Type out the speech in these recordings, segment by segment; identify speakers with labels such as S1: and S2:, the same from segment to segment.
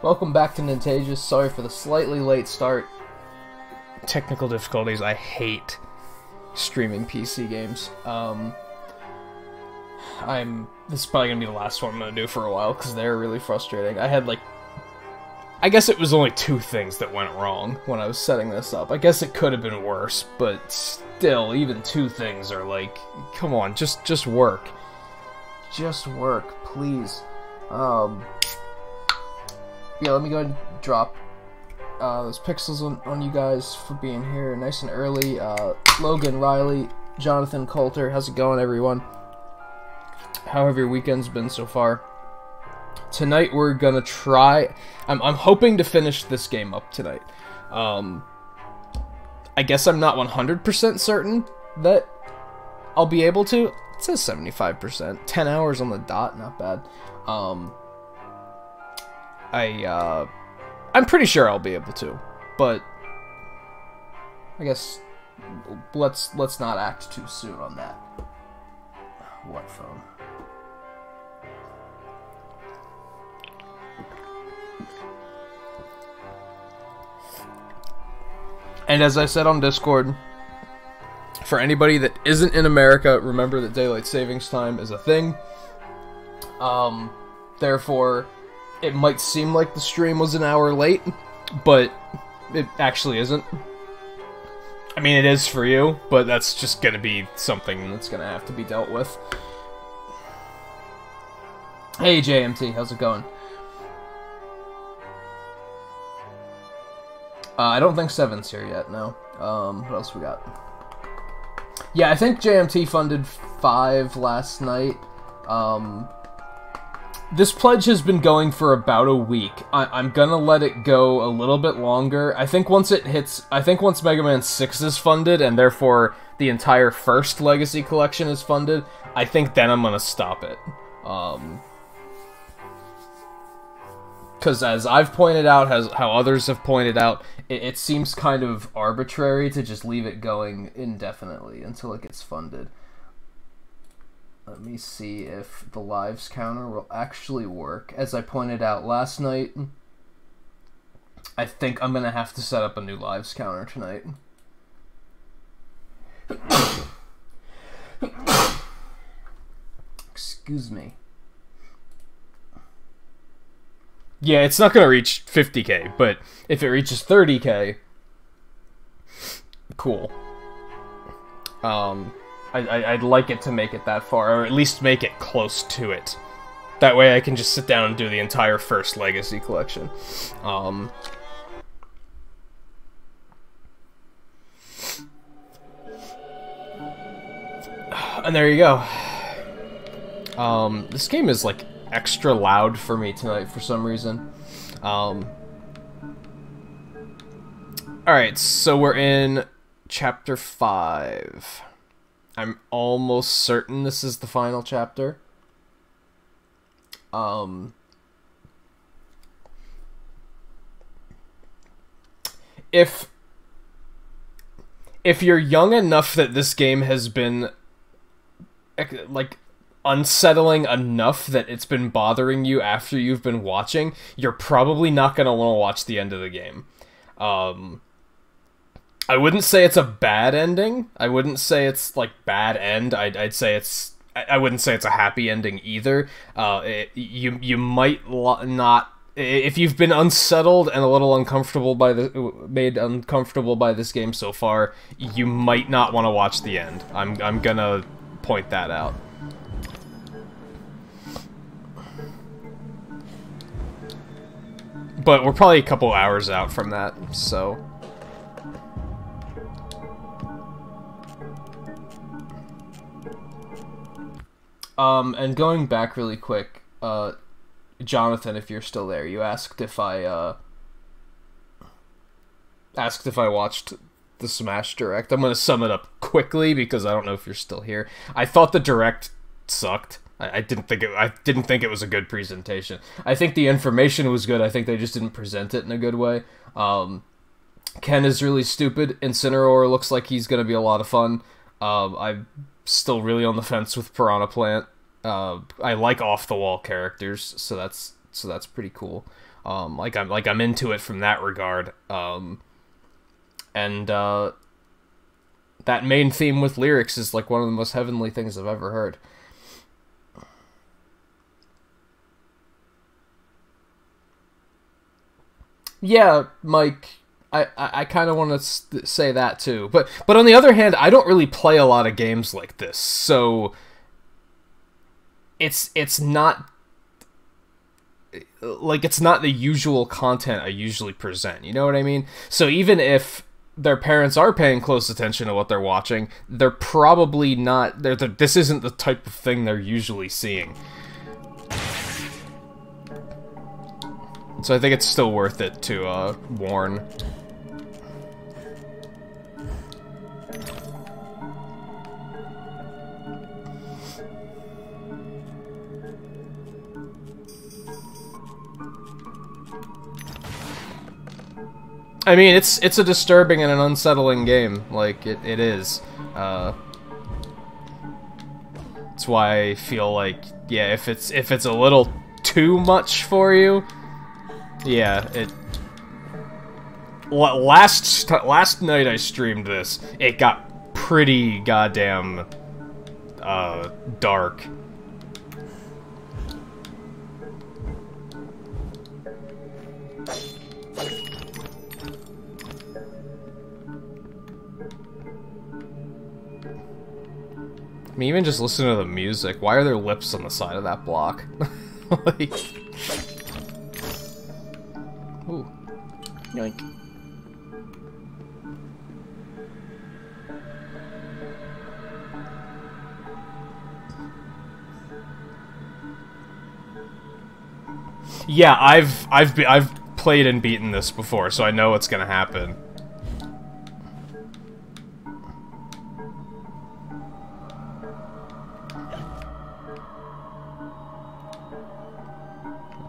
S1: Welcome back to Nintagious. Sorry for the slightly late start.
S2: Technical difficulties. I hate.
S1: Streaming PC games.
S2: This is probably gonna be the last one I'm gonna do for a while because they're really frustrating. I guess it was only 2 things that went wrong when I was setting this up. I guess it could have been worse, but still, even 2 things are like, come on, just work.
S1: Just work, please. Yeah, let me go ahead and drop those pixels on you guys for being here nice and early. Logan, Riley, Jonathan, Coulter, how's it going, everyone? How have your weekends been so far? Tonight we're gonna try... I'm hoping to finish this game up tonight. I guess I'm not 100% certain that I'll be able to. It says 75%. 10 hours on the dot, not bad. I'm pretty sure I'll be able to, but I guess let's not act too soon on that. What phone? And as I said on Discord, for anybody that isn't in America, remember that daylight savings time is a thing. Therefore, it might seem like the stream was an hour late, but it actually isn't.
S2: I mean, it is for you, but that's just gonna be something that's gonna have to be dealt with.
S1: Hey JMT, how's it going? I don't think 7's here yet, no. What else we got? Yeah, I think JMT funded 5 last night. This pledge has been going for about a week. I'm gonna let it go a little bit longer. I think once Mega Man 6 is funded, and therefore the entire first Legacy Collection is funded, I think then I'm gonna stop it. Because as I've pointed out, how others have pointed out, it seems kind of arbitrary to just leave it going indefinitely until it gets funded. Let me see if the lives counter will actually work. As I pointed out last night, I think I'm going to have to set up a new lives counter tonight. Excuse me.
S2: Yeah, it's not gonna reach 50k, but if it reaches 30k, cool. I'd like it to make it that far, or at least make it close to it. That way I can just sit down and do the entire first Legacy Collection. And there you go. This game is, like, extra loud for me tonight for some reason. Alright, so we're in Chapter 5. I'm almost certain this is the final chapter. If you're young enough that this game has been, like, unsettling enough that it's been bothering you after you've been watching, you're probably not going to want to watch the end of the game. I wouldn't say it's a bad ending. I wouldn't say it's, like, bad end. I'd say it's... I wouldn't say it's a happy ending either. You might not... If you've been unsettled and a little uncomfortable by made uncomfortable by this game so far, you might not want to watch the end. I'm gonna point that out. But we're probably a couple hours out from that, so...
S1: And going back really quick, Jonathan, if you're still there, you asked if I watched the Smash Direct. I'm gonna sum it up quickly because I don't know if you're still here. I thought the Direct sucked. I didn't think it was a good presentation. I think the information was good. I think they just didn't present it in a good way. Ken is really stupid. Incineroar looks like he's gonna be a lot of fun. I'm still really on the fence with Piranha Plant. I like off-the-wall characters, so that's
S2: so that's pretty cool. I'm into it from that regard. And that main theme with lyrics is like one of the most heavenly things I've ever heard. Yeah, Mike, I kind of want to say that too. But on the other hand, I don't really play a lot of games like this, so it's not like it's not the usual content I usually present. You know what I mean? So even if their parents are paying close attention to what they're watching, they're probably not. This isn't the type of thing they're usually seeing. So I think it's still worth it to warn. I mean, it's a disturbing and an unsettling game. Like it is. That's why I feel like, yeah, if it's a little too much for you, yeah, it. Last night I streamed this. It got pretty goddamn dark. I mean, even just listen to the music. Why are there lips on the side of that block? Like... Ooh. Yoink. Yeah, I've played and beaten this before, so I know what's gonna happen.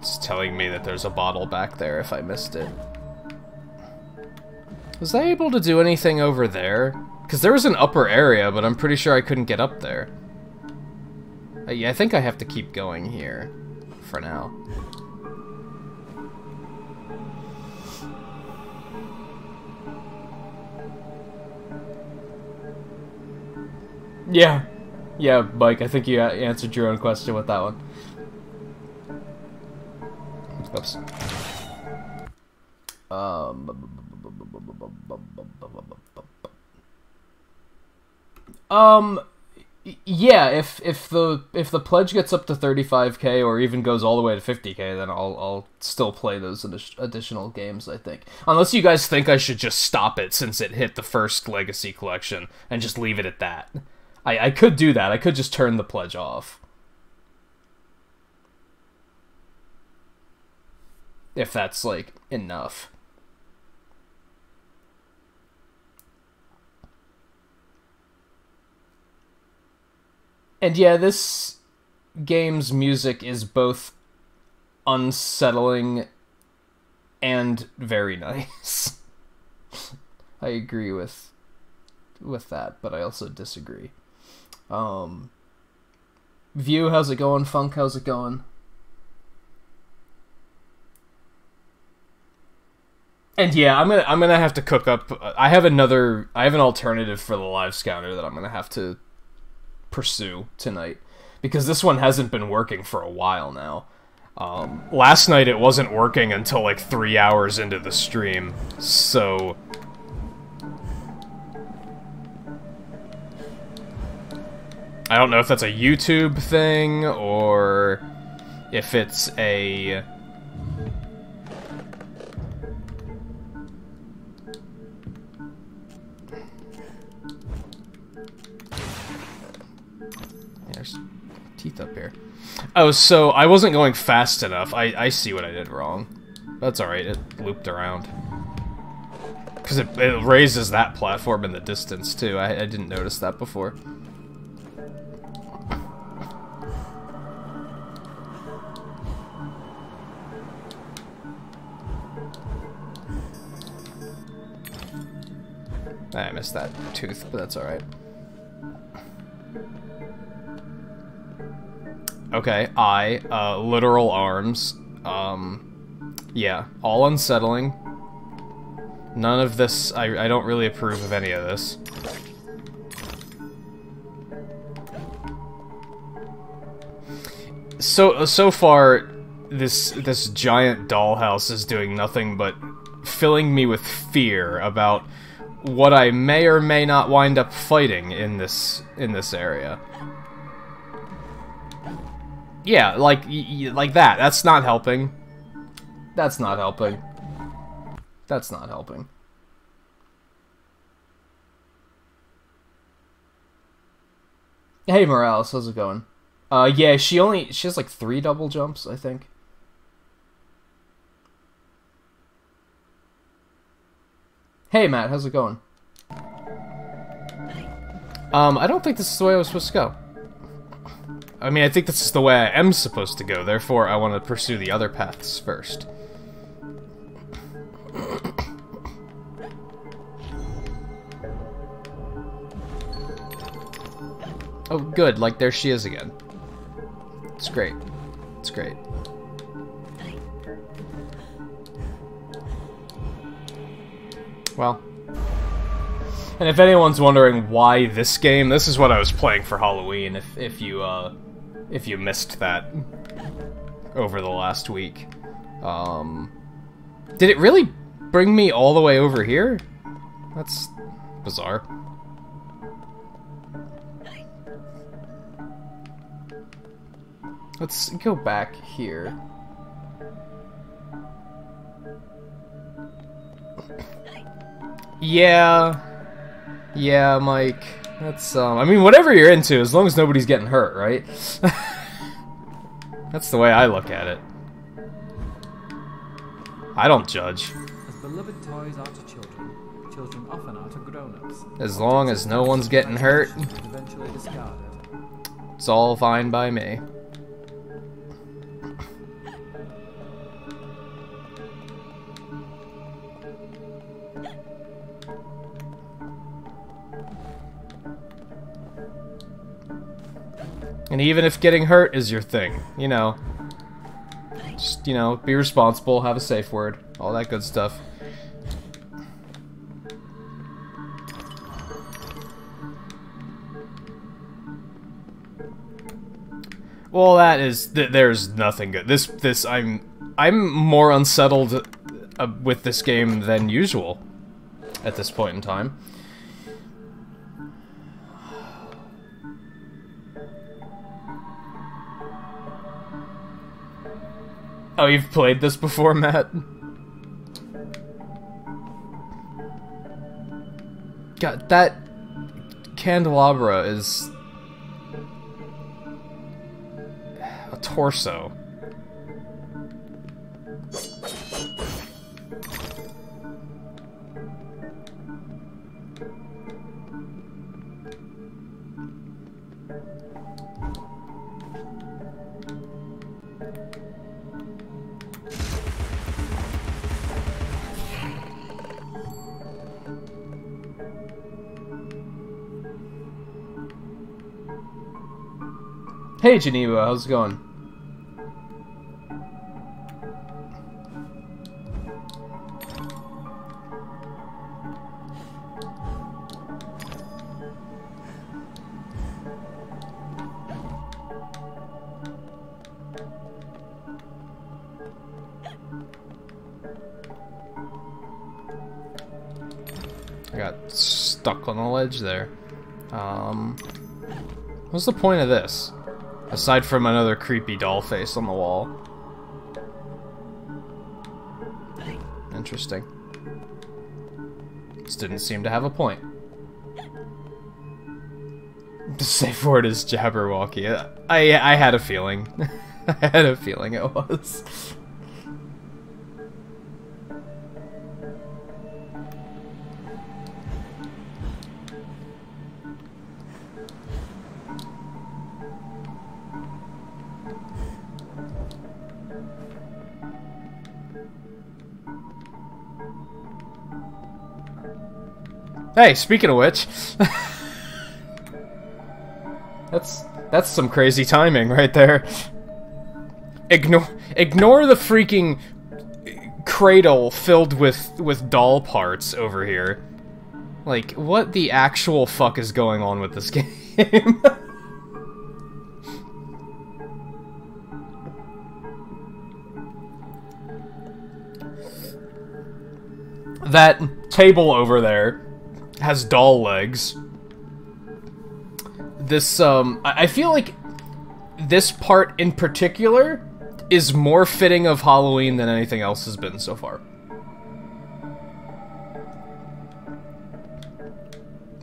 S2: It's telling me that there's a bottle back there if I missed it. Was I able to do anything over there? Because there was an upper area, but I'm pretty sure I couldn't get up there. Yeah, I think I have to keep going here for now. Yeah. Yeah, Mike, I think you answered your own question with that one. Oops. Yeah, if the pledge gets up to 35k or even goes all the way to 50k, then I'll still play those additional games, I think. Unless you guys think I should just stop it since it hit the first Legacy Collection and just leave it at that. I could do that. I could just turn the pledge off. If that's, like, enough. And yeah, this game's music is both unsettling and very nice. I agree with that, but I also disagree. View, how's it going? Funk, how's it going? And yeah, I'm gonna have to cook up. I have an alternative for the live scouter that I'm gonna have to pursue tonight, because this one hasn't been working for a while now. Last night it wasn't working until like 3 hours into the stream, so I don't know if that's a YouTube thing or if it's a there's teeth up here. Oh, so I wasn't going fast enough. I see what I did wrong. That's alright, it looped around. Because it raises that platform in the distance, too. I didn't notice that before. I missed that tooth, but that's alright. Okay, literal arms. Yeah, all unsettling. None of this, I don't really approve of any of this. So far, this giant dollhouse is doing nothing but filling me with fear about what I may or may not wind up fighting in this area. Yeah, like that. That's not helping. That's not helping. That's not helping. Hey Morales, how's it going? Yeah, she has like 3 double jumps, I think. Hey Matt, how's it going? I don't think this is the way I was supposed to go. I mean, I think this is the way I am supposed to go, therefore I want to pursue the other paths first. Oh, good, like, there she is again. It's great. It's great. Well. And if anyone's wondering why this game, this is what I was playing for Halloween, if you missed that over the last week. Did it really bring me all the way over here? That's bizarre. Let's go back here. Yeah. Yeah, Mike. That's, I mean, whatever you're into, as long as nobody's getting hurt, right? That's the way I look at it. I don't judge.
S3: As beloved toys are to children, children often are to grown-ups.
S2: As long as no one's getting hurt,
S3: Eventually discarded.
S2: it's all fine by me. And even if getting hurt is your thing, you know, just, you know, be responsible, have a safe word, all that good stuff. Well, that is, there's nothing good. I'm more unsettled with this game than usual at this point in time. Oh, you've played this before, Matt? God, that candelabra is a torso. Hey Geneva, how's it going? I got stuck on the ledge there. What's the point of this? Aside from another creepy doll face on the wall. Interesting. This didn't seem to have a point. The safe word is Jabberwocky. I had a feeling. I had a feeling it was. Hey, speaking of which, that's some crazy timing right there. Ignore the freaking cradle filled with doll parts over here. Like, what the actual fuck is going on with this game? That table over there has doll legs. This, I feel like this part in particular is more fitting of Halloween than anything else has been so far.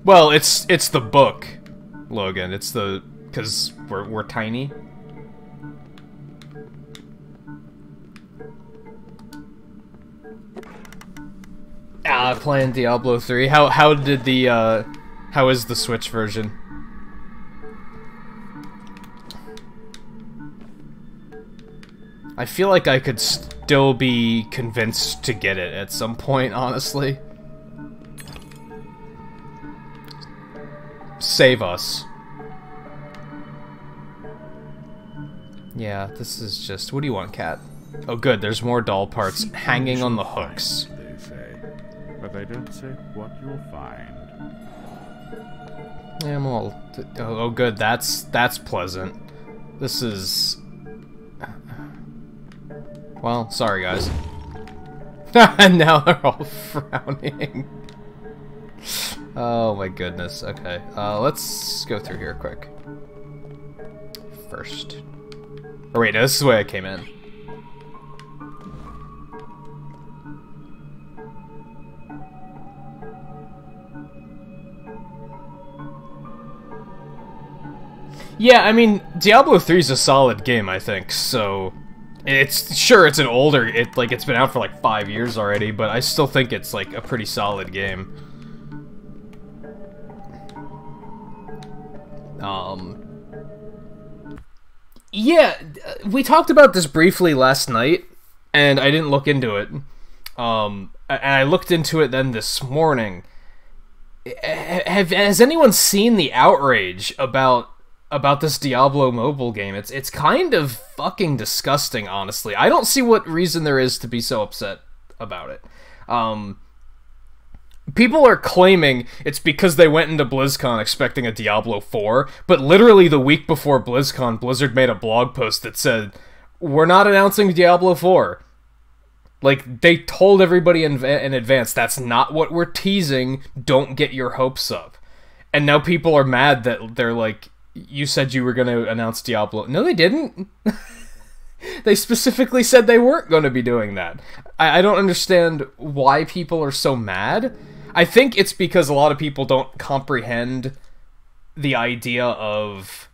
S2: Well, it's the book, Logan. It's the... because we're tiny. Playing Diablo 3. How did the, how is the Switch version? I feel like I could still be convinced to get it at some point, honestly. Save us. Yeah, this is just... what do you want, cat? Oh good, there's more doll parts hanging on the hooks.
S4: They say, but they don't say what you'll find.
S2: Yeah, I'm all... oh good, that's pleasant. This is... well, sorry guys. And now they're all frowning. Oh my goodness, okay. Let's go through here quick. First. Or wait, no, this is the way I came in. Yeah, I mean, Diablo 3 is a solid game, I think, so... it's... sure, it's an older... it's been out for like 5 years already, but I still think it's like a pretty solid game. Yeah, we talked about this briefly last night, and I didn't look into it. And I looked into it then this morning. Has anyone seen the outrage about this Diablo mobile game? It's kind of fucking disgusting, honestly. I don't see what reason there is to be so upset about it. People are claiming it's because they went into BlizzCon expecting a Diablo 4, but literally the week before BlizzCon, Blizzard made a blog post that said, "We're not announcing Diablo 4." Like, they told everybody in advance, that's not what we're teasing, don't get your hopes up. And now people are mad that they're like, you said you were going to announce Diablo. No, they didn't. They specifically said they weren't going to be doing that. I don't understand why people are so mad. I think it's because a lot of people don't comprehend the idea of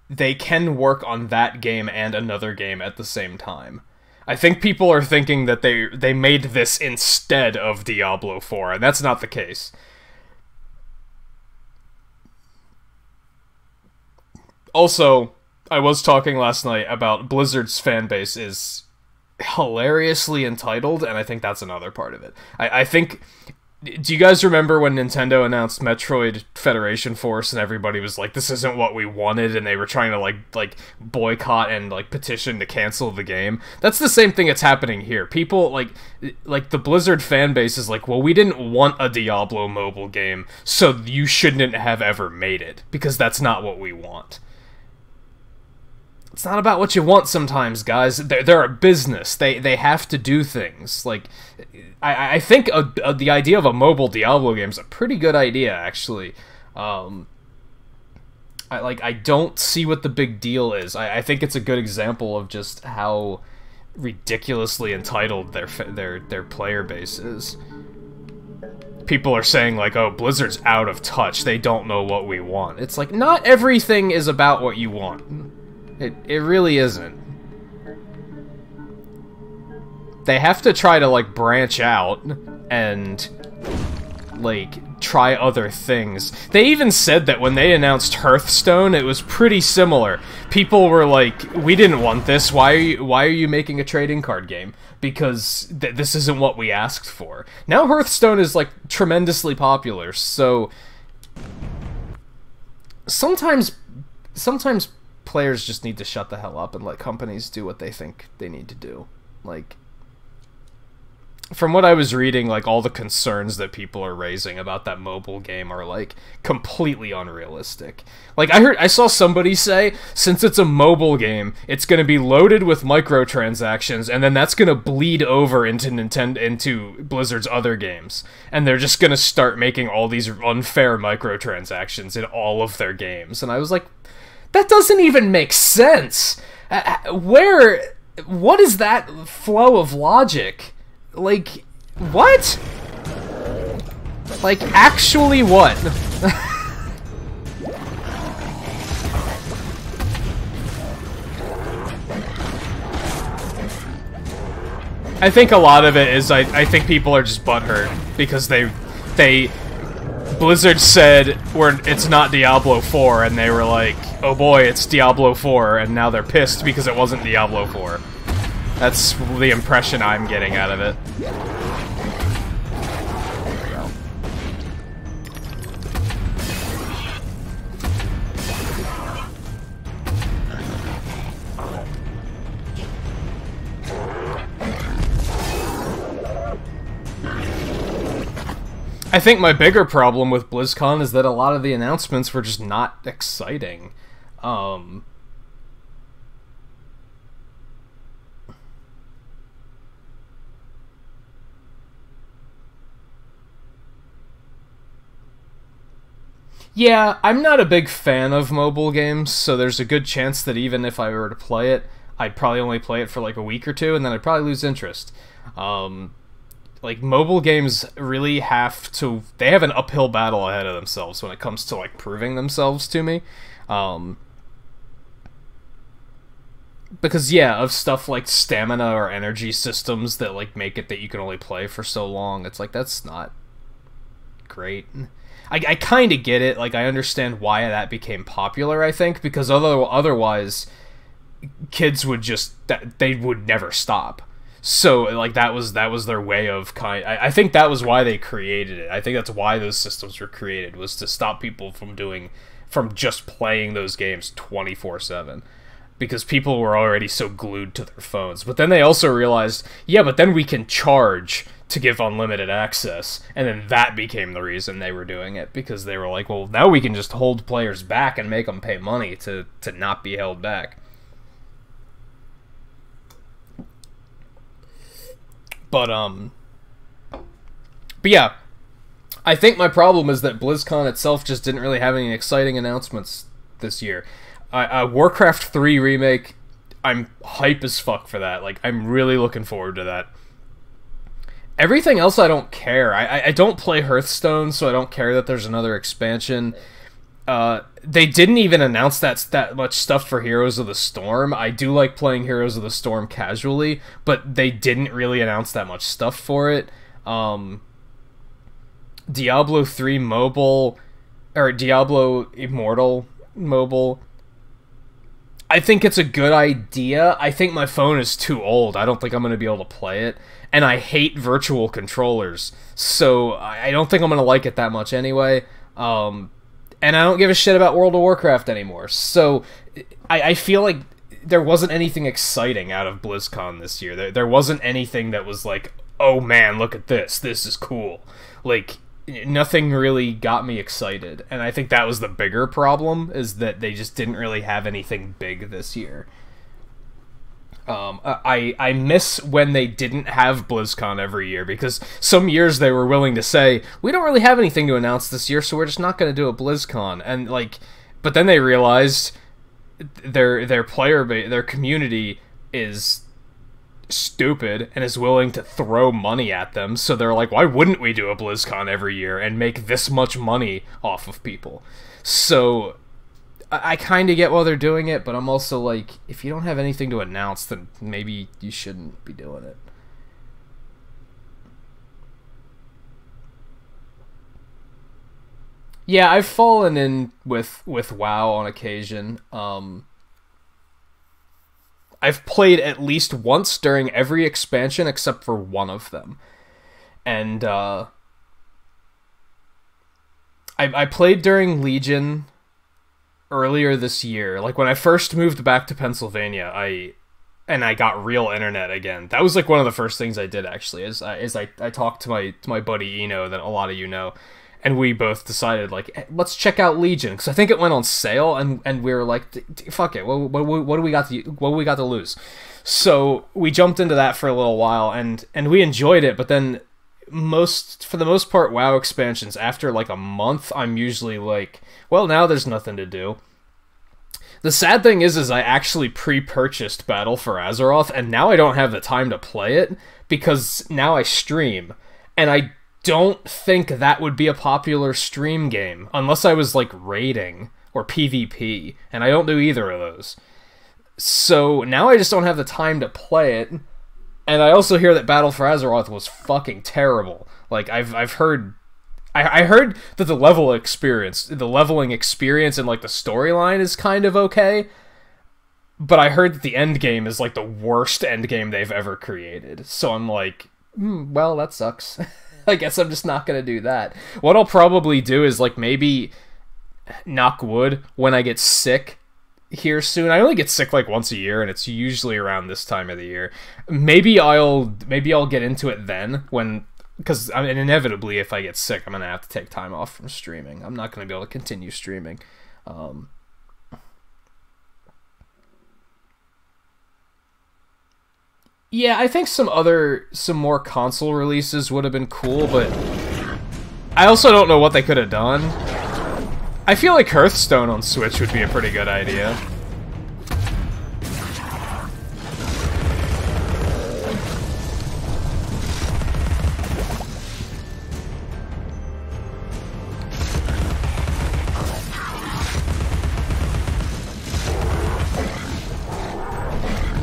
S2: they can work on that game and another game at the same time. I think people are thinking that they made this instead of Diablo 4, and that's not the case. Also, I was talking last night about Blizzard's fanbase is hilariously entitled, and I think that's another part of it. I think... do you guys remember when Nintendo announced Metroid Federation Force and everybody was like, this isn't what we wanted, and they were trying to like boycott and like petition to cancel the game? That's the same thing that's happening here. People like the Blizzard fan base is like, well, we didn't want a Diablo mobile game, so you shouldn't have ever made it, because that's not what we want. It's not about what you want sometimes, guys. They're a business. They have to do things. Like, I think the idea of a mobile Diablo game is a pretty good idea, actually. I don't see what the big deal is. I think it's a good example of just how ridiculously entitled their player base is. People are saying, like, oh, Blizzard's out of touch. They don't know what we want. It's like, not everything is about what you want. It really isn't. They have to try to, like, branch out and, like, try other things. They even said that when they announced Hearthstone, it was pretty similar. People were like, we didn't want this, why are you making a trading card game? Because this isn't what we asked for. Now Hearthstone is, like, tremendously popular, so... Sometimes players just need to shut the hell up and let companies do what they think they need to do. Like, from what I was reading, like, all the concerns that people are raising about that mobile game are, like, completely unrealistic. Like, I saw somebody say, since it's a mobile game, it's gonna be loaded with microtransactions, and then that's gonna bleed over into Blizzard's other games. And they're just gonna start making all these unfair microtransactions in all of their games. And I was like, that doesn't even make sense! What is that flow of logic? Like, what? Like, actually what? I think a lot of it is, I think people are just butthurt because Blizzard said it's not Diablo 4, and they were like, oh boy, it's Diablo 4, and now they're pissed because it wasn't Diablo 4. That's the impression I'm getting out of it. I think my bigger problem with BlizzCon is that a lot of the announcements were just not exciting. Yeah, I'm not a big fan of mobile games, so there's a good chance that even if I were to play it, I'd probably only play it for like a week or two, and then I'd probably lose interest. Like, mobile games really they have an uphill battle ahead of themselves when it comes to, like, proving themselves to me. Because, yeah, of stuff like stamina or energy systems that, like, make it that you can only play for so long, it's like, that's not great. I kind of get it. Like, I understand why that became popular, I think, because otherwise kids would they would never stop. So, like, that was their way of I think that was why they created it. I think that's why those systems were created, was to stop people from just playing those games 24/7. Because people were already so glued to their phones. But then they also realized, yeah, but then we can charge to give unlimited access, and then that became the reason they were doing it, because they were like, well, now we can just hold players back and make them pay money to not be held back. But yeah, I think my problem is that BlizzCon itself just didn't really have any exciting announcements this year. Warcraft 3 Remake, I'm hype as fuck for that. Like, I'm really looking forward to that. Everything else I don't care. I don't play Hearthstone, so I don't care that there's another expansion. They didn't even announce that much stuff for Heroes of the Storm. I do like playing Heroes of the Storm casually, but they didn't really announce that much stuff for it. Diablo 3 mobile, or Diablo Immortal mobile, I think it's a good idea. I think my phone is too old. I don't think I'm going to be able to play it. And I hate virtual controllers, so I don't think I'm going to like it that much anyway. And I don't give a shit about World of Warcraft anymore. So I feel like there wasn't anything exciting out of BlizzCon this year. There wasn't anything that was like, oh man, look at this. This is cool. Like, nothing really got me excited. And I think that was the bigger problem, is that they just didn't really have anything big this year. I miss when they didn't have BlizzCon every year, because some years they were willing to say, we don't really have anything to announce this year, so we're just not going to do a BlizzCon. And like, but then they realized their player base, their community is stupid and is willing to throw money at them, so they're like, why wouldn't we do a BlizzCon every year and make this much money off of people? So I kind of get why they're doing it, but I'm also like, if you don't have anything to announce, then maybe you shouldn't be doing it. Yeah, I've fallen in with WoW on occasion. I've played at least once during every expansion except for one of them. And I played during Legion. earlier this year, like when I first moved back to Pennsylvania, I got real internet again. That was like one of the first things I did actually. Is I talked to my buddy Eno, that a lot of you know, and we both decided like, hey, let's check out Legion, because I think it went on sale, and we were like, fuck it, what do we got to lose? So we jumped into that for a little while, and we enjoyed it. But then for the most part, WoW expansions, after like a month, I'm usually like, well, now there's nothing to do. The sad thing is I actually pre-purchased Battle for Azeroth, and now I don't have the time to play it, because now I stream, and I don't think that would be a popular stream game, unless I was, like, raiding, or PvP, and I don't do either of those. So, now I just don't have the time to play it, and I also hear that Battle for Azeroth was fucking terrible. Like, I've heard... I heard that the leveling experience, and like the storyline is kind of okay, but I heard that the end game is like the worst end game they've ever created. So I'm like, well, that sucks. I guess I'm just not gonna do that. What I'll probably do is like maybe knock wood when I get sick here soon. I only get sick like once a year, and it's usually around this time of the year. Maybe I'll get into it then when. Because, I mean, inevitably, if I get sick, I'm going to have to take time off from streaming. I'm not going to be able to continue streaming. Yeah, I think some more console releases would have been cool, but I also don't know what they could have done. I feel like Hearthstone on Switch would be a pretty good idea.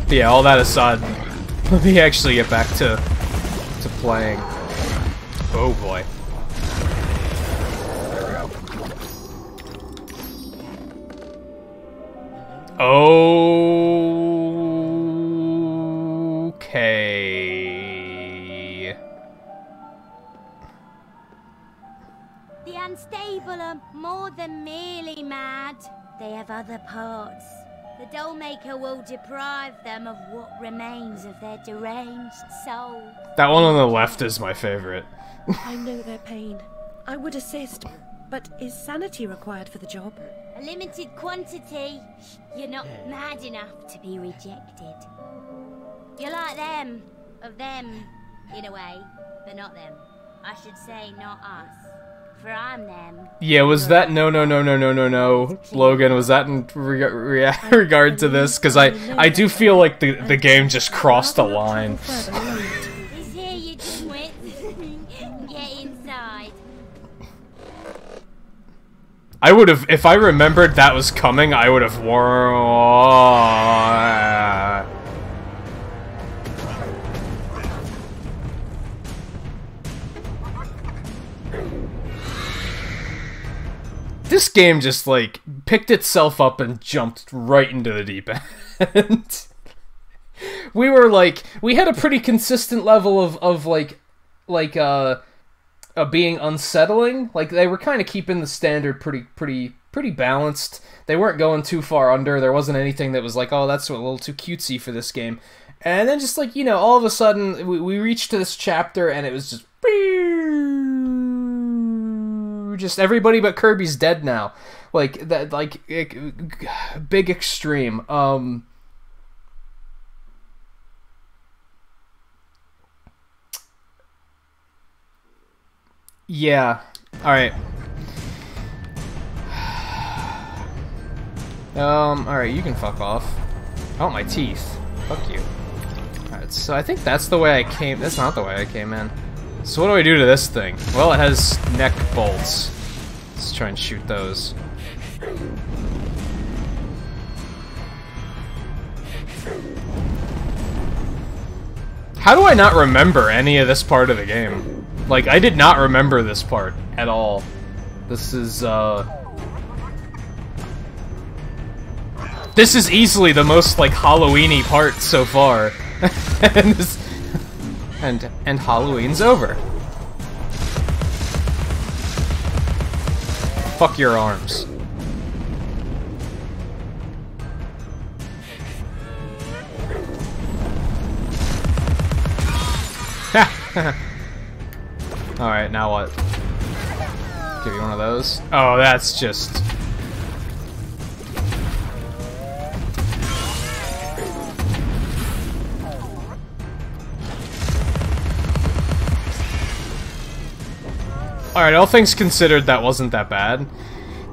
S2: Yeah, all that aside, let me actually get back to playing. Oh boy. Okay.
S5: The unstable are more than merely mad. They have other parts. The Dollmaker will deprive them of what remains of their deranged soul.
S2: That one on the left is my favorite.
S6: I know their pain. I would assist, but is sanity required for the job?
S5: A limited quantity. You're not mad enough to be rejected. You're like them. Of them, in a way, but not them. I should say not us. For I'm them.
S2: Yeah, was that no, Logan, was that in regard to this? Because I do feel like the game just crossed a line.
S5: This here you just went. Get inside.
S2: I would have, if I remembered that was coming, I would have worn. This game just, like, picked itself up and jumped right into the deep end. We were, like, we had a pretty consistent level of being unsettling. Like, they were kind of keeping the standard pretty balanced. They weren't going too far under. There wasn't anything that was like, oh, that's a little too cutesy for this game. And then just, like, you know, all of a sudden, we reached to this chapter, and it was just... Just everybody but Kirby's dead now. Like, that, like, big extreme. Yeah. Alright. Alright, you can fuck off. Oh, my teeth. Fuck you. Alright, so I think that's the way I came... That's not the way I came in. So what do I do to this thing? Well, it has neck bolts. Let's try and shoot those. How do I not remember any of this part of the game? Like, I did not remember this part at all. This is, This is easily the most, like, Halloween-y part so far. And Halloween's over. Fuck your arms. Alright, now what? Give you one of those? Oh, that's just... Alright, all things considered, that wasn't that bad.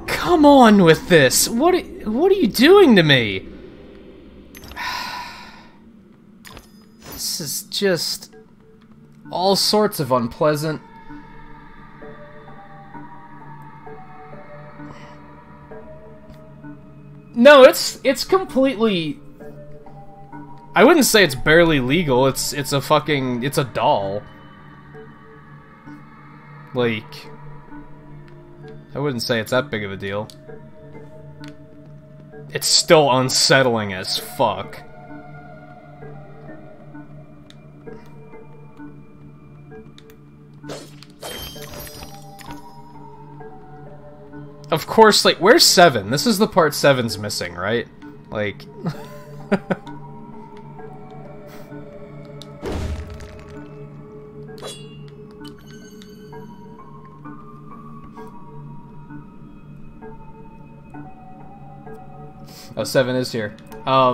S2: Come on with this! What are you doing to me? This is just... all sorts of unpleasant. No, it's completely... I wouldn't say it's barely legal, it's a fucking... it's a doll. Like... I wouldn't say it's that big of a deal. It's still unsettling as fuck. Of course, like, where's 7? This is the part 7's missing, right? Like... Oh, 7 is here. I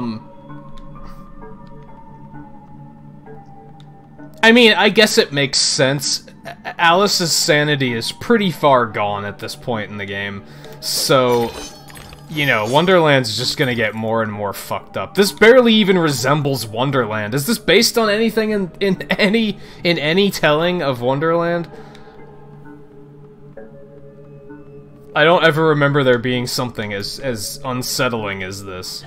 S2: mean, I guess it makes sense. Alice's sanity is pretty far gone at this point in the game, so, you know, Wonderland's just gonna get more and more fucked up. This barely even resembles Wonderland. Is this based on anything in any telling of Wonderland? I don't ever remember there being something as unsettling as this.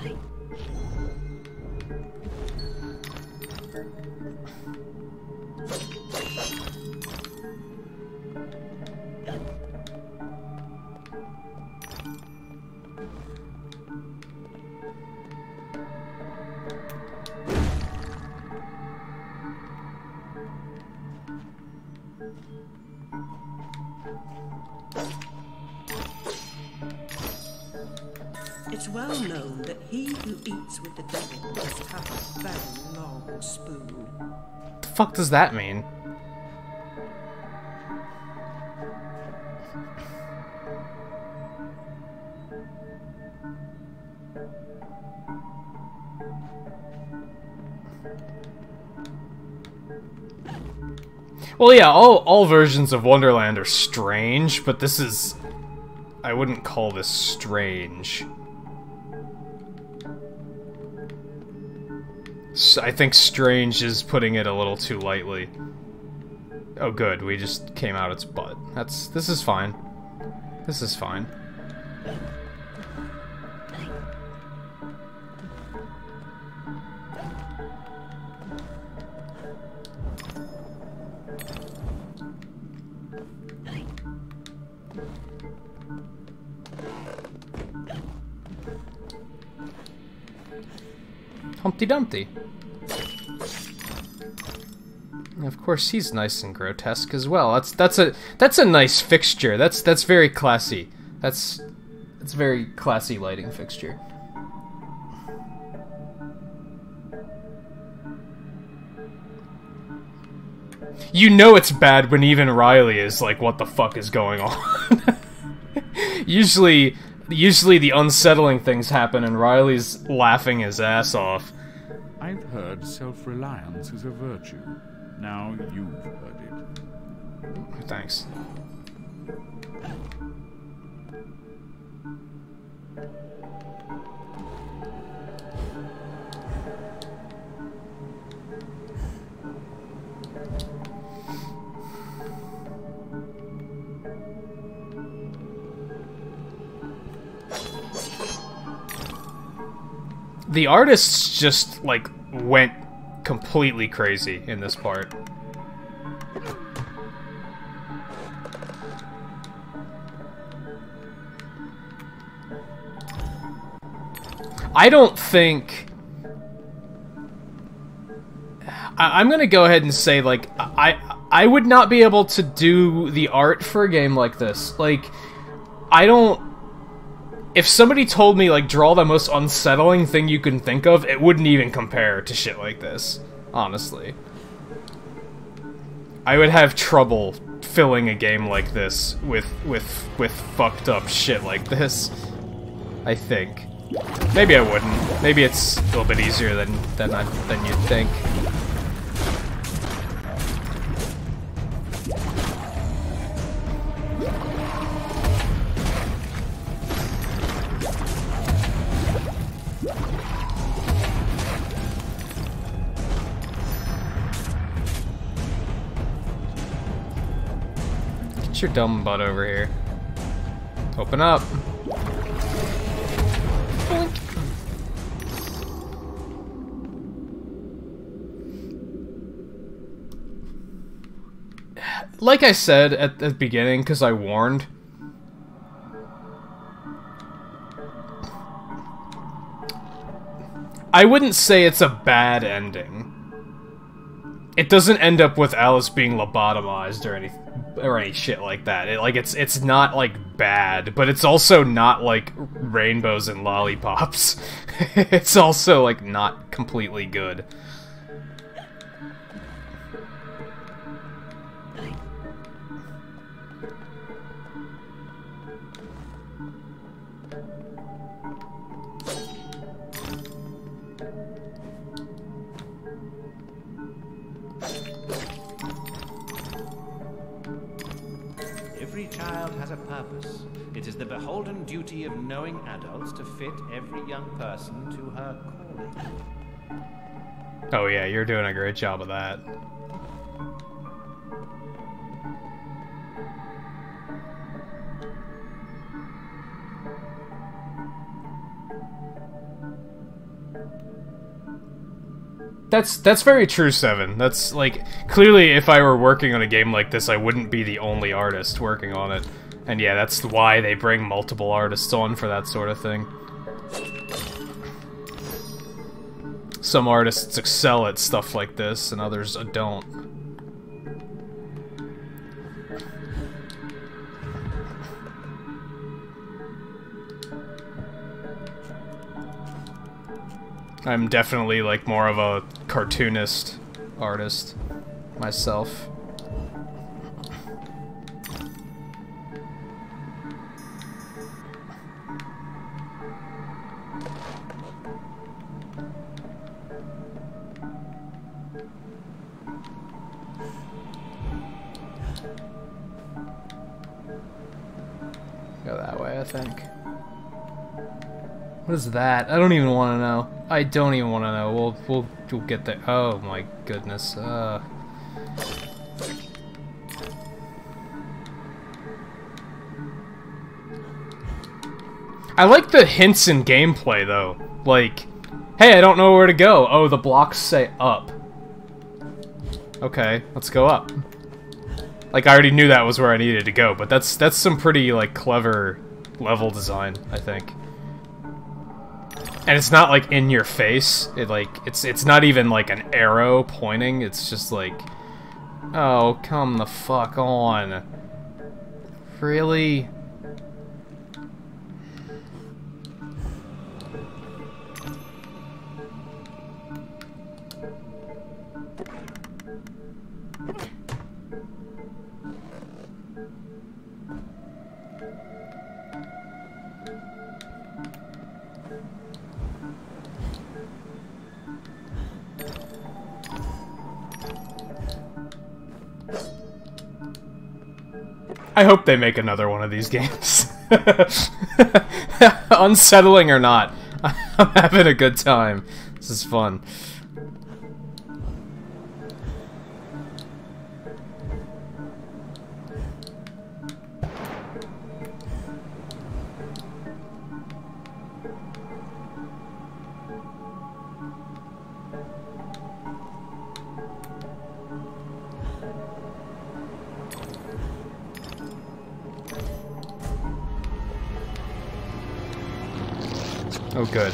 S6: It's well known that he who eats with the devil must have a very long spoon.
S2: What the fuck does that mean? Well, yeah, all versions of Wonderland are strange, but this is... I wouldn't call this strange. I think strange is putting it a little too lightly. Oh good, we just came out its butt. This is fine. This is fine. Humpty Dumpty. And of course, he's nice and grotesque as well. That's a nice fixture. That's very classy. That's very classy lighting fixture. You know it's bad when even Riley is like, what the fuck is going on? Usually the unsettling things happen and Riley's laughing his ass off.
S4: I've heard self-reliance is a virtue. Now you've heard it.
S2: Thanks. The artists just, like, went completely crazy in this part. I don't think... I'm gonna go ahead and say, like, I would not be able to do the art for a game like this. Like, I don't... If somebody told me, like, draw the most unsettling thing you can think of, it wouldn't even compare to shit like this. Honestly. I would have trouble filling a game like this with fucked up shit like this. I think. Maybe I wouldn't. Maybe it's a little bit easier than you'd think. Get your dumb butt over here. Open up. Like I said at the beginning, because I warned, I wouldn't say it's a bad ending. It doesn't end up with Alice being lobotomized or any shit like that. It's not like bad, but it's also not like rainbows and lollipops. It's also like not completely good.
S7: Every child has a purpose. It is the beholden duty of knowing adults to fit every young person to her calling.
S2: Oh yeah, you're doing a great job of that. That's very true, Seven. That's, like, clearly if I were working on a game like this, I wouldn't be the only artist working on it. And yeah, that's why they bring multiple artists on for that sort of thing. Some artists excel at stuff like this, and others don't. I'm definitely, like, more of a cartoonist artist myself. Go that way, I think. What is that? I don't even want to know. I don't even want to know. We'll get there. Oh my goodness. I like the hints in gameplay though. Like, hey, I don't know where to go. Oh, the blocks say up. Okay, let's go up. Like, I already knew that was where I needed to go, but that's some pretty, like, clever level design, I think. And it's not, like, in your face. It's not even, like, an arrow pointing. It's just, like, oh, come the fuck on. Really? I hope they make another one of these games. Unsettling or not, I'm having a good time. This is fun. Oh, good.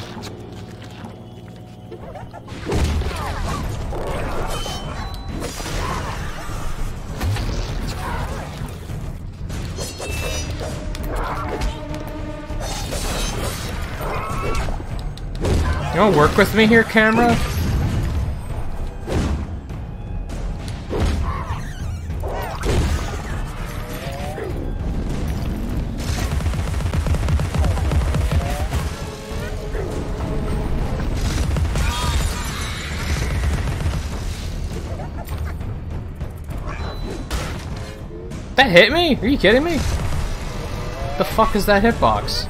S2: You wanna work with me here, camera? That hit me? Are you kidding me? The fuck is that hitbox?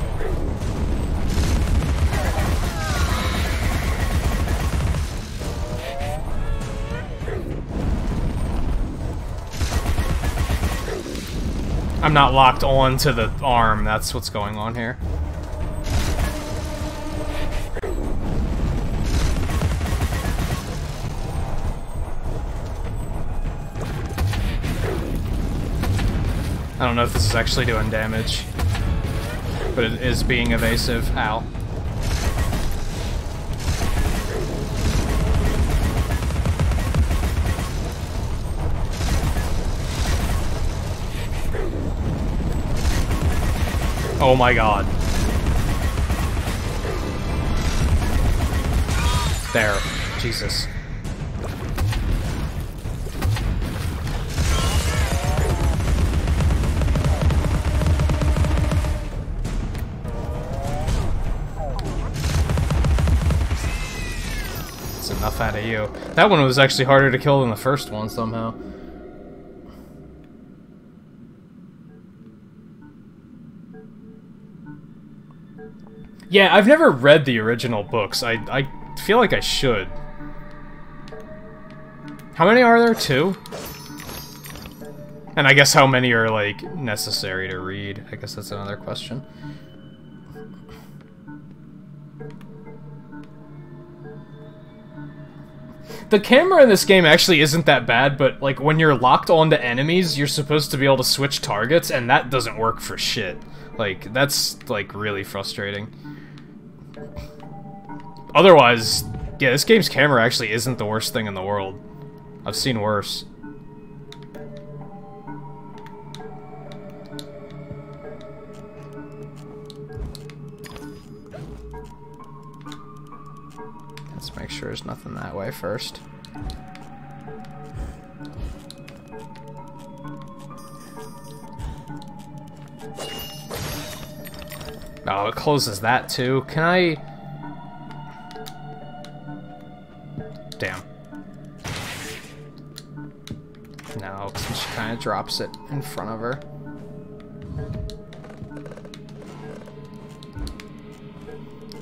S2: I'm not locked on to the arm, that's what's going on here. I don't know if this is actually doing damage, but it is being evasive. Ow. Oh my god. There. Jesus. That's enough out of you. That one was actually harder to kill than the first one somehow. Yeah, I've never read the original books. I feel like I should. How many are there? 2? And I guess how many are, like, necessary to read? I guess that's another question. The camera in this game actually isn't that bad, but, like, when you're locked onto enemies, you're supposed to be able to switch targets, and that doesn't work for shit. Like, that's, like, really frustrating. Otherwise, yeah, this game's camera actually isn't the worst thing in the world. I've seen worse. Let's make sure there's nothing that way first. Oh, it closes that too. Can I... Damn. No, because she kind of drops it in front of her.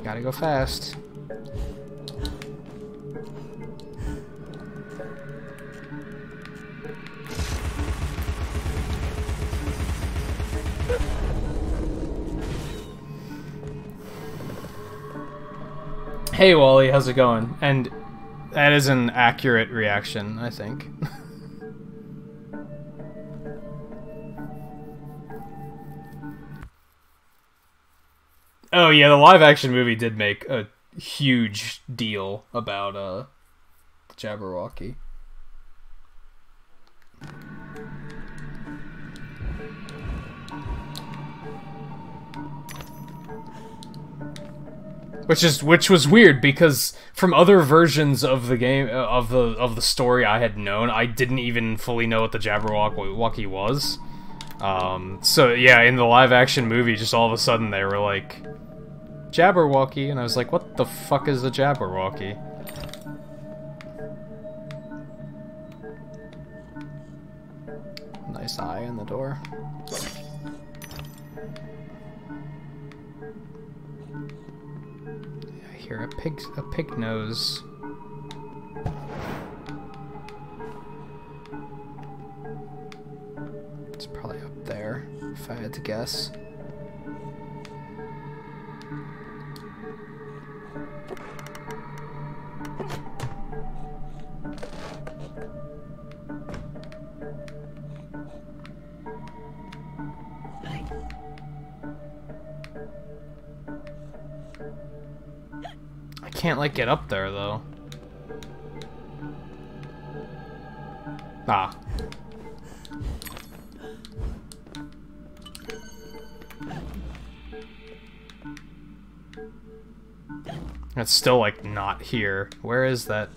S2: Gotta go fast. Hey Wally, how's it going? And that is an accurate reaction, I think. Oh yeah, the live-action movie did make a huge deal about the Jabberwocky. Which was weird because from other versions of the game of the story I had known, I didn't even fully know what the Jabberwocky was. So yeah, in the live-action movie, just all of a sudden they were like, Jabberwocky, and I was like, what the fuck is a Jabberwocky? Nice eye in the door. I hear a pig nose. It's probably up there, if I had to guess. I can't, like, get up there, though. Ah. It's still, like, not here. Where is that?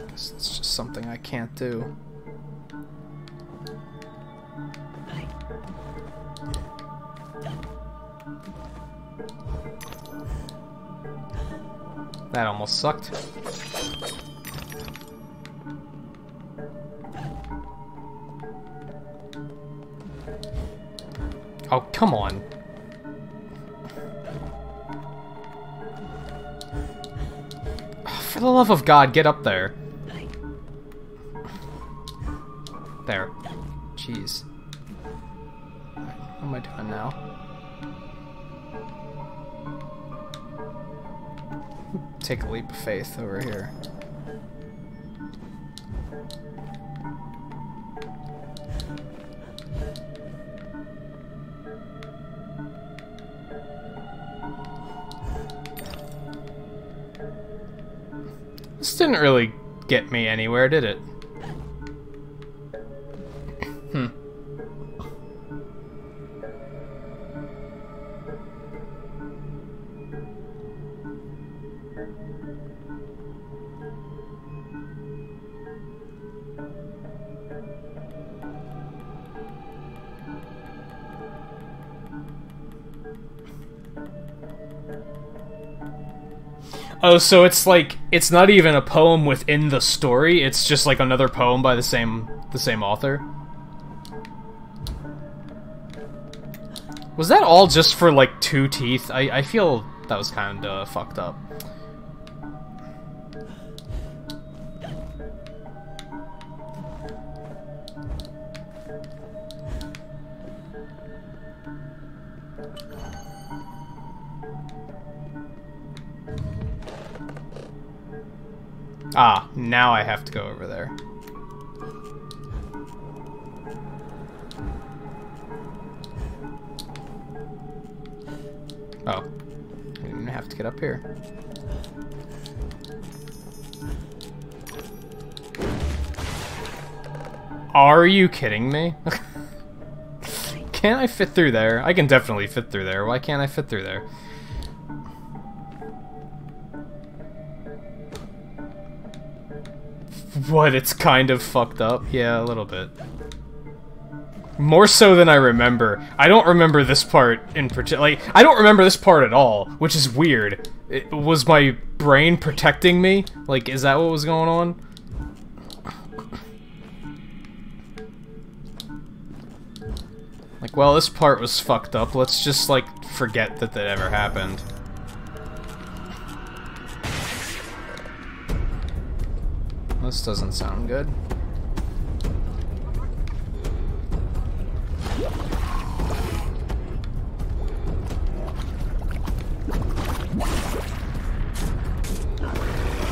S2: Guess it's just something I can't do. That almost sucked. Oh, come on. Oh, for the love of God, get up there. There. Jeez. What am I doing now? Take a leap of faith over here. This didn't really get me anywhere, did it? Oh, so it's like, it's not even a poem within the story, it's just like another poem by the same author? Was that all just for like 2 teeth? I feel that was kinda fucked up. Ah, now I have to go over there. Oh. I didn't even have to get up here. Are you kidding me? Can't I fit through there? I can definitely fit through there. Why can't I fit through there? What, it's kind of fucked up? Yeah, a little bit. More so than I remember. I don't remember this part in particular. Like, I don't remember this part at all, which is weird. Was my brain protecting me? Like, is that what was going on? Like, well, this part was fucked up. Let's just, like, forget that that ever happened. This doesn't sound good.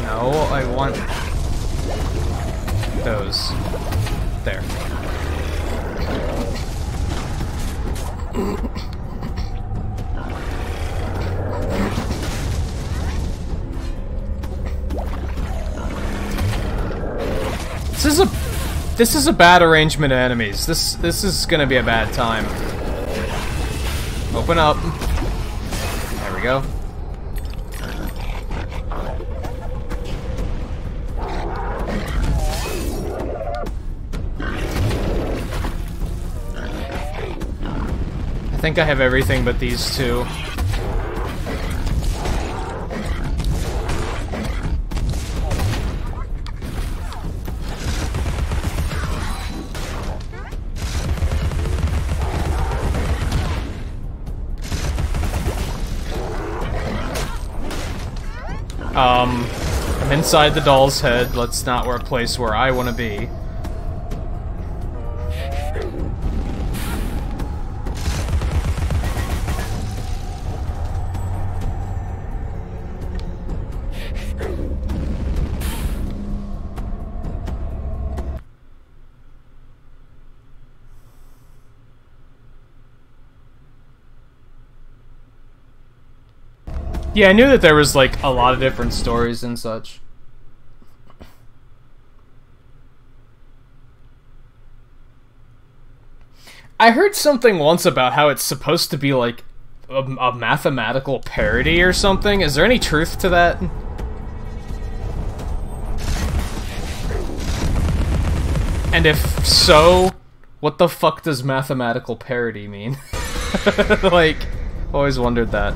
S2: No, I want those. There. This is a bad arrangement of enemies. This is gonna be a bad time. Open up. There we go. I think I have everything but these two. I'm inside the doll's head. Let's not wear a place where I want to be. Yeah, I knew that there was, like, a lot of different stories and such. I heard something once about how it's supposed to be, like, a mathematical parody or something. Is there any truth to that? And if so, what the fuck does mathematical parody mean? Like, always wondered that.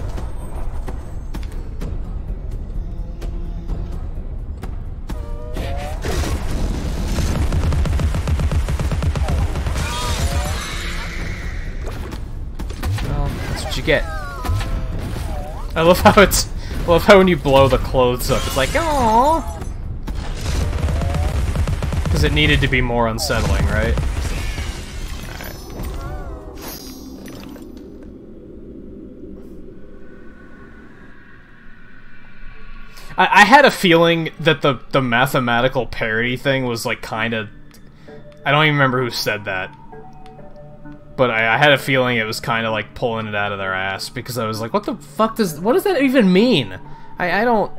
S2: you get? I love how it's... I love how when you blow the clothes up, it's like, oh. Because it needed to be more unsettling, right? Alright. I had a feeling that the mathematical parity thing was like kind of... I don't even remember who said that. But I had a feeling it was kind of like pulling it out of their ass, because I was like, what the fuck what does that even mean? I don't...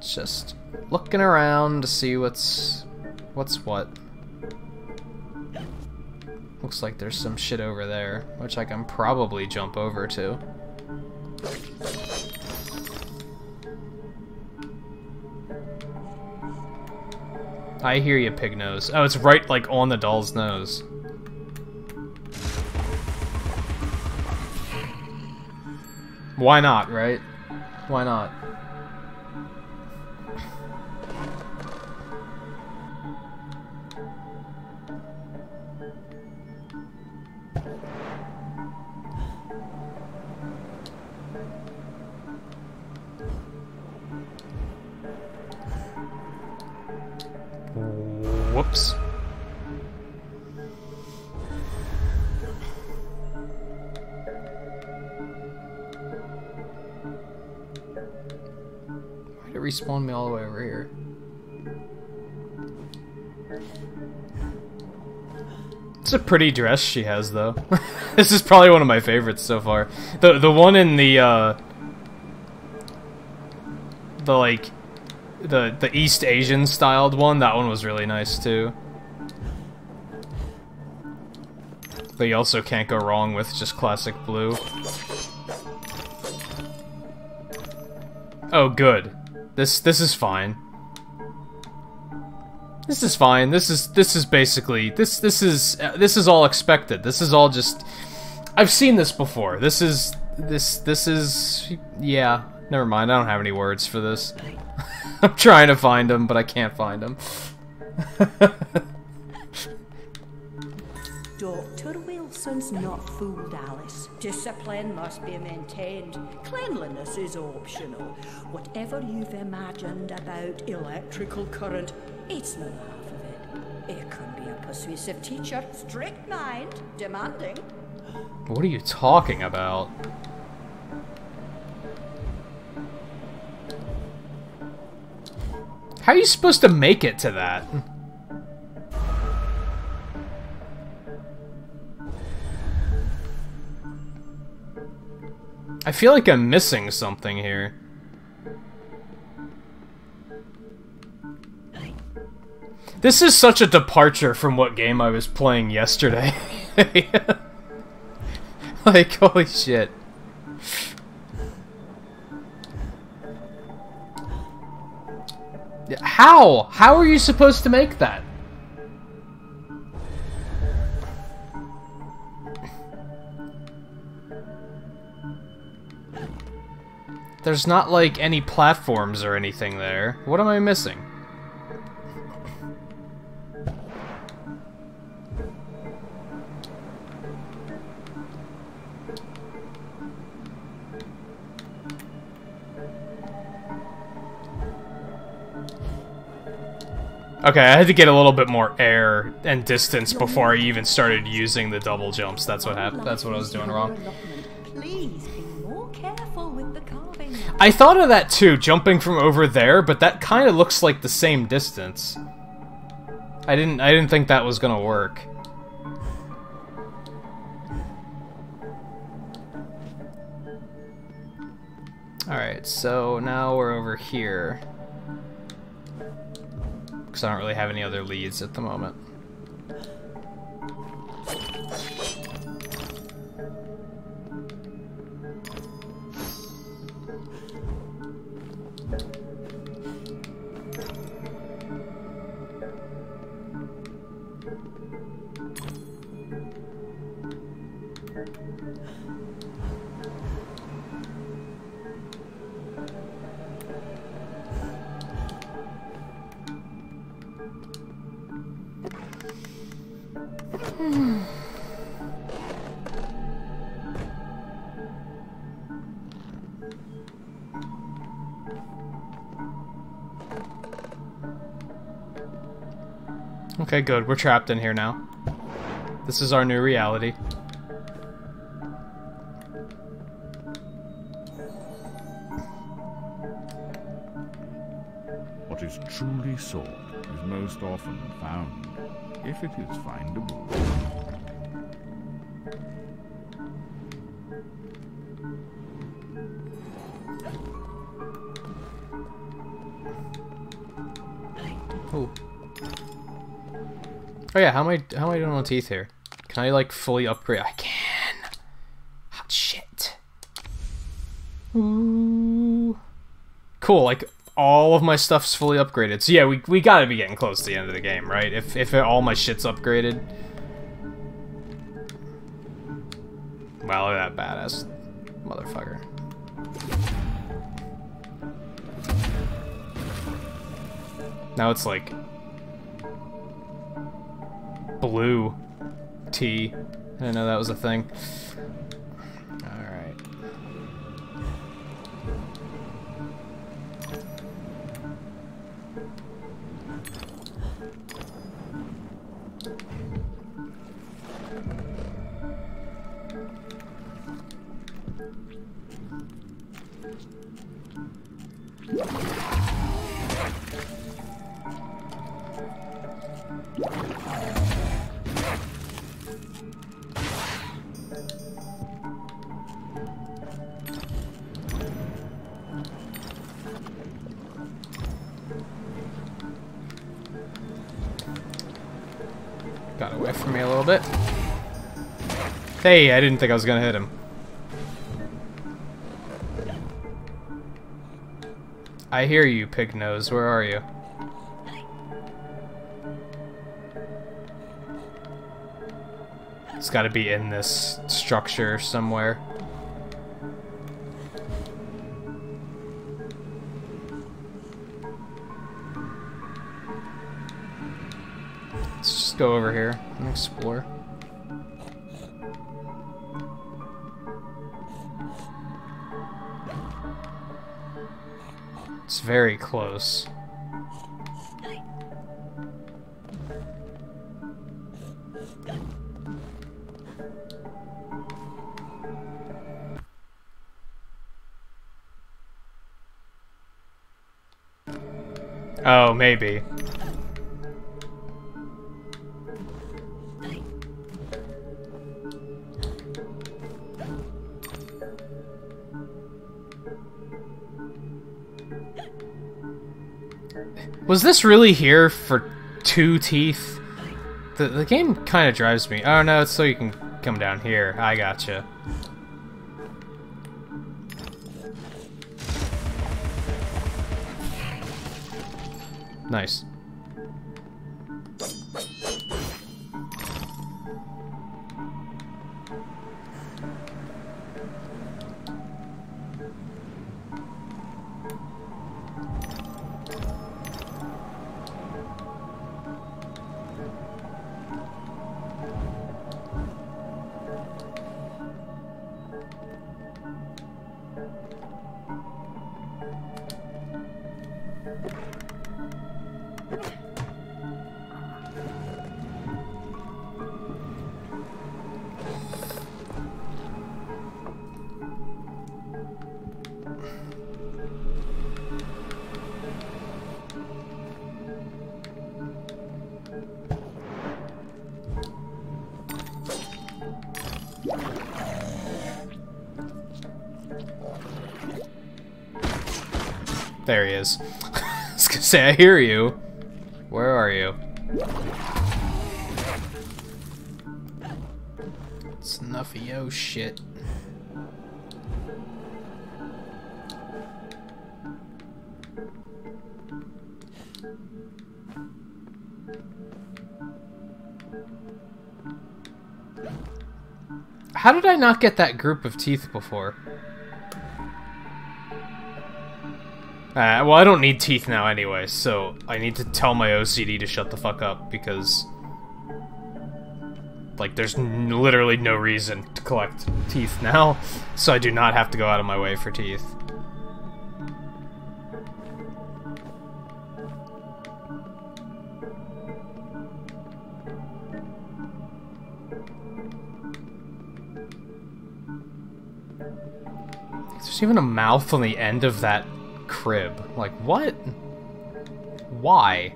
S2: Just looking around to see what's what. Looks like there's some shit over there, which I can probably jump over to. I hear you, pig nose. Oh, it's right, like, on the doll's nose. Why not, right? Why not? Whoops. Why'd it respawn me all the way over here? It's a pretty dress she has, though. This is probably one of my favorites so far. The one in the East Asian styled one, that one was really nice too. But you also can't go wrong with just classic blue. Oh, good. This is fine. This is fine. This is basically this is all expected. This is all just... I've seen this before. This is yeah. Never mind. I don't have any words for this. I'm trying to find them, but I can't find them.
S8: Dr. Wilson's not fooled Alice. Discipline must be maintained. Cleanliness is optional. Whatever you've imagined about electrical current, it's not half of it. It can be a persuasive teacher, strict mind, demanding.
S2: What are you talking about? How are you supposed to make it to that? I feel like I'm missing something here. This is such a departure from what game I was playing yesterday. Like, holy shit. How? How are you supposed to make that? There's not, like, any platforms or anything there. What am I missing? Okay, I had to get a little bit more air and distance before I even started using the double jumps. That's what happened. That's what I was doing wrong.
S8: Please be more careful with the carving.
S2: I thought of that too, jumping from over there, but that kind of looks like the same distance. I didn't think that was gonna work. Alright, so now we're over here. Because I don't really have any other leads at the moment. Okay, good. We're trapped in here now. This is our new reality.
S4: What is truly sought is most often found, if it is findable.
S2: Oh. Oh yeah, how am I doing on teeth here? Can I like fully upgrade? I can. Hot shit. Ooh. Cool, like all of my stuff's fully upgraded. So yeah, we gotta be getting close to the end of the game, right? If all my shit's upgraded. Wow, look at that badass motherfucker. Now it's like blue tea. I didn't know that was a thing. Alright. Got away from me a little bit. Hey, I didn't think I was gonna hit him. I hear you, pig nose. Where are you? It's gotta be in this structure somewhere. Let's just go over here and explore. It's very close. Oh, maybe. Was this really here for 2 teeth? The game kind of drives me. Oh no, it's so you can come down here. I gotcha. Nice. There he is. I was gonna say, I hear you. Where are you? It's enough of yo shit. How did I not get that group of teeth before? Well, I don't need teeth now anyway, so I need to tell my OCD to shut the fuck up, because... like, there's literally no reason to collect teeth now, so I do not have to go out of my way for teeth. There's even a mouth on the end of that crib. Like, what? Why?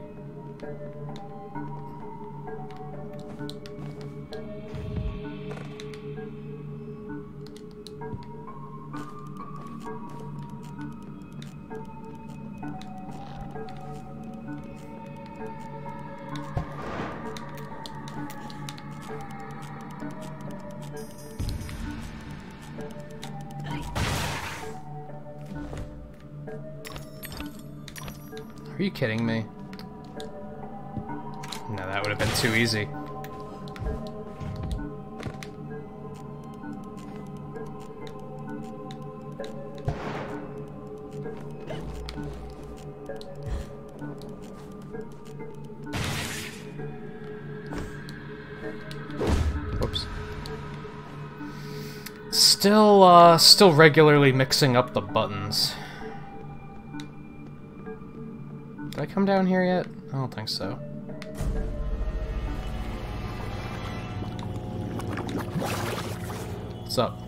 S2: Are you kidding me? No, that would have been too easy. Whoops. Still regularly mixing up the buttons. Did I come down here yet? I don't think so. What's up?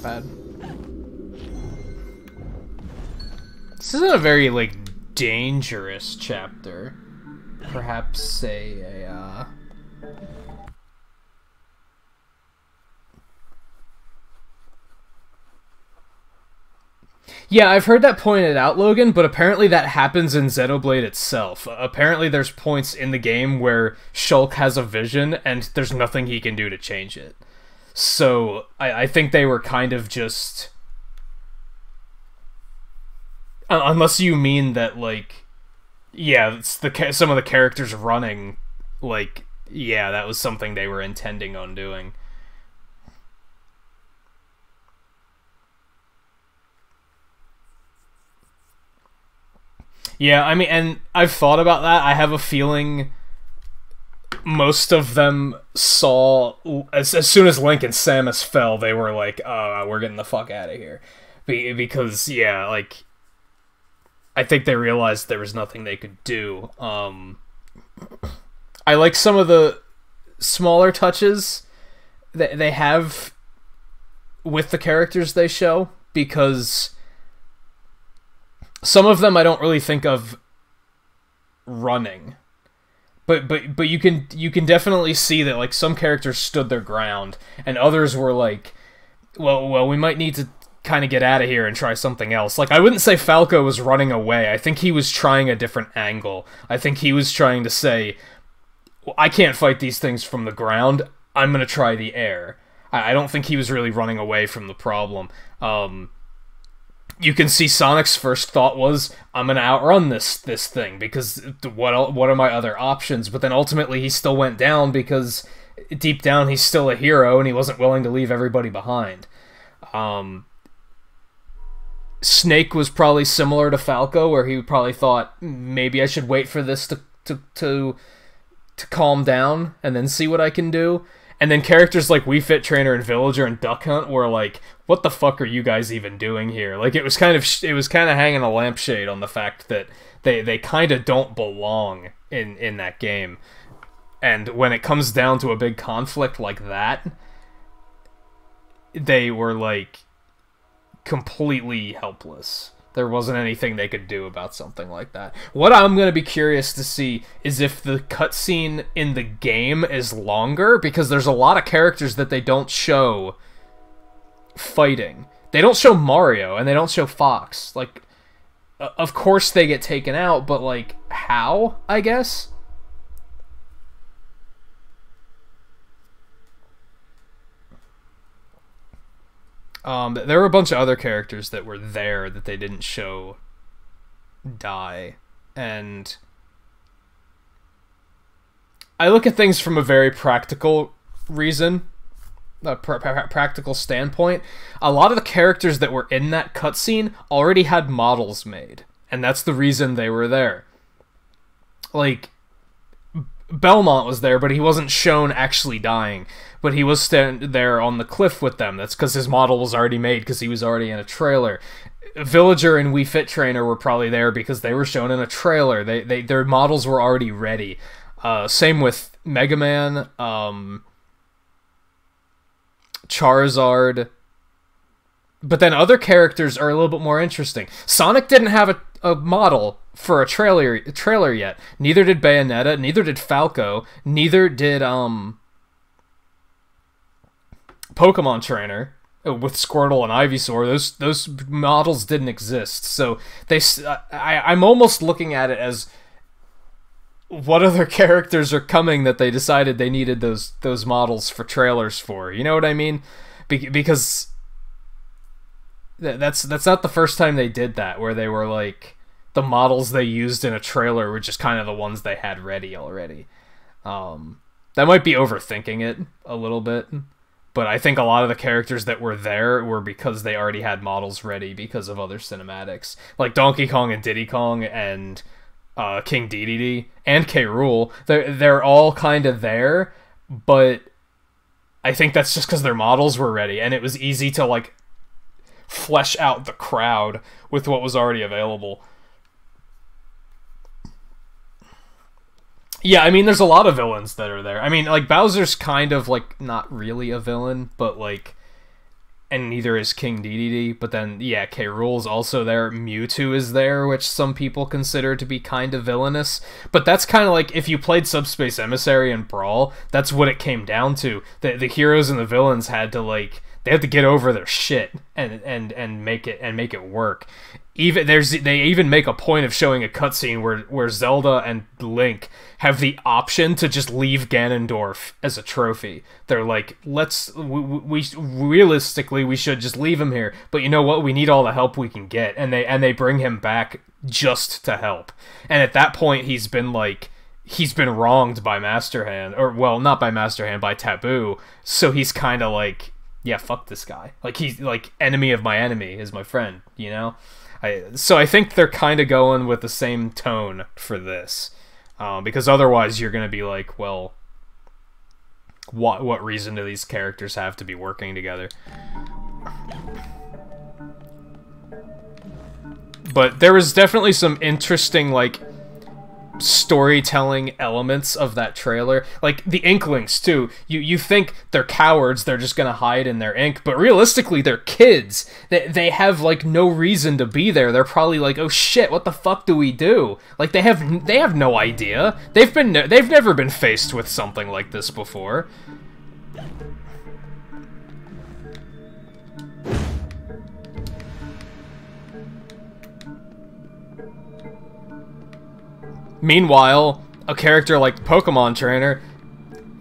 S2: Bad. This isn't a very, like, dangerous chapter. Perhaps say a, Yeah, I've heard that pointed out, Logan, but apparently that happens in Xenoblade itself. Apparently there's points in the game where Shulk has a vision, and there's nothing he can do to change it. So, I think they were kind of just... Unless you mean that, like... Yeah, it's some of the characters running, like... Yeah, that was something they were intending on doing. Yeah, I mean, and I've thought about that. I have a feeling... most of them saw, as soon as Link and Samus fell, they were like, oh, we're getting the fuck out of here. Because, yeah, like, I think they realized there was nothing they could do. I like some of the smaller touches that they have with the characters they show, because some of them I don't really think of running. But you can definitely see that, like, some characters stood their ground and others were like, well we might need to kind of get out of here and try something else. Like, I wouldn't say Falco was running away. I think he was trying a different angle. I think he was trying to say, well, I can't fight these things from the ground. I'm gonna try the air. I don't think he was really running away from the problem. You can see Sonic's first thought was, I'm gonna outrun this thing, because what are my other options? But then ultimately he still went down, because deep down he's still a hero and he wasn't willing to leave everybody behind. Snake was probably similar to Falco, where he probably thought, maybe I should wait for this to calm down and then see what I can do. And then characters like Wii Fit Trainer and Villager and Duck Hunt were like, what the fuck are you guys even doing here? Like, it was kind of hanging a lampshade on the fact that they kind of don't belong in that game. And when it comes down to a big conflict like that, they were, like, completely helpless. There wasn't anything they could do about something like that. What I'm going to be curious to see is if the cutscene in the game is longer, because there's a lot of characters that they don't show fighting. They don't show Mario, and they don't show Fox. Like, of course they get taken out, but, like, how, I guess? There were a bunch of other characters that were there that they didn't show die, and I look at things from a very practical reason, a practical standpoint. A lot of the characters that were in that cutscene already had models made, and that's the reason they were there. Like, Belmont was there, but he wasn't shown actually dying. But he was there on the cliff with them. That's because his model was already made, because he was already in a trailer. Villager and Wii Fit Trainer were probably there because they were shown in a trailer. Their models were already ready. Same with Mega Man, Charizard. But then other characters are a little bit more interesting. Sonic didn't have a model for a trailer yet. Neither did Bayonetta, neither did Falco, neither did Pokemon Trainer with Squirtle and Ivysaur. Those models didn't exist. So I'm almost looking at it as what other characters are coming that they decided they needed those models for trailers for. You know what I mean? Because that's not the first time they did that, where they were like, the models they used in a trailer were just kind of the ones they had ready already. That might be overthinking it a little bit, but I think a lot of the characters that were there were because they already had models ready because of other cinematics. Like Donkey Kong and Diddy Kong and King Dedede and K. Rool. They're all kind of there, but I think that's just because their models were ready, and it was easy to, like, flesh out the crowd with what was already available. Yeah, I mean, there's a lot of villains that are there. I mean, like, Bowser's kind of, like, not really a villain, but, like, and neither is King Dedede, but then, yeah, K. Rool's also there. Mewtwo is there, which some people consider to be kind of villainous, but that's kind of like, if you played Subspace Emissary and Brawl, that's what it came down to. The heroes and the villains had to, like, they had to get over their shit and make it work. They even make a point of showing a cutscene where Zelda and Link have the option to just leave Ganondorf as a trophy. They're like, we realistically we should just leave him here, but you know what? We need all the help we can get, and they bring him back just to help. And at that point, he's been wronged by Master Hand, or well, not by Master Hand, by Taboo. So he's kind of like, yeah, fuck this guy. Like, he's like, enemy of my enemy is my friend, you know? So I think they're kind of going with the same tone for this. Because otherwise you're going to be like, well, what reason do these characters have to be working together? But there was definitely some interesting, like, storytelling elements of that trailer. Like, the Inklings, too. You think they're cowards, they're just gonna hide in their ink, but realistically, they're kids. They have, like, no reason to be there. They're probably like, oh shit, what the fuck do we do? Like, they have no idea. They've never been faced with something like this before. Meanwhile, a character like Pokemon Trainer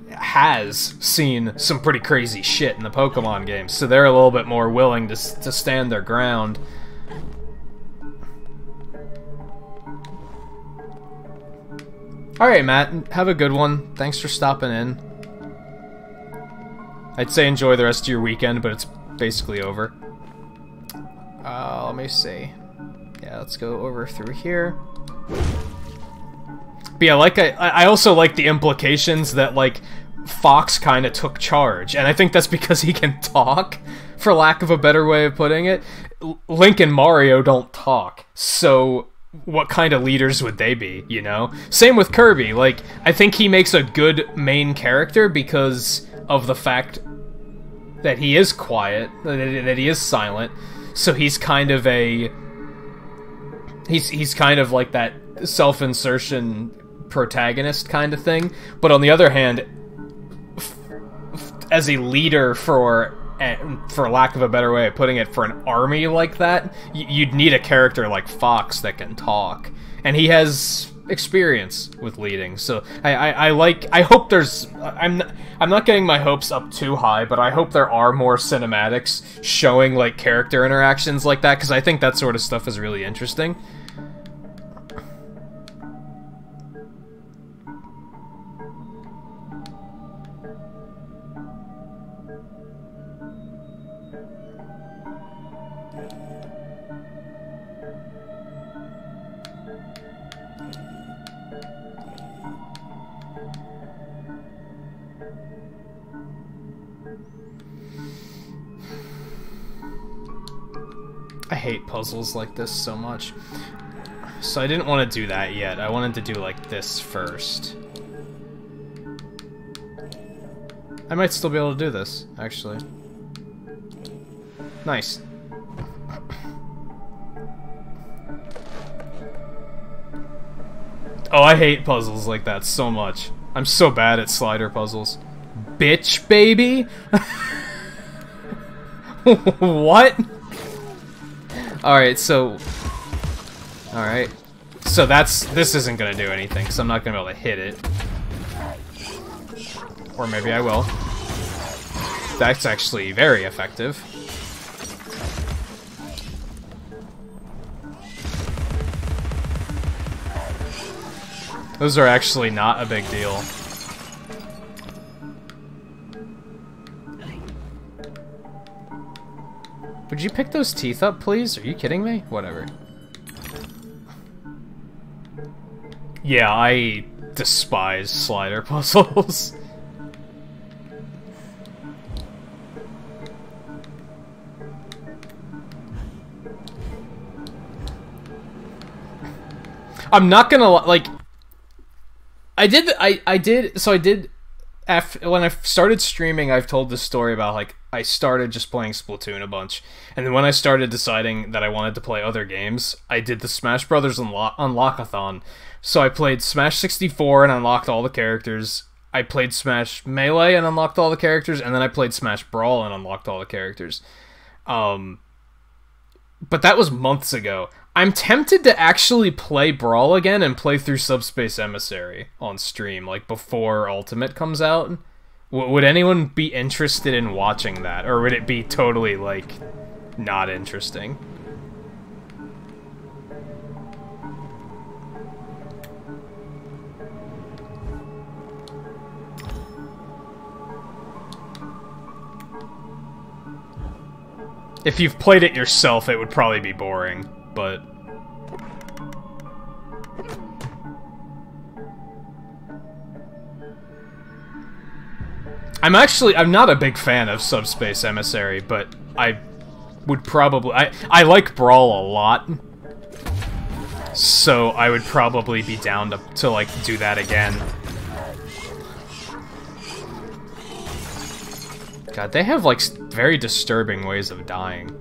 S2: has seen some pretty crazy shit in the Pokemon games, so they're a little bit more willing to stand their ground. Alright, Matt, have a good one. Thanks for stopping in. I'd say enjoy the rest of your weekend, but it's basically over. Let me see. Yeah, let's go over through here. But yeah, like, I also like the implications that, like, Fox kind of took charge, and I think that's because he can talk, for lack of a better way of putting it. Link and Mario don't talk, so what kind of leaders would they be, you know? Same with Kirby. Like, I think he makes a good main character because of the fact that he is quiet, that he is silent, so he's kind of a... He's kind of like that self-insertion protagonist kind of thing, but on the other hand, as a leader, for lack of a better way of putting it, for an army like that, you'd need a character like Fox that can talk, and he has experience with leading. So I hope there's, I'm not getting my hopes up too high, but I hope there are more cinematics showing, like, character interactions like that, because I think that sort of stuff is really interesting. I hate puzzles like this so much. So I didn't want to do that yet. I wanted to do like this first. I might still be able to do this, actually. Nice. Oh, I hate puzzles like that so much. I'm so bad at slider puzzles. Bitch, baby? What? Alright, so... Alright. So this isn't gonna do anything, because I'm not gonna be able to hit it. Or maybe I will. That's actually very effective. Those are actually not a big deal. Would you pick those teeth up, please? Are you kidding me? Whatever. Yeah, I despise slider puzzles. I'm not gonna, like... when I started streaming, I've told this story about, like, I started just playing Splatoon a bunch, and then when I started deciding that I wanted to play other games, I did the Smash Brothers Unlockathon. So I played Smash 64 and unlocked all the characters, I played Smash Melee and unlocked all the characters, and then I played Smash Brawl and unlocked all the characters. But that was months ago. I'm tempted to actually play Brawl again and play through Subspace Emissary on stream, like, before Ultimate comes out. Would anyone be interested in watching that? Or would it be totally, like, not interesting? If you've played it yourself, it would probably be boring, but... I'm not a big fan of Subspace Emissary, but I would probably... I like Brawl a lot, so I would probably be down to like, do that again. God, they have, like, very disturbing ways of dying.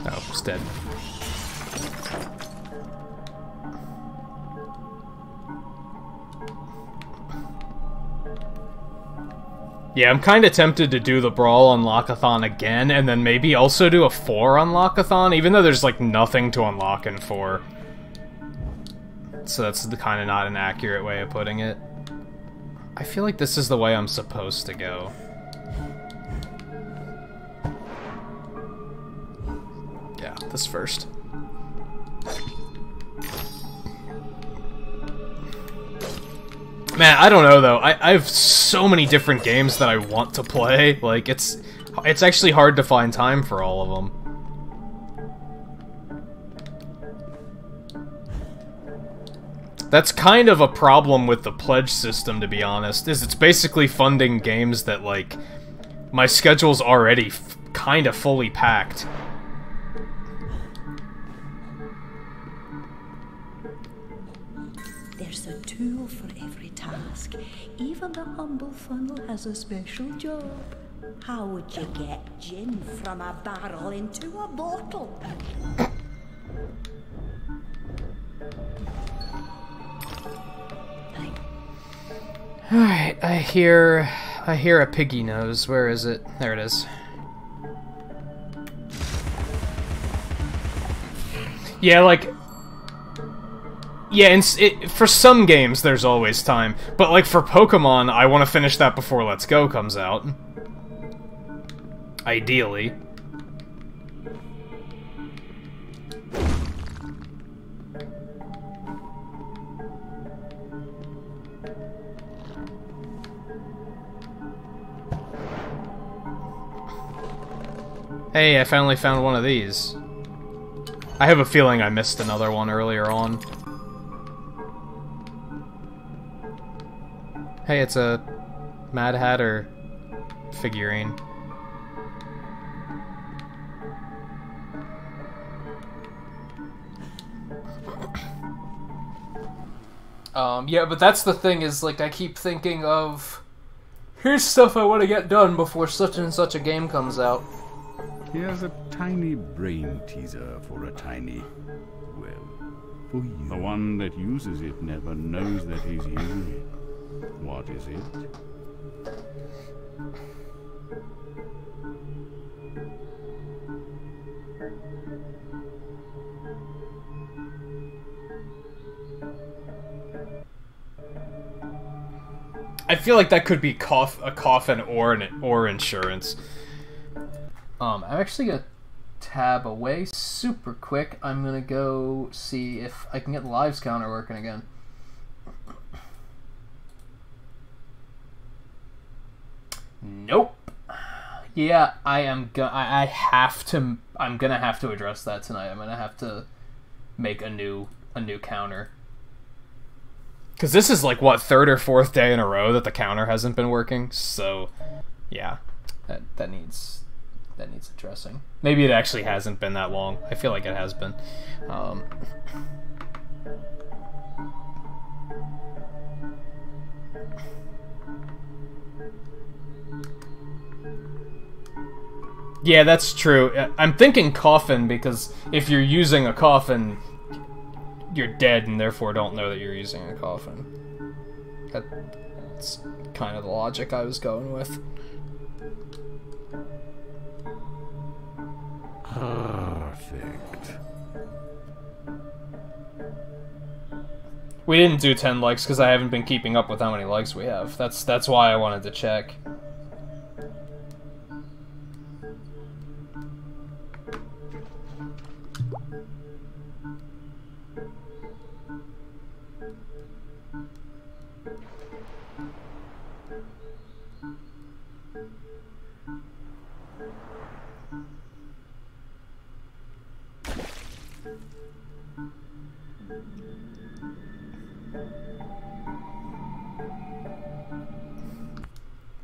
S2: Oh, it's dead. Yeah, I'm kind of tempted to do the Brawl Unlockathon again, and then maybe also do a 4 Unlockathon, even though there's, like, nothing to unlock in 4. So that's kind of not an accurate way of putting it. I feel like this is the way I'm supposed to go. Yeah, this first. Man, I don't know though. I have so many different games that I want to play. Like, it's actually hard to find time for all of them. That's kind of a problem with the pledge system, to be honest, is it's basically funding games that, like, my schedule's already kind of fully packed.
S8: There's a tool for every task. Even the humble funnel has a special job. How would you get gin from a barrel into a bottle?
S2: Alright, I hear a piggy nose. Where is it? There it is. Yeah, like... Yeah, for some games there's always time, but like for Pokemon, I want to finish that before Let's Go comes out. Ideally. Hey, I finally found one of these. I have a feeling I missed another one earlier on. Hey, it's a Mad Hatter figurine.
S1: Yeah, but that's the thing is, like, I keep thinking of, here's stuff I want to get done before such and such a game comes out.
S4: Here's a tiny brain teaser for a tiny, well, for you. The one that uses it never knows that he's using it. What is it?
S2: I feel like that could be a coffin or insurance.
S1: I'm actually gonna tab away super quick. I'm gonna go see if I can get the lives counter working again. Nope. Yeah, I'm gonna have to address that tonight. I'm gonna have to make a new counter.
S2: Because this is like, what, third or fourth day in a row that the counter hasn't been working, so yeah, that needs addressing. Maybe it actually hasn't been that long. I feel like it has been. Yeah, that's true. I'm thinking coffin because if you're using a coffin, you're dead and therefore don't know that you're using a coffin. That's kind of the logic I was going with.
S4: Perfect.
S2: We didn't do 10 likes because I haven't been keeping up with how many likes we have. That's why I wanted to check.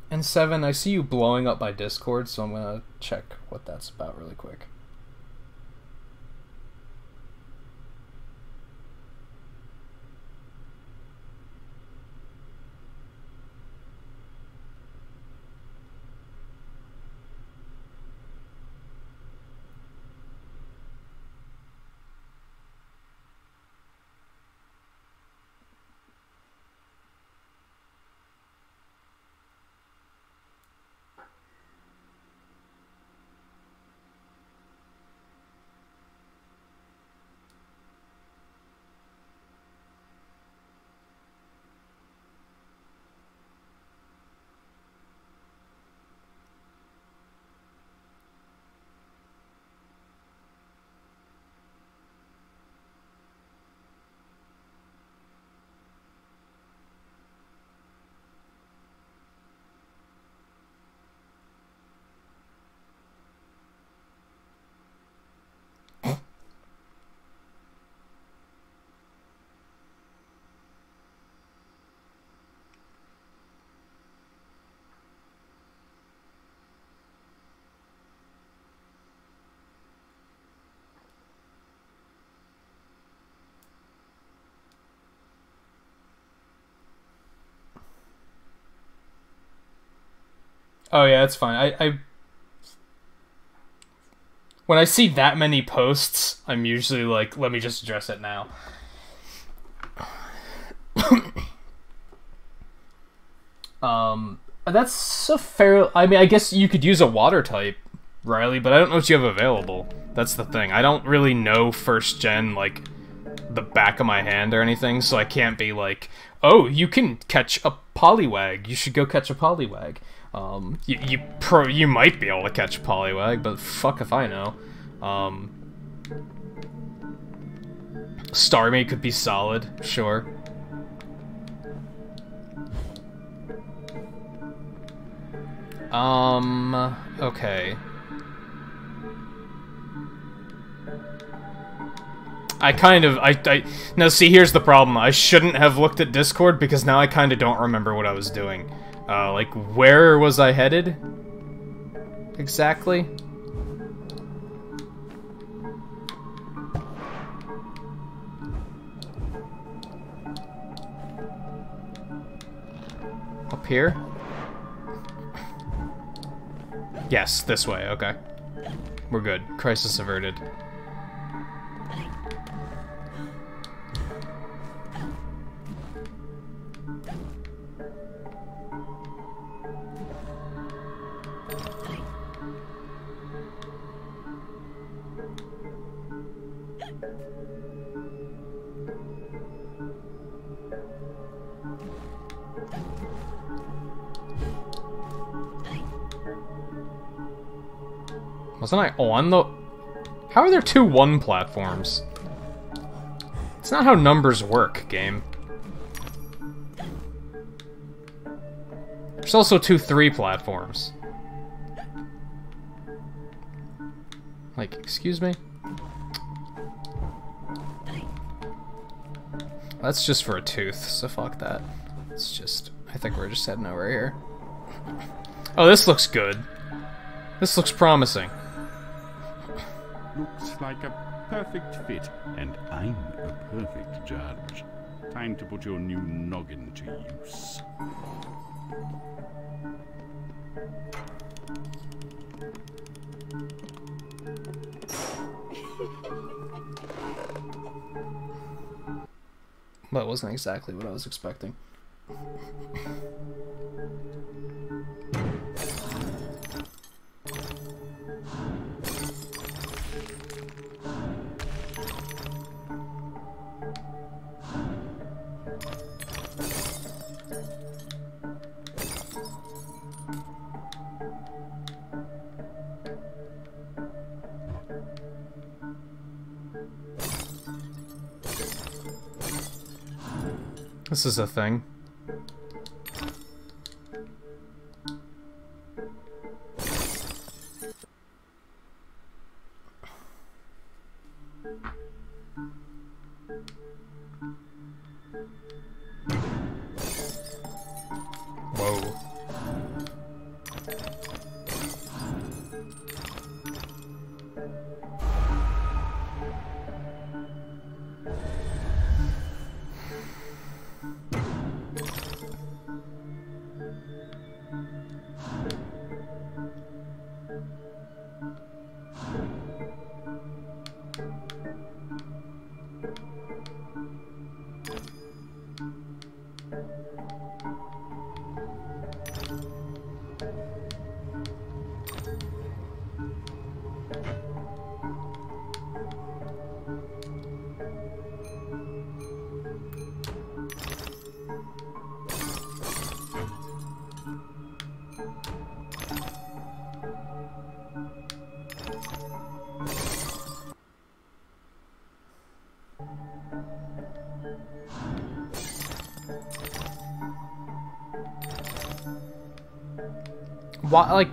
S2: And 7, I see you blowing up my Discord, so I'm gonna check what that's about really quick. Oh yeah, it's fine. I when I see that many posts, I'm usually like, let me just address it now. That's a fair... I mean, I guess you could use a water type, Riley, but I don't know what you have available. That's the thing. I don't really know first gen, like, the back of my hand or anything, so I can't be like, oh, you can catch a pollywag, you should go catch a pollywag. You might be able to catch a pollywag, but fuck if I know. Starmie could be solid, sure. Okay. Now see, here's the problem. I shouldn't have looked at Discord because now I kinda don't remember what I was doing. Like, where was I headed? Exactly? Up here? Yes, this way, okay. We're good. Crisis averted. Wasn't I on the... How are there 2 1 platforms? It's not how numbers work, game. There's also 2 3 platforms. Like, excuse me? That's just for a tooth, so fuck that. It's just... I think we're just heading over here. Oh, this looks good. This looks promising.
S4: Looks like a perfect fit, and I'm a perfect judge. Time to put your new noggin to use.
S2: That wasn't exactly what I was expecting. This is a thing. Whoa.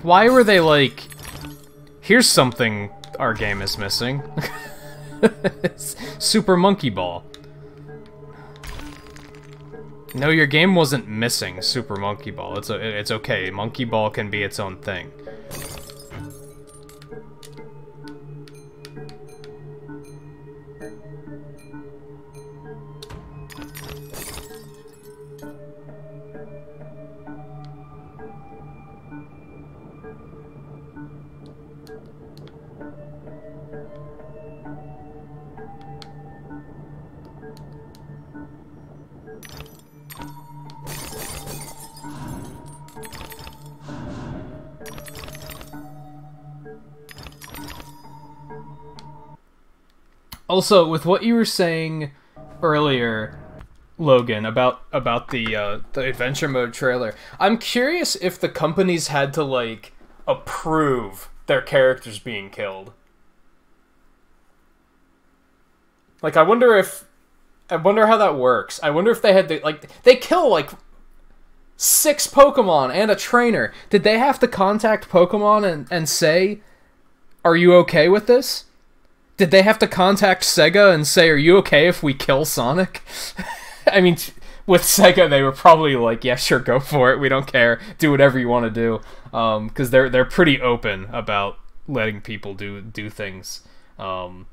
S2: Why were they like, here's something our game is missing. Super Monkey Ball. No, your game wasn't missing Super Monkey Ball. It's okay. Monkey Ball can be its own thing. Also, with what you were saying earlier, Logan, about the adventure mode trailer. I'm curious if the companies had to, like, approve their characters being killed. Like, I wonder how that works. I wonder if they had to, like, they kill, like, 6 Pokemon and a trainer. Did they have to contact Pokemon and say, are you okay with this? Did they have to contact Sega and say, are you okay if we kill Sonic? I mean, with Sega, they were probably like, yeah, sure, go for it. We don't care. Do whatever you want to do. Because they're pretty open about letting people do things. I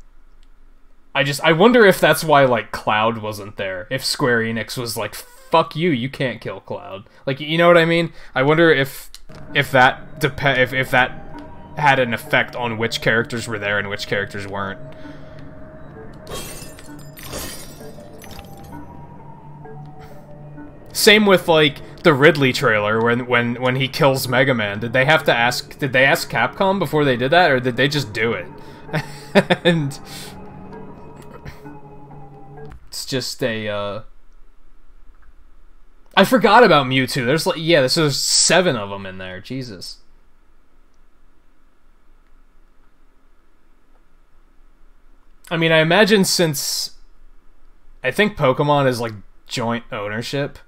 S2: wonder if that's why, like, Cloud wasn't there. If Square Enix was like, fuck you, you can't kill Cloud. Like, you know what I mean? I wonder if that if that had an effect on which characters were there and which characters weren't. Same with, like, the Ridley trailer when he kills Mega Man. Did they ask Capcom before they did that, or did they just do it? And it's just a I forgot about Mewtwo. There's like, yeah, there's 7 of them in there. Jesus. I mean, I imagine since I think Pokemon is like joint ownership,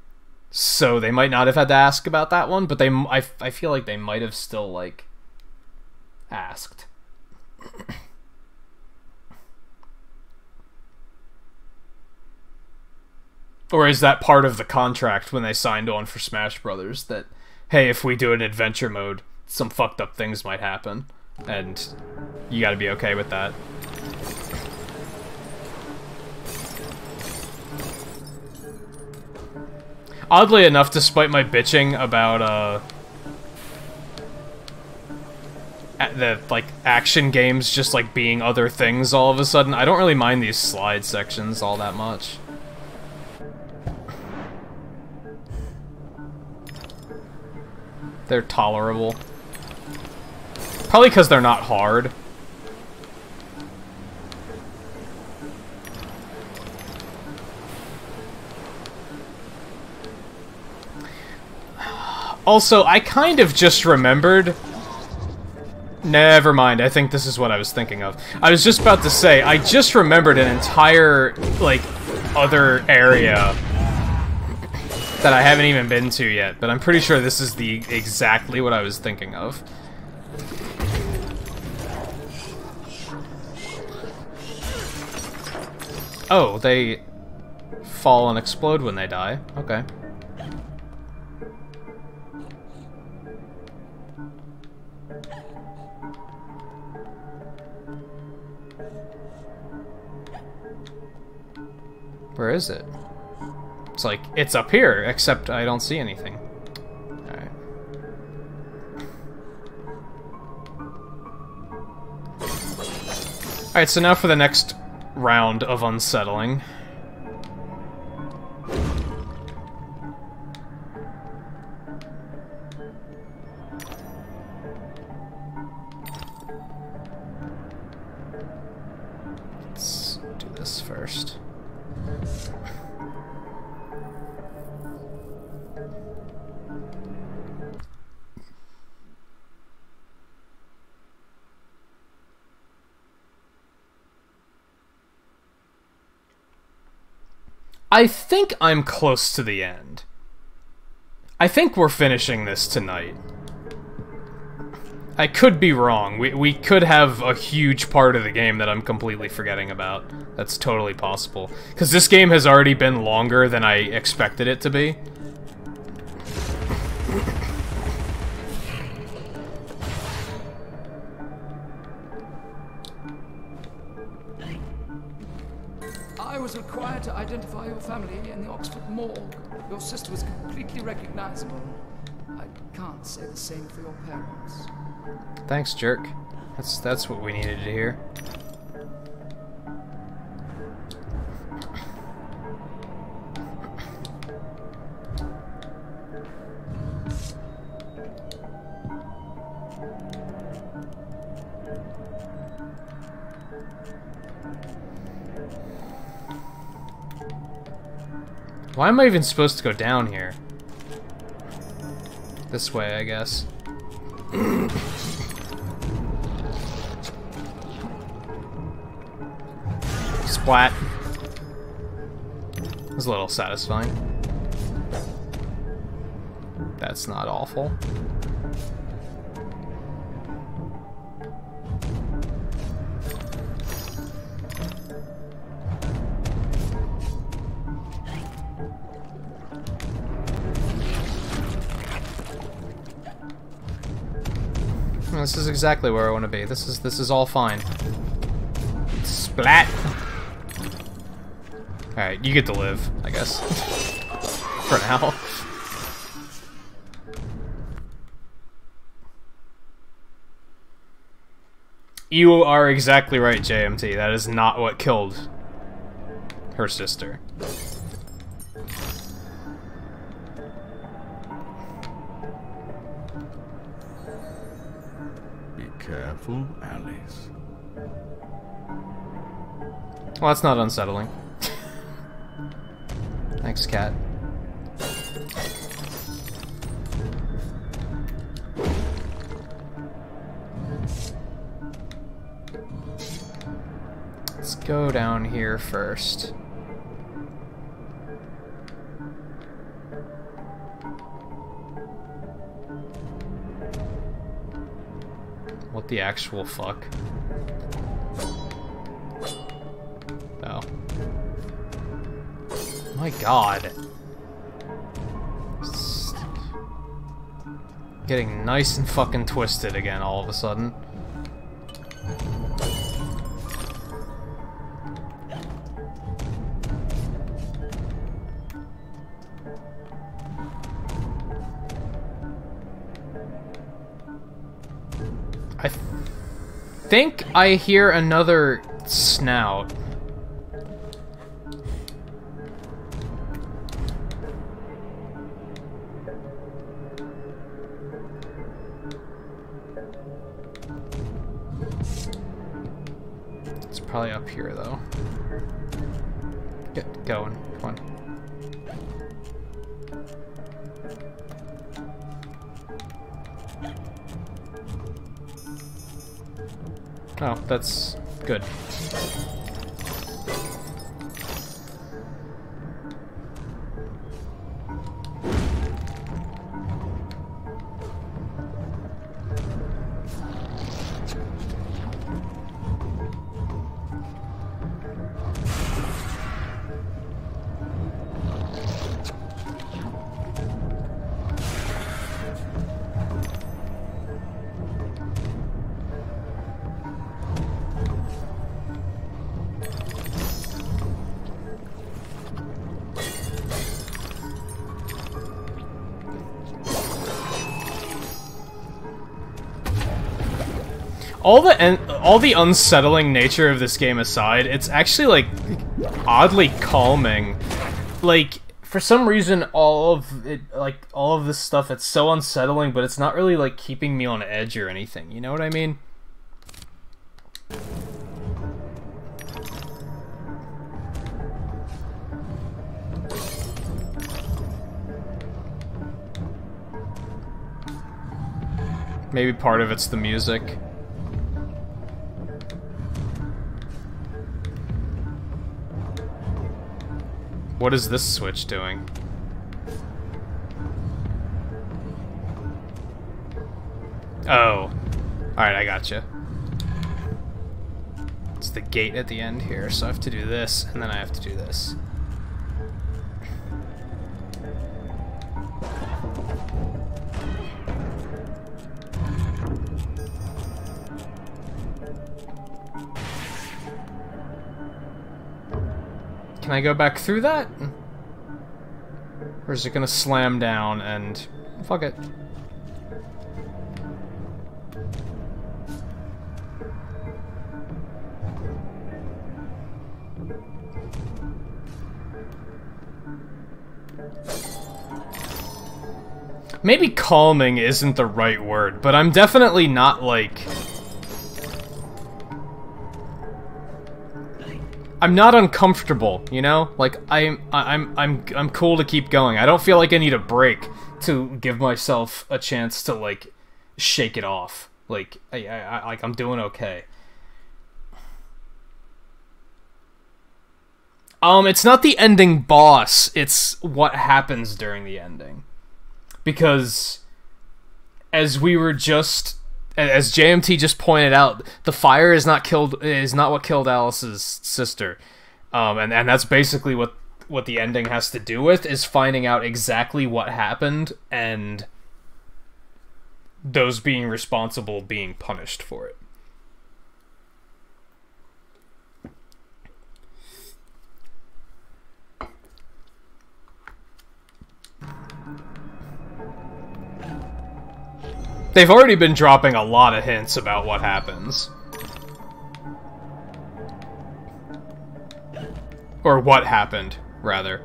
S2: so they might not have had to ask about that one, but I feel like they might have still, like, asked. Or is that part of the contract when they signed on for Smash Brothers, that, hey, if we do an adventure mode, some fucked up things might happen, and you gotta be okay with that. Oddly enough, despite my bitching about, the, like, action games just, like, being other things all of a sudden, I don't really mind these slide sections all that much. They're tolerable. Probably because they're not hard. Also, I kind of just remembered... Never mind, I think this is what I was thinking of. I was just about to say, I just remembered an entire, like, other area that I haven't even been to yet, but I'm pretty sure this is exactly what I was thinking of. Oh, they fall and explode when they die. Okay. Where is it? It's like, it's up here, except I don't see anything. Alright. Alright, so now for the next round of unsettling. Let's do this first. I think I'm close to the end. I think we're finishing this tonight. I could be wrong. We could have a huge part of the game that I'm completely forgetting about. That's totally possible. Because this game has already been longer than I expected it to be.
S9: I was required to identify your family in the Oxford morgue. Your sister was completely recognizable. I can't say the same for your parents.
S2: Thanks, jerk. That's what we needed to hear. Why am I even supposed to go down here? This way, I guess. Splat. It was a little satisfying. That's not awful. This is exactly where I want to be. This is all fine. Splat. All right, you get to live, I guess. For now. You are exactly right, JMT. That is not what killed her sister.
S4: Careful, Alice.
S2: Well, that's not unsettling. Thanks, cat. Let's go down here first. What the actual fuck? Oh. My god. It's getting nice and fucking twisted again all of a sudden. I think I hear another snout. It's probably up here though. Get going, come on. Oh, that's good. All the unsettling nature of this game aside, it's actually like oddly calming. Like for some reason, all of this stuff, it's so unsettling, but it's not really like keeping me on edge or anything. You know what I mean? Maybe part of it's the music. What is this switch doing? Oh. Alright, I gotcha. It's the gate at the end here, so I have to do this, and then I have to do this. Can I go back through that? Or is it gonna slam down and... fuck it. Maybe calming isn't the right word, but I'm definitely not like... I'm not uncomfortable, you know? Like, I'm cool to keep going. I don't feel like I need a break to give myself a chance to, like, shake it off. Like, I'm doing okay. It's not the ending boss, it's what happens during the ending. Because, as JMT just pointed out, the fire is not what killed Alice's sister. And that's basically what the ending has to do with, is finding out exactly what happened, and those being responsible being punished for it. They've already been dropping a lot of hints about what happens. Or what happened, rather.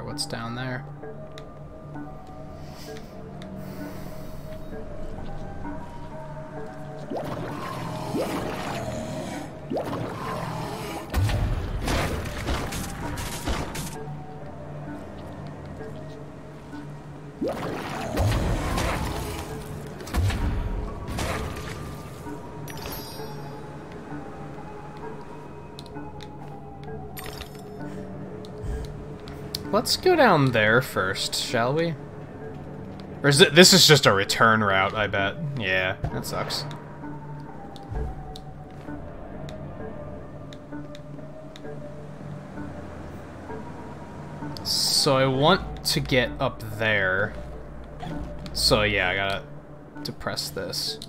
S2: What's down there? Let's go down there first, shall we? Or is it, this is just a return route, I bet. Yeah, that sucks. So I want to get up there. So yeah, I gotta depress this.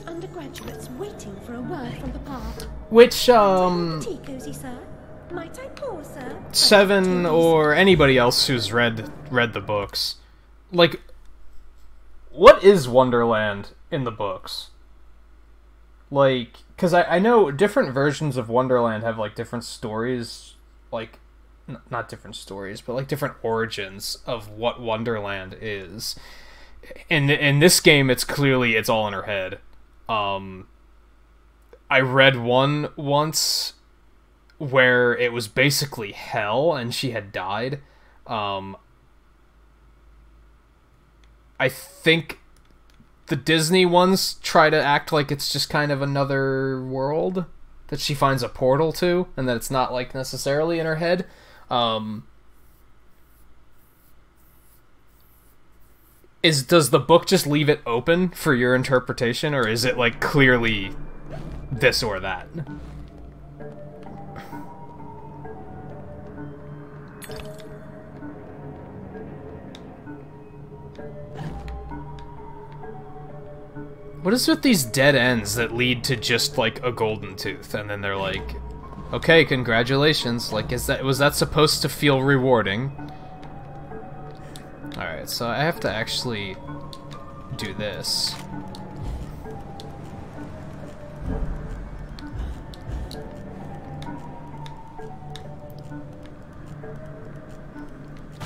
S6: Undergraduates waiting for a word from Papa.
S2: Which,
S6: Tea cozy, sir? Might I pour, sir?
S2: Seven or anybody else who's read the books, like, what is Wonderland in the books? Like, because I know different versions of Wonderland have, like, different stories, like, not different stories, but, like, different origins of what Wonderland is. In this game, it's all in her head. I read one once where it was basically hell and she had died. I think the Disney ones try to act like it's just kind of another world that she finds a portal to, and that it's not, like, necessarily in her head. Does the book just leave it open for your interpretation, or is it, like, clearly this or that? What is with these dead ends that lead to just, like, a golden tooth, and then they're like, okay, congratulations, like, was that supposed to feel rewarding? Alright, so I have to actually do this.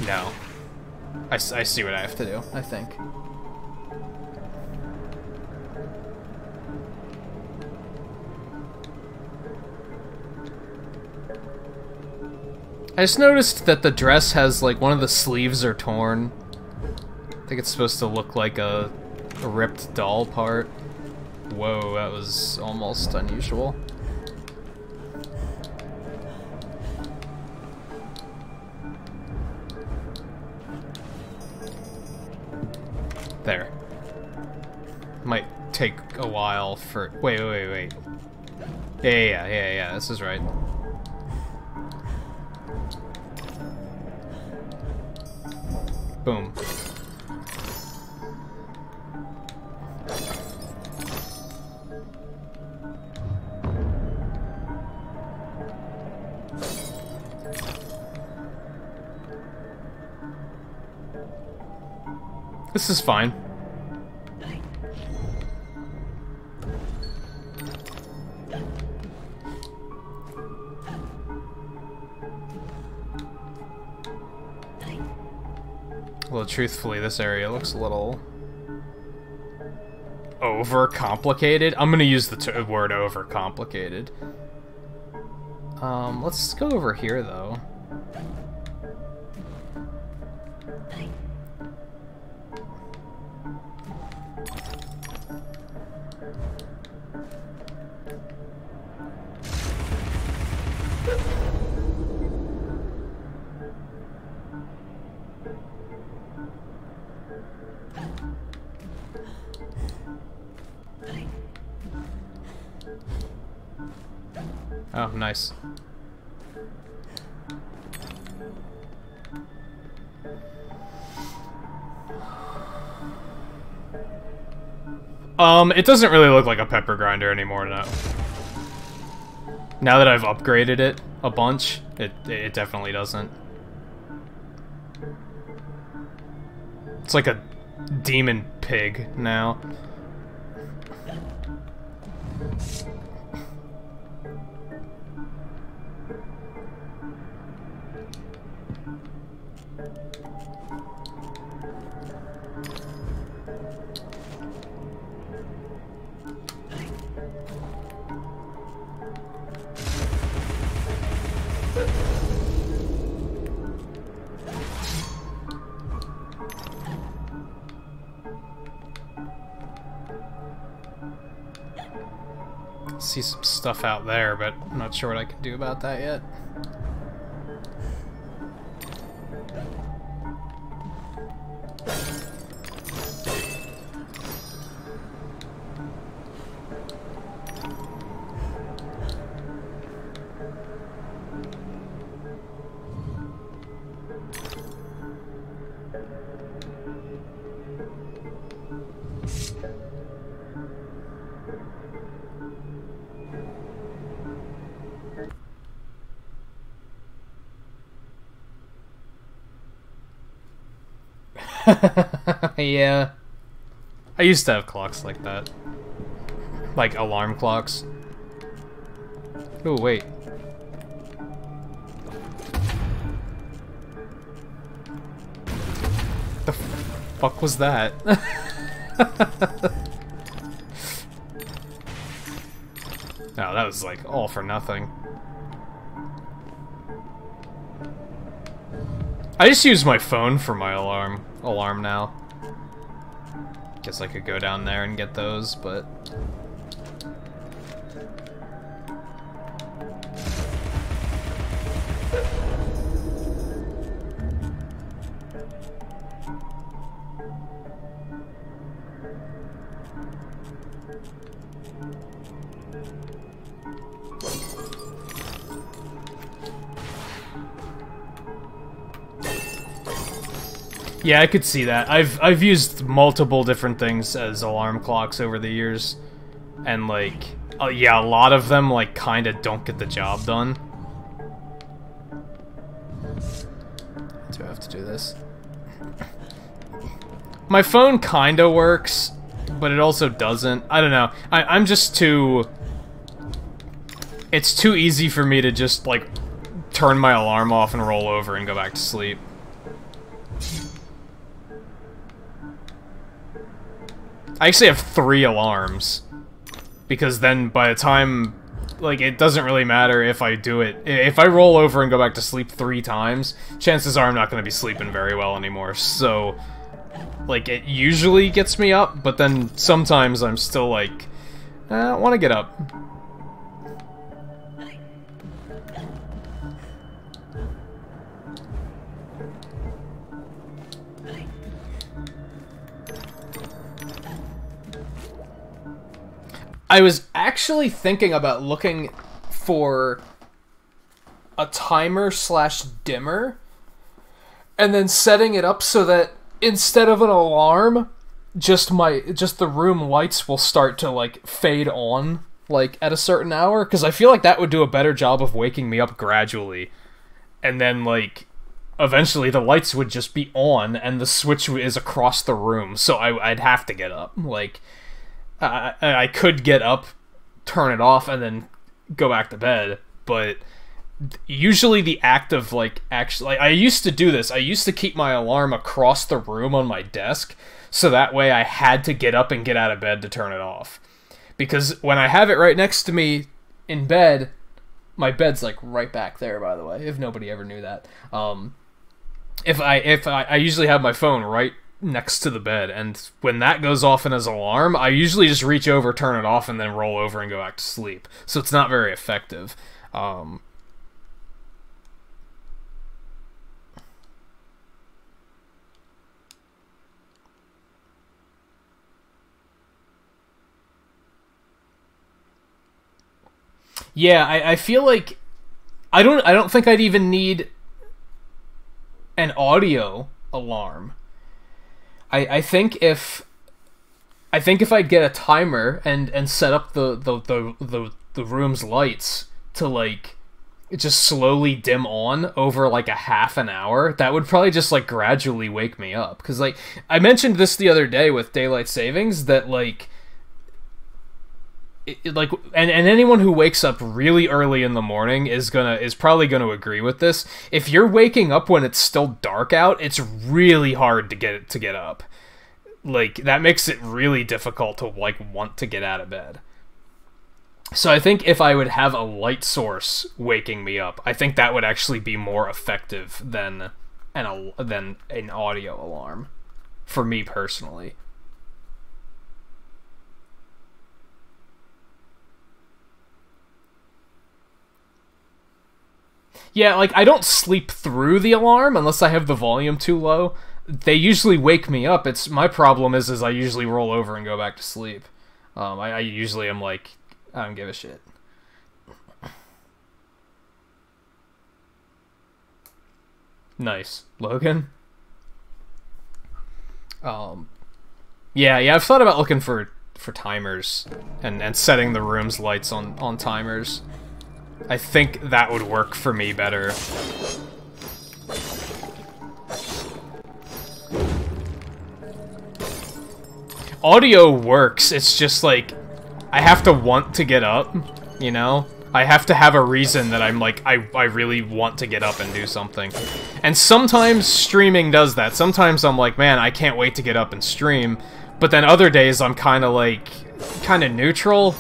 S2: No. I see what I have to do, I think. I just noticed that the dress has, like, one of the sleeves are torn. I think it's supposed to look like a ripped doll part. Whoa, that was almost unusual. There. Might take a while for... Wait. Yeah, this is right. Boom. This is fine. Well, truthfully, this area looks a little over-complicated. I'm gonna use the word over-complicated. Let's go over here, though. Oh, nice. It doesn't really look like a pepper grinder anymore now. Now that I've upgraded it a bunch, it definitely doesn't. It's like a demon pig now. See some stuff out there, but I'm not sure what I can do about that yet. Yeah. I used to have clocks like that. Like alarm clocks. Oh, wait. The fuck was that? No, that was like all for nothing. I just use my phone for my alarm now. Guess I could go down there and get those, but... Yeah, I could see that. I've used multiple different things as alarm clocks over the years, and like, yeah, a lot of them like kind of don't get the job done. Do I have to do this? My phone kind of works, but it also doesn't. I don't know. I'm just too... It's too easy for me to just like turn my alarm off and roll over and go back to sleep. I actually have 3 alarms. Because then by the time... Like, it doesn't really matter if I do it. If I roll over and go back to sleep 3 times, chances are I'm not going to be sleeping very well anymore. So, like, it usually gets me up, but then sometimes I'm still like, I want to get up. I was actually thinking about looking for a timer / dimmer and then setting it up so that instead of an alarm, just the room lights will start to like fade on like at a certain hour, because I feel like that would do a better job of waking me up gradually. And then like eventually the lights would just be on and the switch is across the room, so I'd have to get up. Like I could get up, turn it off, and then go back to bed, but usually the act of, like, actually... Like, I used to do this. I used to keep my alarm across the room on my desk, so that way I had to get up and get out of bed to turn it off. Because when I have it right next to me in bed... My bed's, like, right back there, by the way, if nobody ever knew that. I usually have my phone right next to the bed, and when that goes off in his alarm, I usually just reach over, turn it off, and then roll over and go back to sleep. So it's not very effective. Yeah, I feel like I don't think I'd even need an audio alarm. I think if I'd get a timer and set up the room's lights to like just slowly dim on over like a half an hour, that would probably just like gradually wake me up. Because like I mentioned this the other day with daylight savings, that like and anyone who wakes up really early in the morning is probably gonna agree with this. If you're waking up when it's still dark out, it's really hard to get up. Like, that makes it really difficult to like want to get out of bed. So I think if I would have a light source waking me up, I think that would actually be more effective than an audio alarm for me personally. Yeah, like, I don't sleep through the alarm unless I have the volume too low. They usually wake me up. My problem is I usually roll over and go back to sleep. I usually am like, I don't give a shit. Nice. Logan? Yeah, I've thought about looking for timers and setting the room's lights on timers. I think that would work for me better. Audio works, it's just like, I have to want to get up, you know? I have to have a reason that I'm like, I really want to get up and do something. And sometimes streaming does that. Sometimes I'm like, man, I can't wait to get up and stream. But then other days I'm kind of neutral.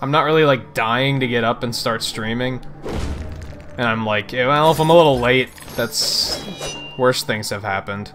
S2: I'm not really, like, dying to get up and start streaming. And I'm like, well, if I'm a little late, that's... worse things have happened.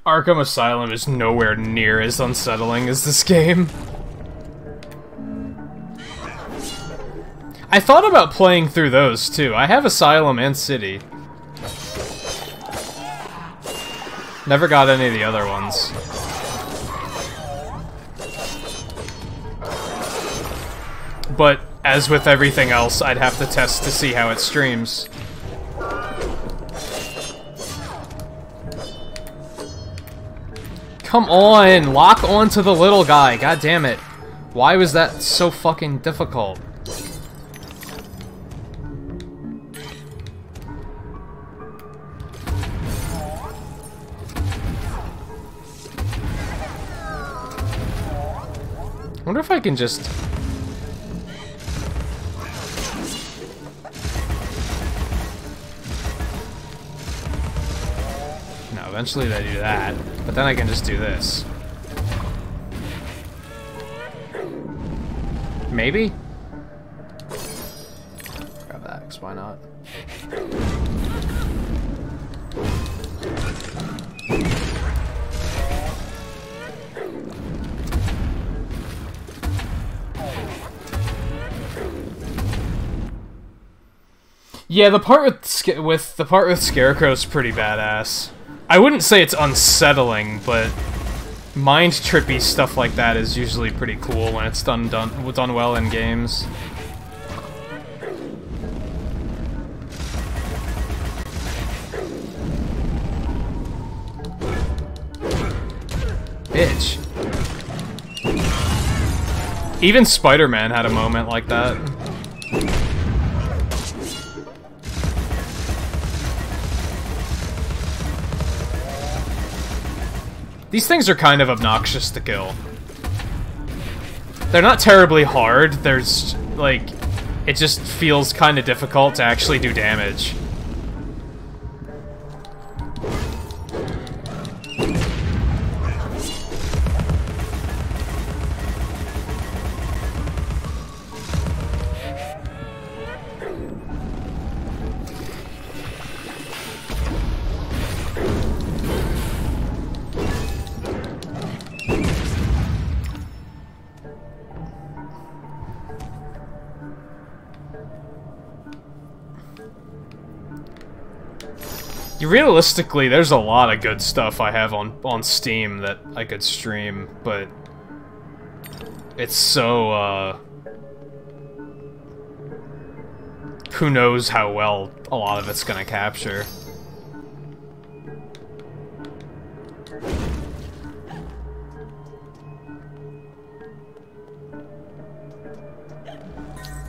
S2: Arkham Asylum is nowhere near as unsettling as this game. I thought about playing through those, too. I have Asylum and City. Never got any of the other ones. But, as with everything else, I'd have to test to see how it streams. Come on! Lock onto the little guy, god damn it. Why was that so fucking difficult? I wonder if I can just... No, eventually they do that, but then I can just do this. Maybe? Grab that, 'cause why not? Yeah, the part with Scarecrow's pretty badass. I wouldn't say it's unsettling, but mind trippy stuff like that is usually pretty cool when it's done well in games. Bitch. Even Spider-Man had a moment like that. These things are kind of obnoxious to kill. They're not terribly hard, there's, like, it just feels kind of difficult to actually do damage. Realistically, there's a lot of good stuff I have on Steam that I could stream, but it's so, who knows how well a lot of it's gonna capture.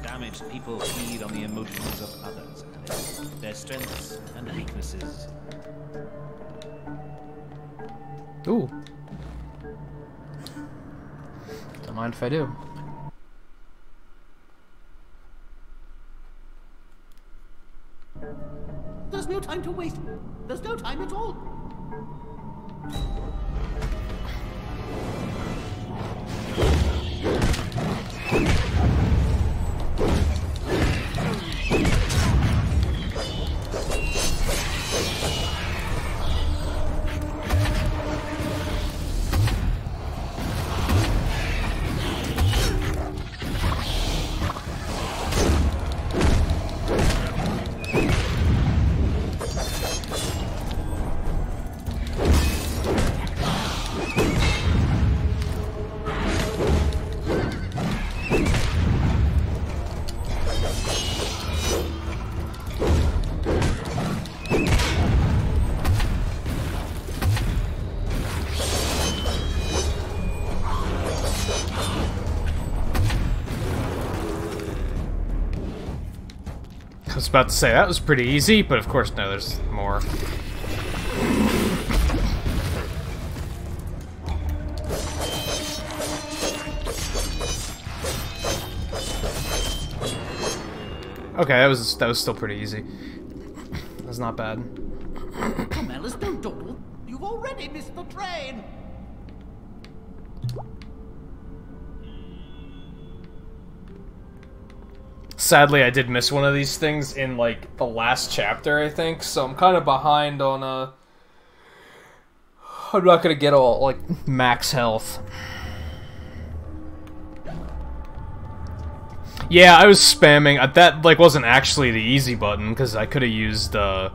S7: Damaged people feed on the emotions of others, Alice. Their strengths and weaknesses.
S2: Ooh. Don't mind if I do.
S10: There's no time to waste. There's no time at all.
S2: I was about to say, that was pretty easy, but of course, no, there's more. Okay, that was still pretty easy. That's not bad.
S10: Come, Alice, don't dawdle. You've already missed the train.
S2: Sadly, I did miss one of these things in, like, the last chapter, I think, so I'm kind of behind on, I'm not gonna get all, like, max health. Yeah, I was spamming, that, like, wasn't actually the easy button, because I could've used, I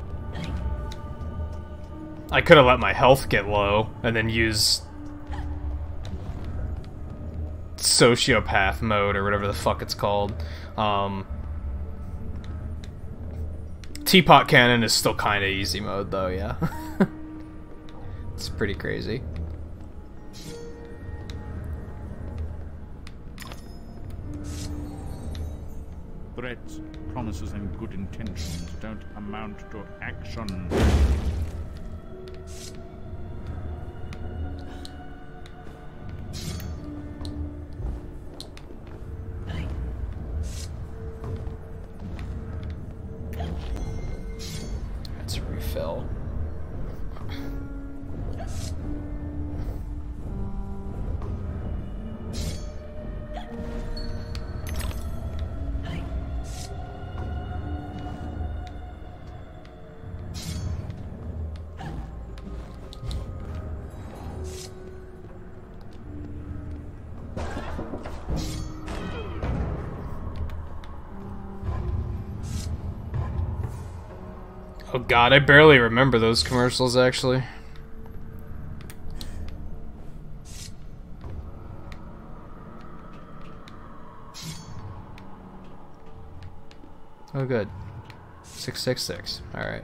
S2: could've let my health get low, and then use sociopath mode, or whatever the fuck it's called. Teapot Cannon is still kinda easy mode, though, yeah. It's pretty crazy.
S4: Threats, promises, and good intentions don't amount to action.
S2: Let's refill. Oh god, I barely remember those commercials, actually. Oh good. 666. Alright.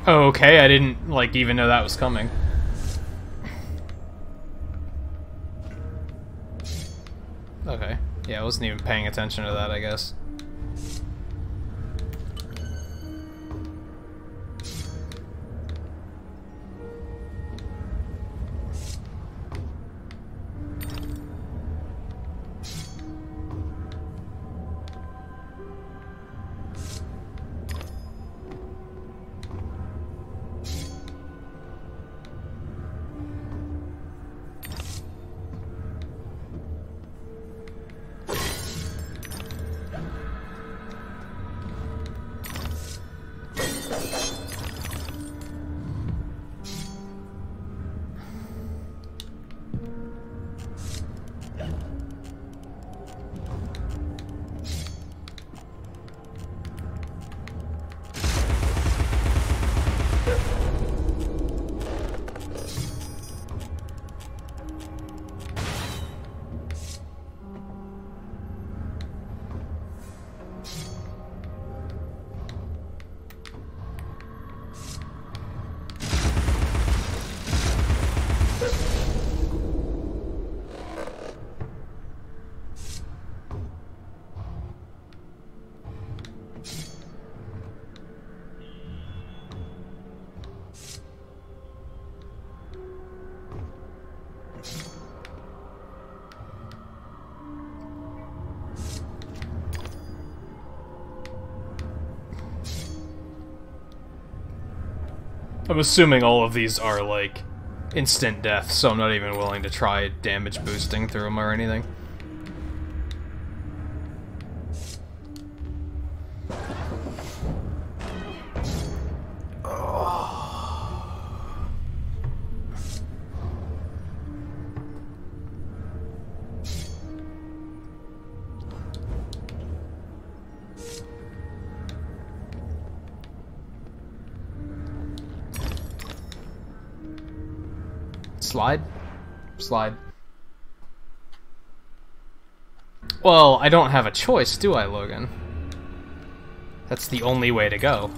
S2: Oh, okay, I didn't, like, even know that was coming. Okay. Yeah, I wasn't even paying attention to that, I guess. I'm assuming all of these are, like, instant death, so I'm not even willing to try damage boosting through them or anything. Slide? Slide. Well, I don't have a choice, do I, Logan? That's the only way to go.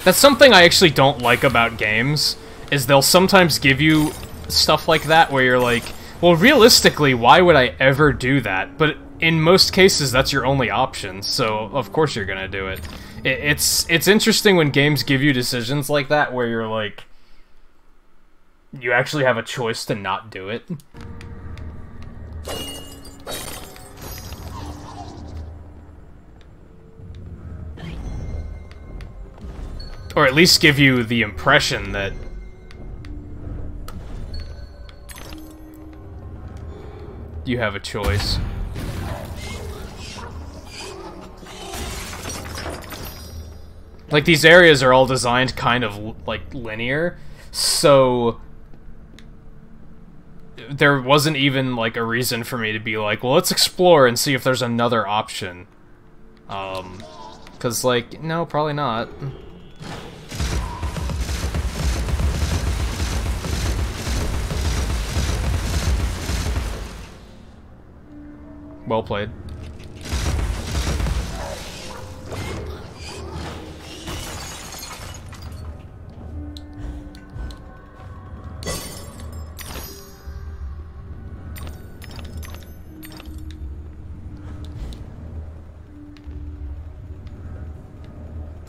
S2: That's something I actually don't like about games, is they'll sometimes give you stuff like that where you're like, well, realistically, why would I ever do that? But in most cases, that's your only option, so of course you're gonna do it. It's interesting when games give you decisions like that where you're like, you actually have a choice to not do it. Or at least give you the impression that you have a choice. Like, these areas are all designed kind of, like, linear, so there wasn't even, like, a reason for me to be like, well, let's explore and see if there's another option. Because, like, no, probably not. Well played.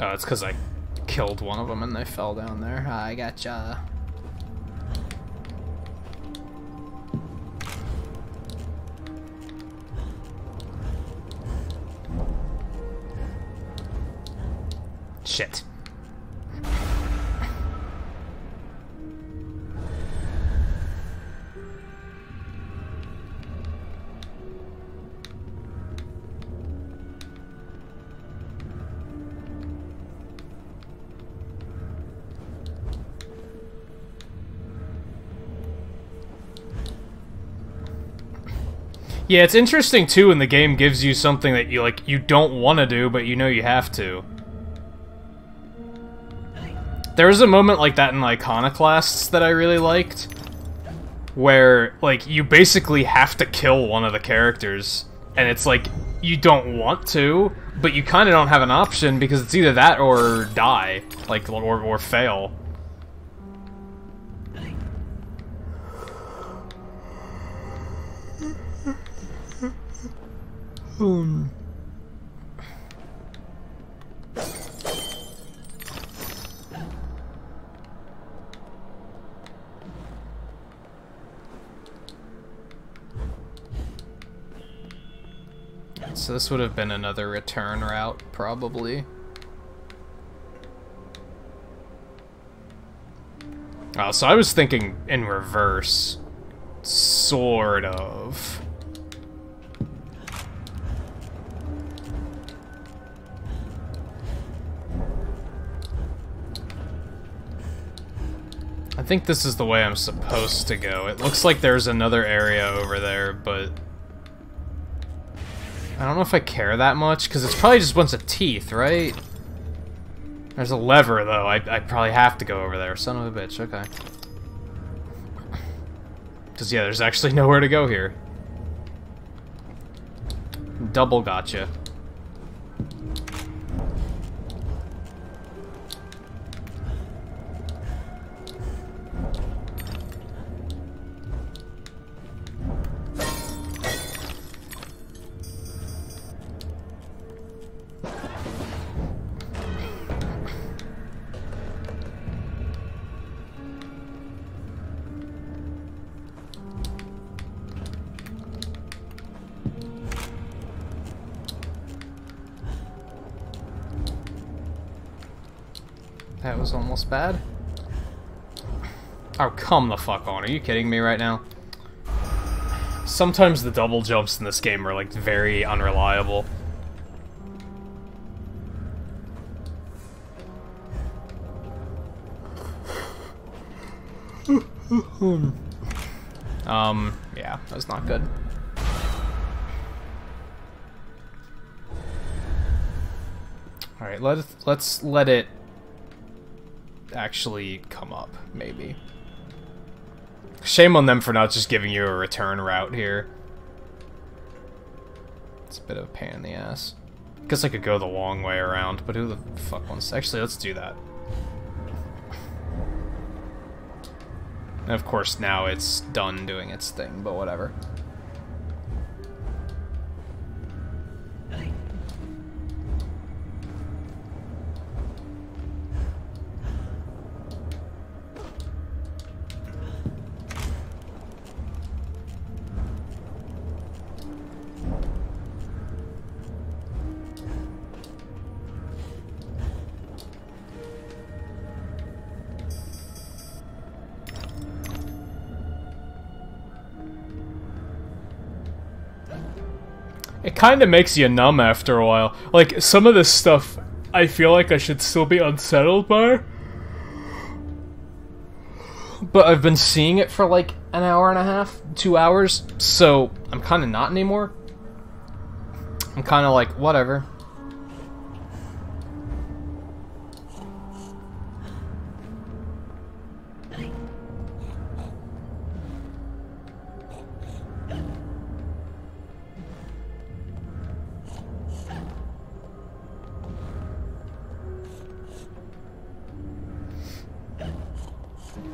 S2: Oh, it's because I killed one of them and they fell down there. I gotcha. Shit. Yeah, it's interesting too when the game gives you something that you don't want to do, but you know you have to. There was a moment like that in Iconoclasts that I really liked, where, like, you basically have to kill one of the characters, and it's like, you don't want to, but you kind of don't have an option, because it's either that or die, like, or fail. So this would have been another return route, probably. Oh, so I was thinking in reverse. Sort of. I think this is the way I'm supposed to go. It looks like there's another area over there, but I don't know if I care that much, because it's probably just a bunch of teeth, right? There's a lever, though. I probably have to go over there. Son of a bitch, okay. Because, yeah, there's actually nowhere to go here. Double gotcha. That was almost bad. Oh, come the fuck on. Are you kidding me right now? Sometimes the double jumps in this game are, like, very unreliable. Yeah, that's not good. Alright, let's let it actually come up, maybe. Shame on them for not just giving you a return route here. It's a bit of a pain in the ass. Guess I could go the long way around, but who the fuck wants... Actually, let's do that. And of course, now it's done doing its thing, but whatever. It kind of makes you numb after a while. Like, some of this stuff, I feel like I should still be unsettled by. But I've been seeing it for like an hour and a half, 2 hours, so I'm kind of not anymore. I'm kind of like, whatever.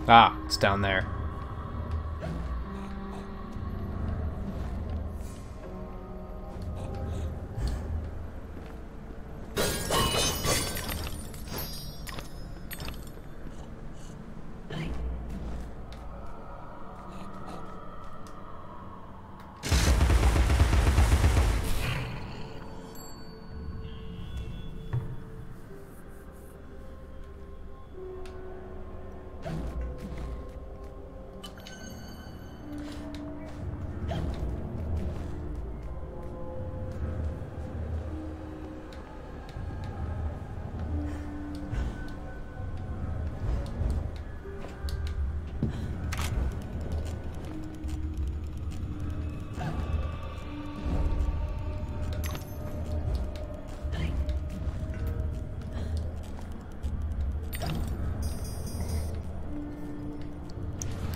S2: Ah, it's down there.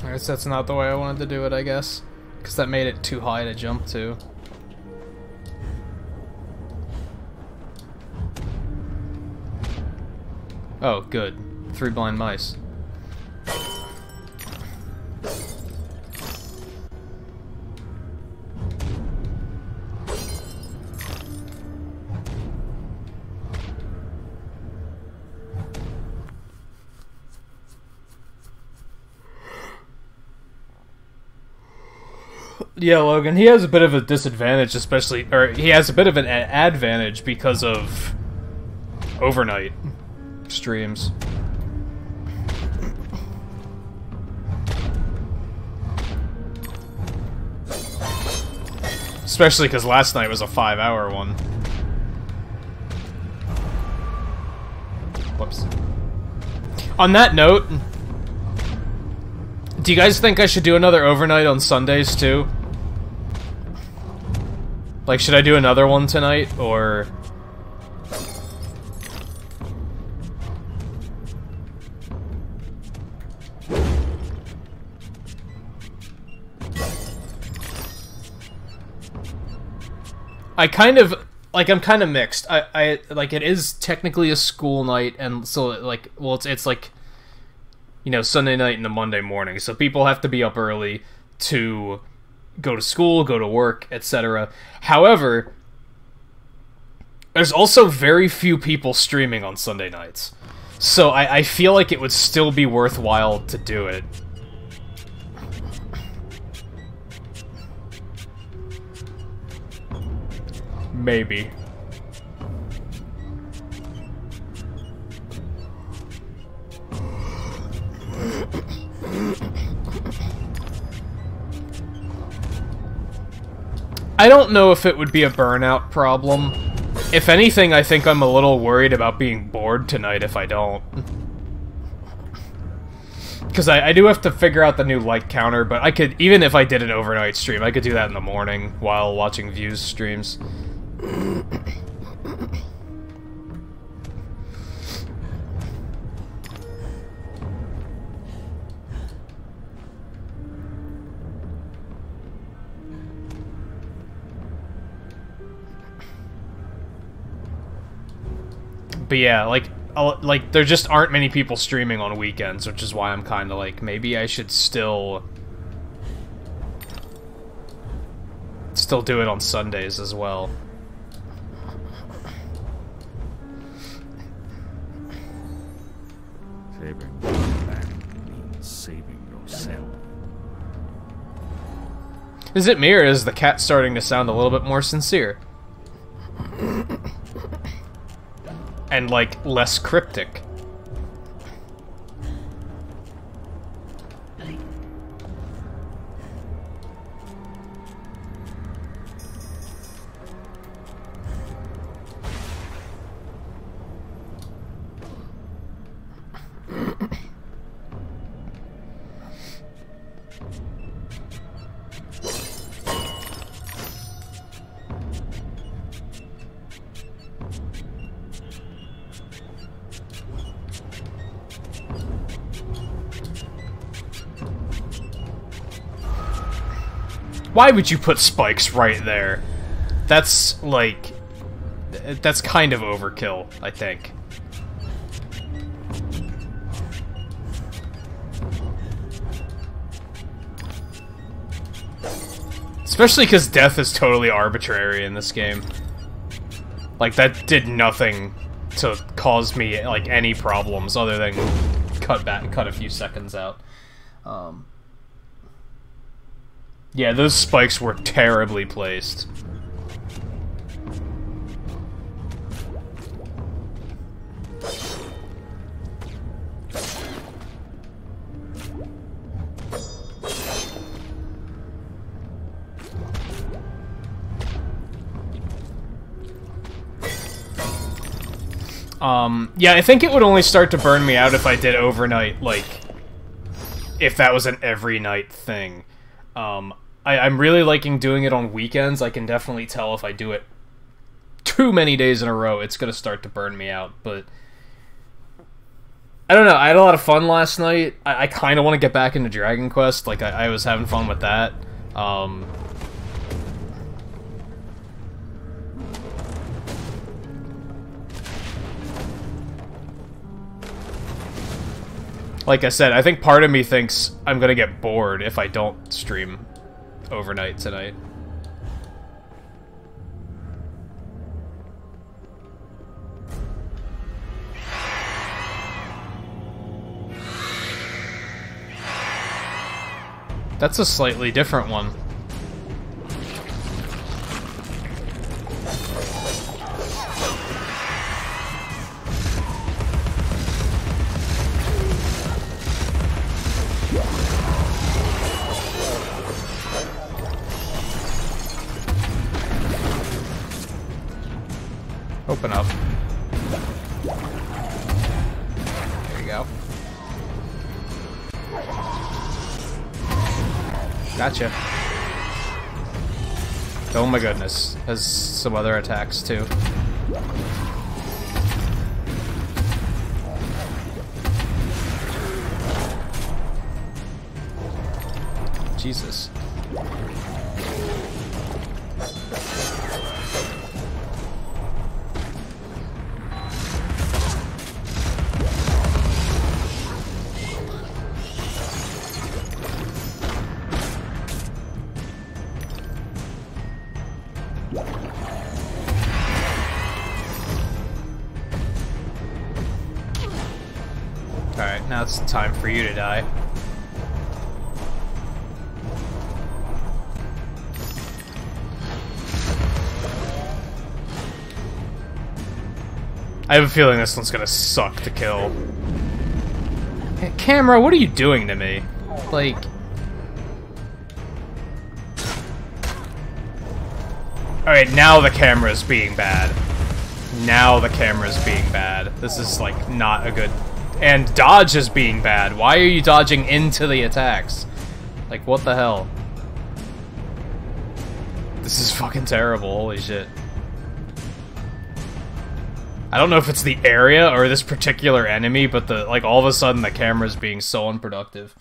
S2: I guess that's not the way I wanted to do it, I guess. Because that made it too high to jump to. Oh, good. 3 blind mice. Yeah, Logan, he has a bit of a disadvantage, especially, or he has a bit of an advantage because of overnight streams. Especially because last night was a 5-hour one. Whoops. On that note, do you guys think I should do another overnight on Sundays too? Like, should I do another one tonight, or... I kind of... Like, I'm kind of mixed. I like, it is technically a school night, and so, like, well, it's like, you know, Sunday night and a Monday morning, so people have to be up early to go to school, go to work, etc. However, there's also very few people streaming on Sunday nights. So I feel like it would still be worthwhile to do it. Maybe. I don't know if it would be a burnout problem. If anything, I think I'm a little worried about being bored tonight if I don't. Because I do have to figure out the new like counter, but I could, even if I did an overnight stream, I could do that in the morning while watching Views streams. But yeah, like there just aren't many people streaming on weekends, which is why I'm kind of like, maybe I should still do it on Sundays as well.
S4: Saving the land means saving yourself.
S2: Is it me, or is the cat starting to sound a little bit more sincere? And, like, less cryptic. Why would you put spikes right there? That's, like... That's kind of overkill, I think. Especially because death is totally arbitrary in this game. Like, that did nothing to cause me, like, any problems other than cut a few seconds out. Yeah, those spikes were terribly placed. Yeah, I think it would only start to burn me out if I did overnight, like, if that was an every night thing. I'm really liking doing it on weekends. I can definitely tell if I do it too many days in a row, it's gonna start to burn me out, but... I don't know, I had a lot of fun last night. I kind of want to get back into Dragon Quest, like, I was having fun with that. Like I said, I think part of me thinks I'm gonna get bored if I don't stream overnight tonight. That's a slightly different one. Open up. There you go. Gotcha. Oh my goodness. Has some other attacks too. Jesus. Alright, now it's time for you to die. I have a feeling this one's gonna suck to kill. Hey, camera, what are you doing to me? Like... Alright, now the camera's being bad. Now the camera's being bad. This is, like, not a good... And dodge is being bad. Why are you dodging into the attacks? Like, what the hell? This is fucking terrible, holy shit. I don't know if it's the area or this particular enemy, but the, like, all of a sudden the camera's being so unproductive.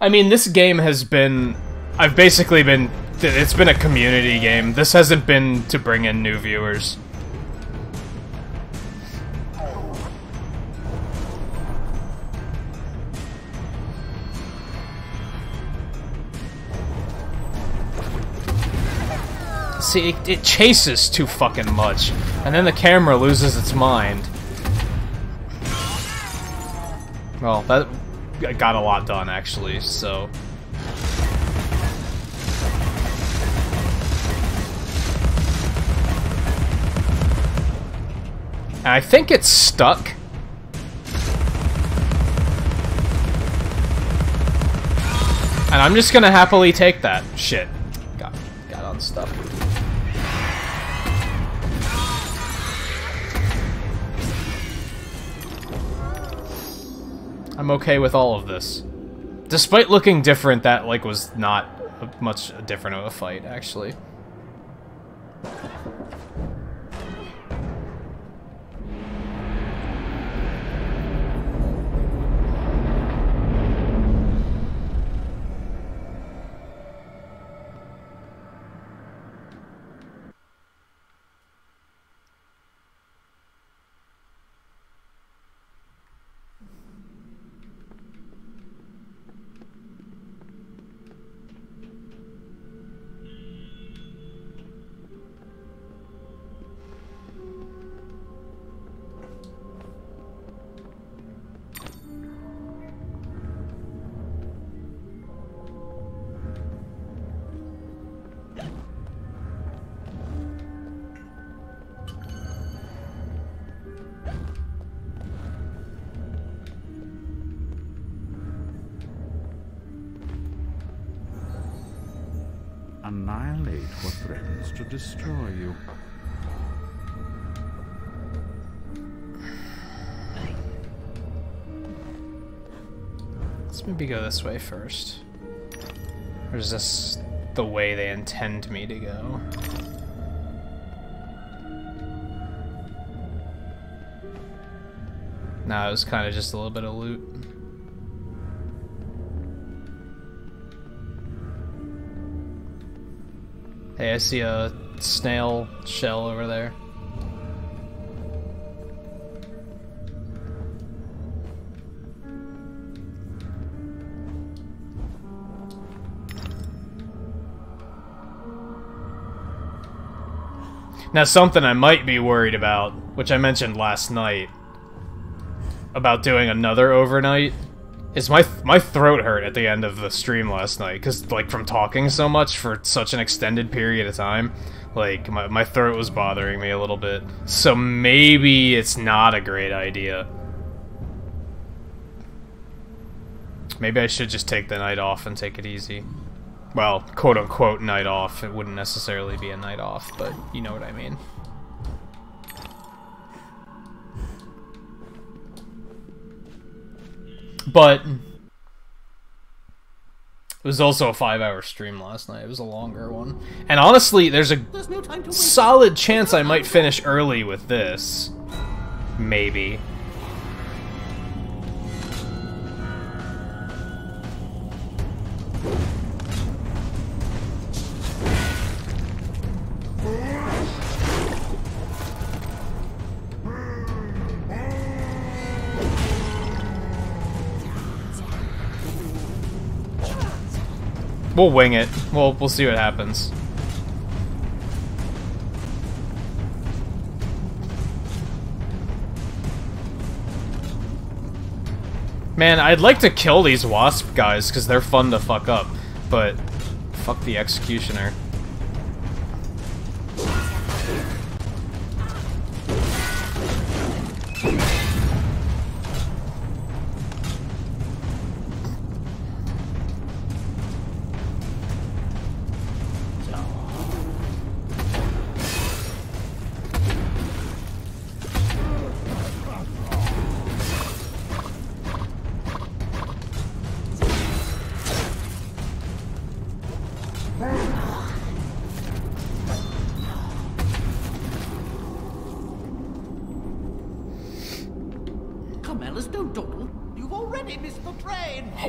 S2: I mean, this game has been... I've basically been... It's been a community game. This hasn't been to bring in new viewers. See, it chases too fucking much, and then the camera loses its mind. Well, that got a lot done, actually, so... And I think it's stuck. And I'm just gonna happily take that. Shit. Got unstuck. I'm okay with all of this. Despite looking different, that, like, was not much different of a fight, actually.
S4: annihilate what threatens to destroy you.
S2: Let's maybe go this way first. Or is this the way they intend me to go? Nah, it was kind of just a little bit of loot. Hey, I see a snail shell over there. Now, something I might be worried about, which I mentioned last night, about doing another overnight, is my throat hurt at the end of the stream last night, because, like, from talking so much for such an extended period of time, like, my throat was bothering me a little bit. So maybe it's not a great idea. Maybe I should just take the night off and take it easy. Well, quote-unquote night off. It wouldn't necessarily be a night off, but you know what I mean. But it was also a 5-hour stream last night. It was a longer one. And honestly, there's a solid chance I might finish early with this. Maybe. We'll wing it. We'll see what happens. Man, I'd like to kill these wasp guys because they're fun to fuck up, but fuck the executioner.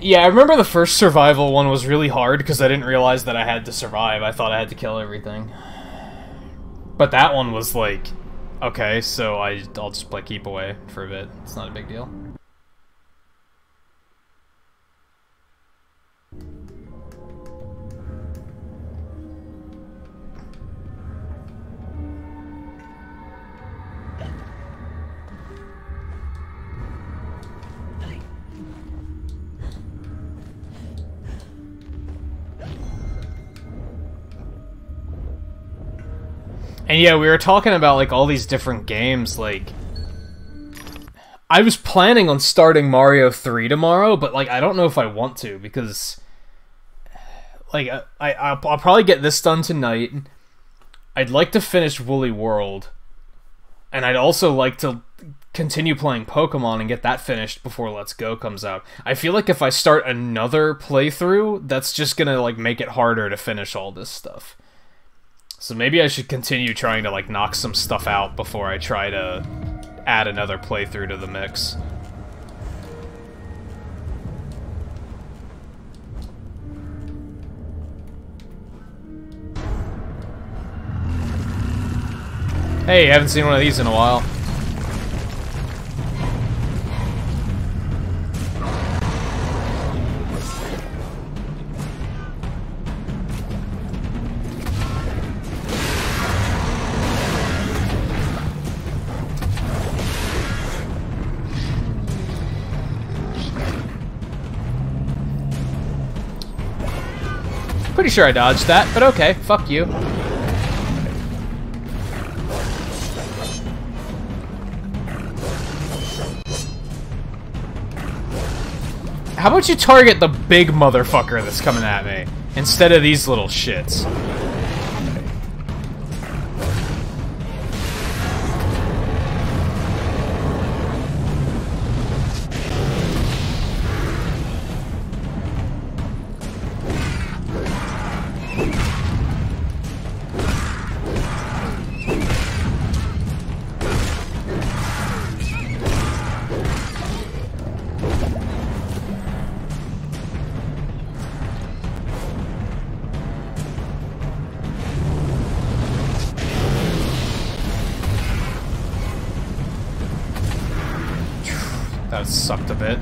S2: Yeah, I remember the first survival one was really hard because I didn't realize that I had to survive. I thought I had to kill everything. But that one was like, okay, so I'll just play keep away for a bit. It's not a big deal. And yeah, we were talking about, like, all these different games, like... I was planning on starting Mario 3 tomorrow, but, like, I don't know if I want to, because... Like, I'll probably get this done tonight. I'd like to finish Woolly World. And I'd also like to continue playing Pokemon and get that finished before Let's Go comes out. I feel like if I start another playthrough, that's just gonna, like, make it harder to finish all this stuff. So maybe I should continue trying to, like, knock some stuff out before I try to add another playthrough to the mix. Hey, haven't seen one of these in a while. Pretty sure I dodged that, but okay, fuck you. How about you target the big motherfucker that's coming at me? Instead of these little shits. That sucked a bit.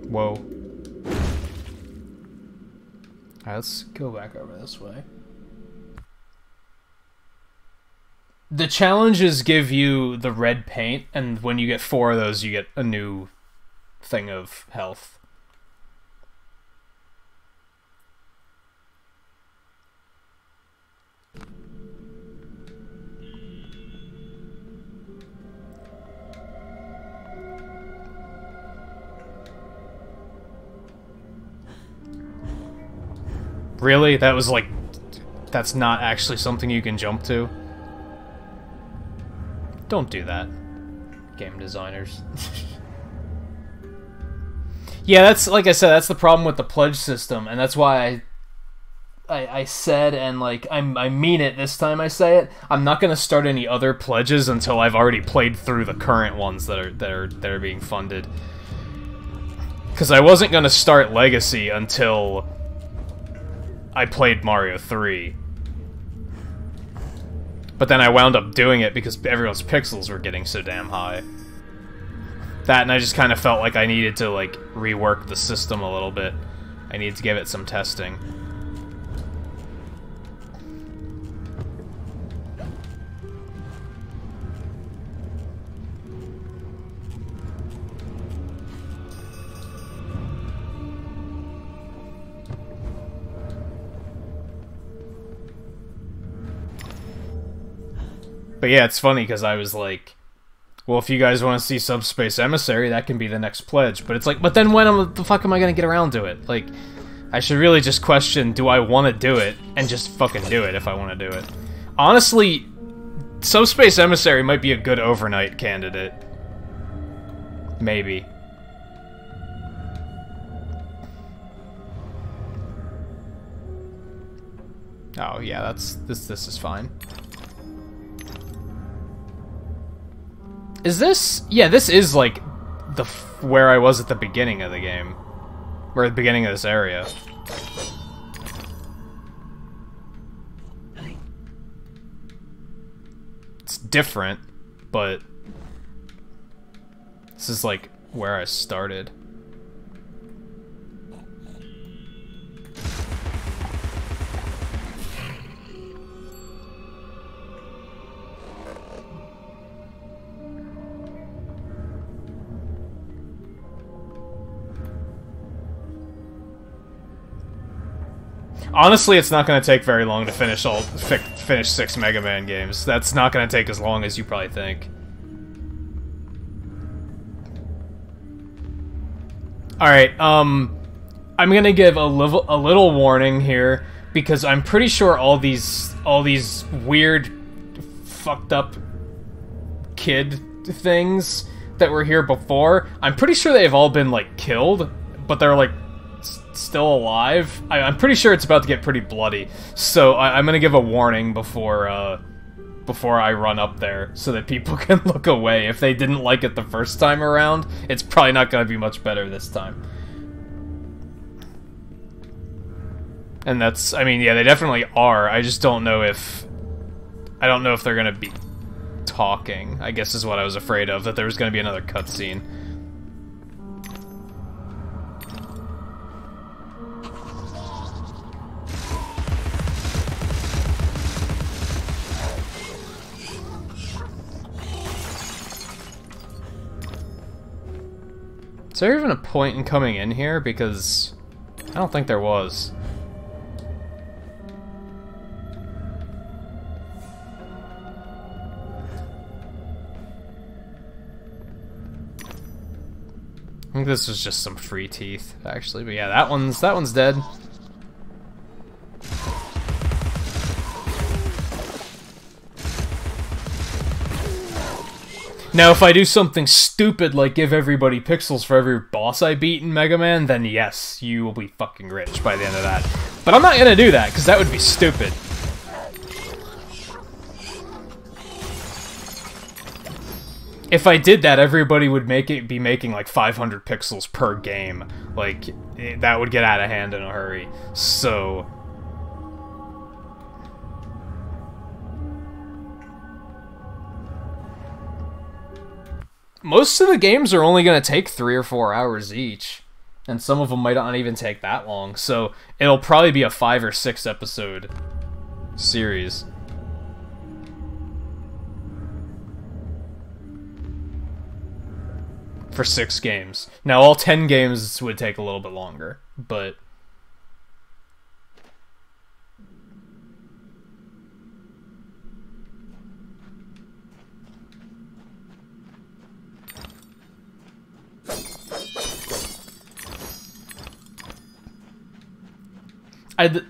S2: Whoa. Alright, let's go back over this way. The challenges give you the red paint, and when you get 4 of those, you get a new thing of health. Really? That was like... That's not actually something you can jump to? Don't do that, game designers. Yeah, that's, like I said, that's the problem with the pledge system, and that's why I said, and like I mean it this time I say it, I'm not gonna start any other pledges until I've already played through the current ones that are being funded. Because I wasn't gonna start Legacy until I played Mario 3. But then I wound up doing it because everyone's pixels were getting so damn high. That, and I just kind of felt like I needed to, like, rework the system a little bit. I needed to give it some testing. But yeah, it's funny because I was like, well, if you guys want to see Subspace Emissary, that can be the next pledge. But it's like, but then when the fuck am I going to get around to it? Like, I should really just question, do I want to do it? And just fucking do it if I want to do it. Honestly, Subspace Emissary might be a good overnight candidate. Maybe. Oh, yeah, this is fine. Is this... Yeah, this is, like, where I was at the beginning of the game. Or at the beginning of this area. It's different, but... This is, like, where I started. Honestly, it's not going to take very long to finish 6 Mega Man games. That's not going to take as long as you probably think. Alright, I'm going to give a little warning here, because I'm pretty sure all these weird, fucked up kid things that were here before, I'm pretty sure they've all been, like, killed, but they're, like, still alive. I'm pretty sure it's about to get pretty bloody, so I'm gonna give a warning before I run up there, so that people can look away. If they didn't like it the first time around, it's probably not gonna be much better this time. And that's, I mean, yeah, they definitely are. I just don't know if... I don't know if they're gonna be talking, I guess is what I was afraid of, that there was gonna be another cutscene. there even a point in coming in here? Because I don't think there was. I think this was just some free teeth, actually. But yeah, that one's dead. Now, if I do something stupid like give everybody pixels for every boss I beat in Mega Man, then yes, you will be fucking rich by the end of that. But I'm not gonna do that, because that would be stupid. If I did that, everybody would be making like 500 pixels per game. Like, that would get out of hand in a hurry. So... most of the games are only going to take 3 or 4 hours each. And some of them might not even take that long. So, it'll probably be a 5 or 6 episode series. For 6 games. Now, all 10 games would take a little bit longer, but... I'd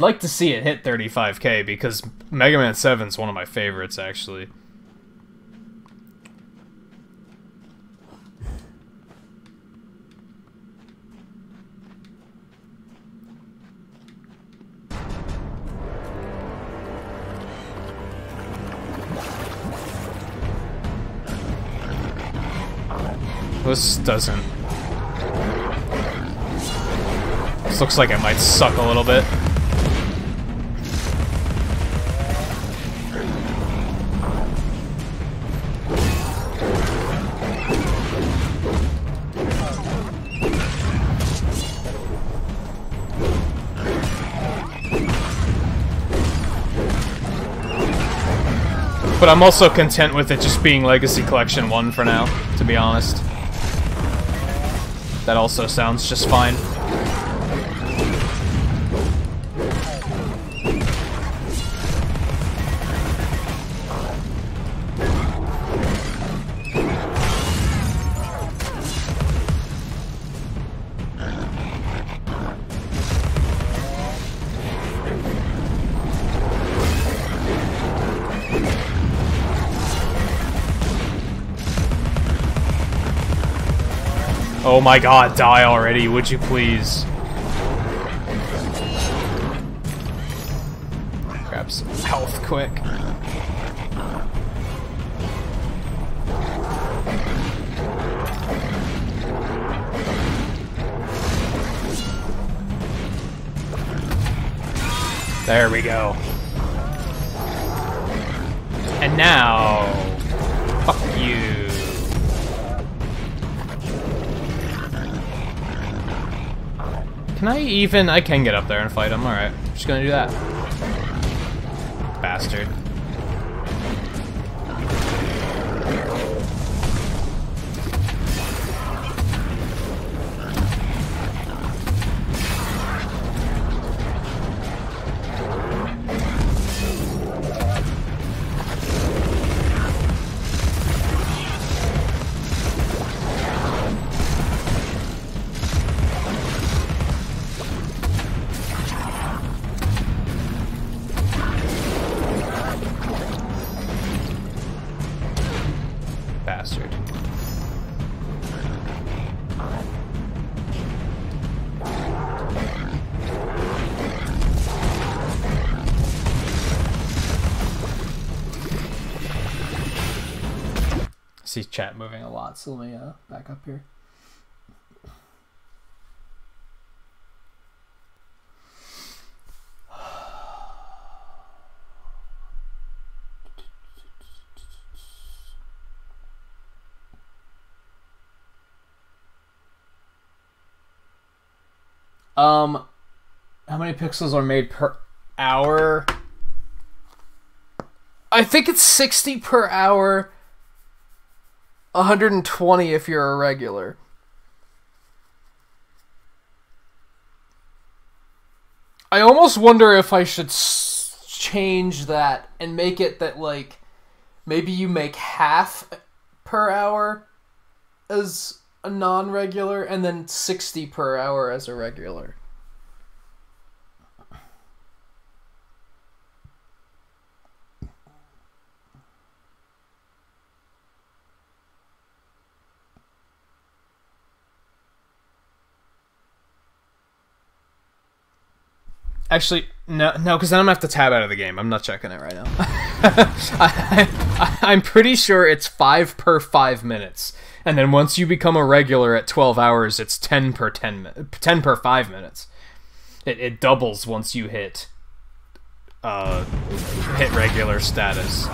S2: like to see it hit 35K, because Mega Man 7's one of my favorites, actually. This doesn't... this looks like it might suck a little bit. But I'm also content with it just being Legacy Collection 1 for now, to be honest. That also sounds just fine. Oh my god, die already, would you please? Grab some health quick. There we go. And now... fuck you. Can I even... I can get up there and fight him, alright. Just gonna do that. Bastard. Bastard. I see chat moving a lot, so let me back up here. How many pixels are made per hour? I think it's 60 per hour.
S1: 120 if you're a regular. I almost wonder if I should change that and make it that, like, maybe you make half per hour as a non-regular and then 60 per hour as a regular. Actually, no, because then I'm going to have to tab out of the game. I'm not checking it right now. I'm pretty sure it's 5 per 5 minutes. And then once you become a regular at 12 hours, it's 10 per 10 per 5 minutes. It doubles once you hit regular status.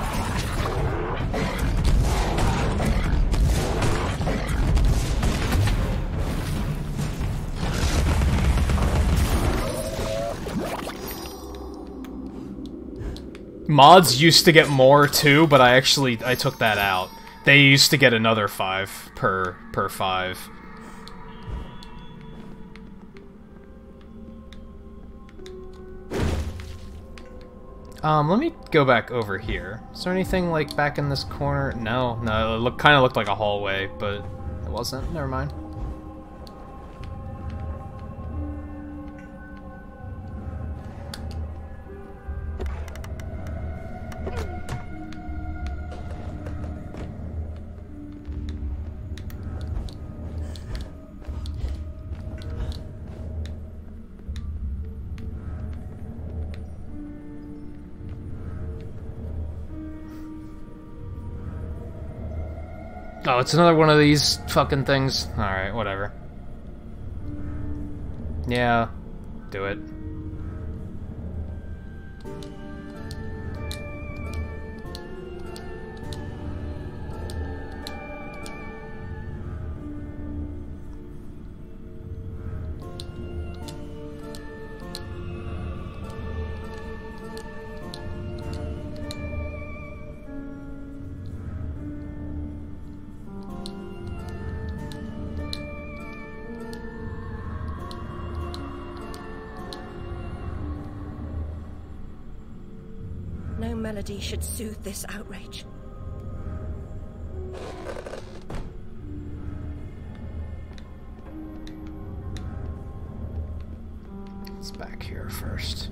S1: Mods used to get more too, but I took that out. They used to get another 5 per 5. Let me go back over here. Is there anything like back in this corner? No, it kind of looked like a hallway, but it wasn't. Never mind. Oh, it's another one of these fucking things. Alright, whatever. Yeah, do it.
S6: No melody should soothe this outrage.
S1: It's back here first.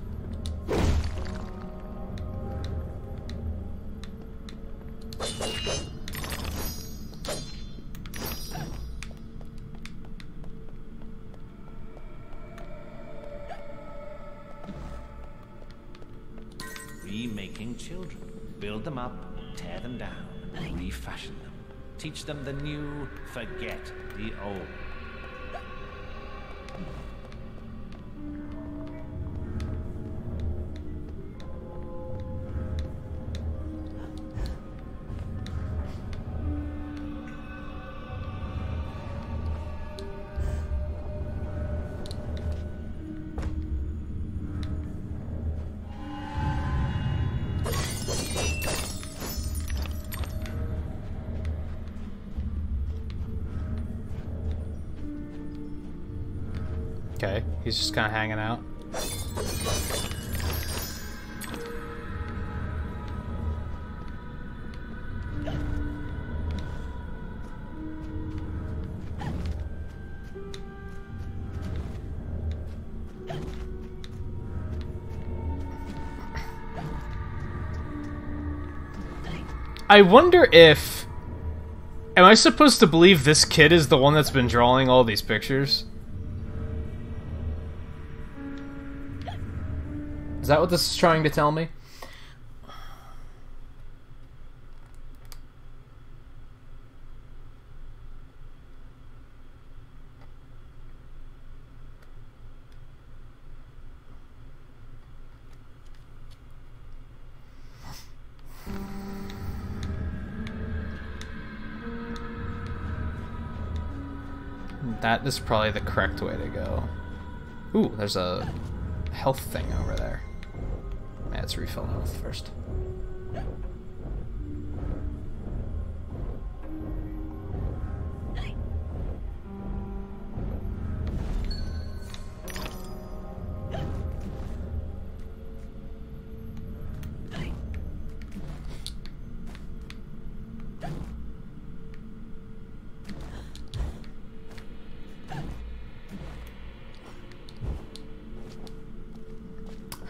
S7: Remaking children. Build them up, tear them down, refashion them. Teach them the new, forget the old.
S1: Okay, he's just kind of hanging out. I wonder if... Am I supposed to believe this kid is the one that's been drawing all these pictures? Is that what this is trying to tell me? That is probably the correct way to go. Ooh, there's a health thing over there. Let's refill health first.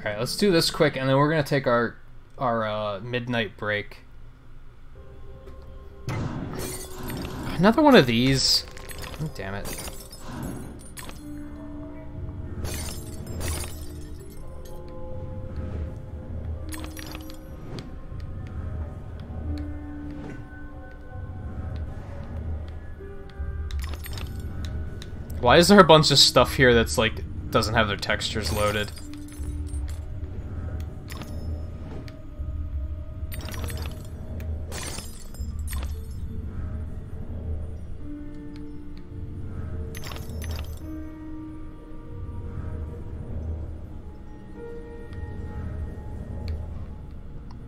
S2: Alright, let's do this quick, and then we're gonna take our midnight break. Another one of these. Oh, damn it. Why is there a bunch of stuff here that's like doesn't have their textures loaded?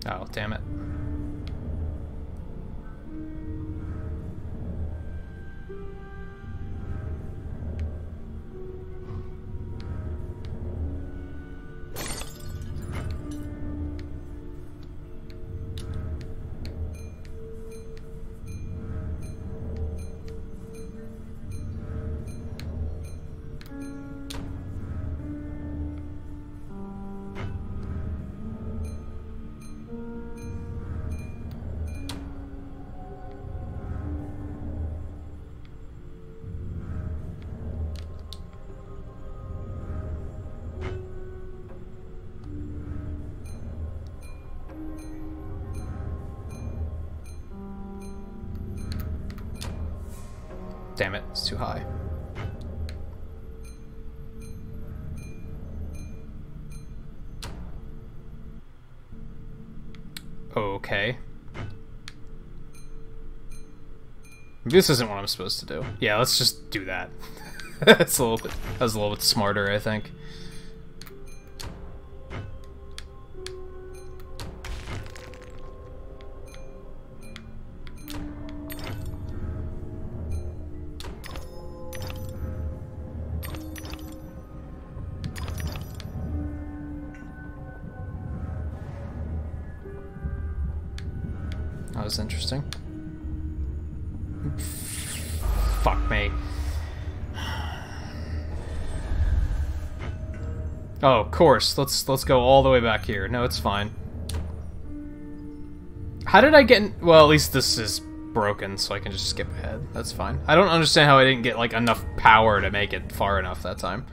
S2: Oh, damn it. Damn it, it's too high. Okay. This isn't what I'm supposed to do. Yeah, let's just do that. That's a little bit smarter, I think. That was interesting. Fuck me. Oh, of course. Let's go all the way back here. No, it's fine. How did I get in? Well, at least this is broken, so I can just skip ahead. That's fine. I don't understand how I didn't get like enough power to make it far enough that time.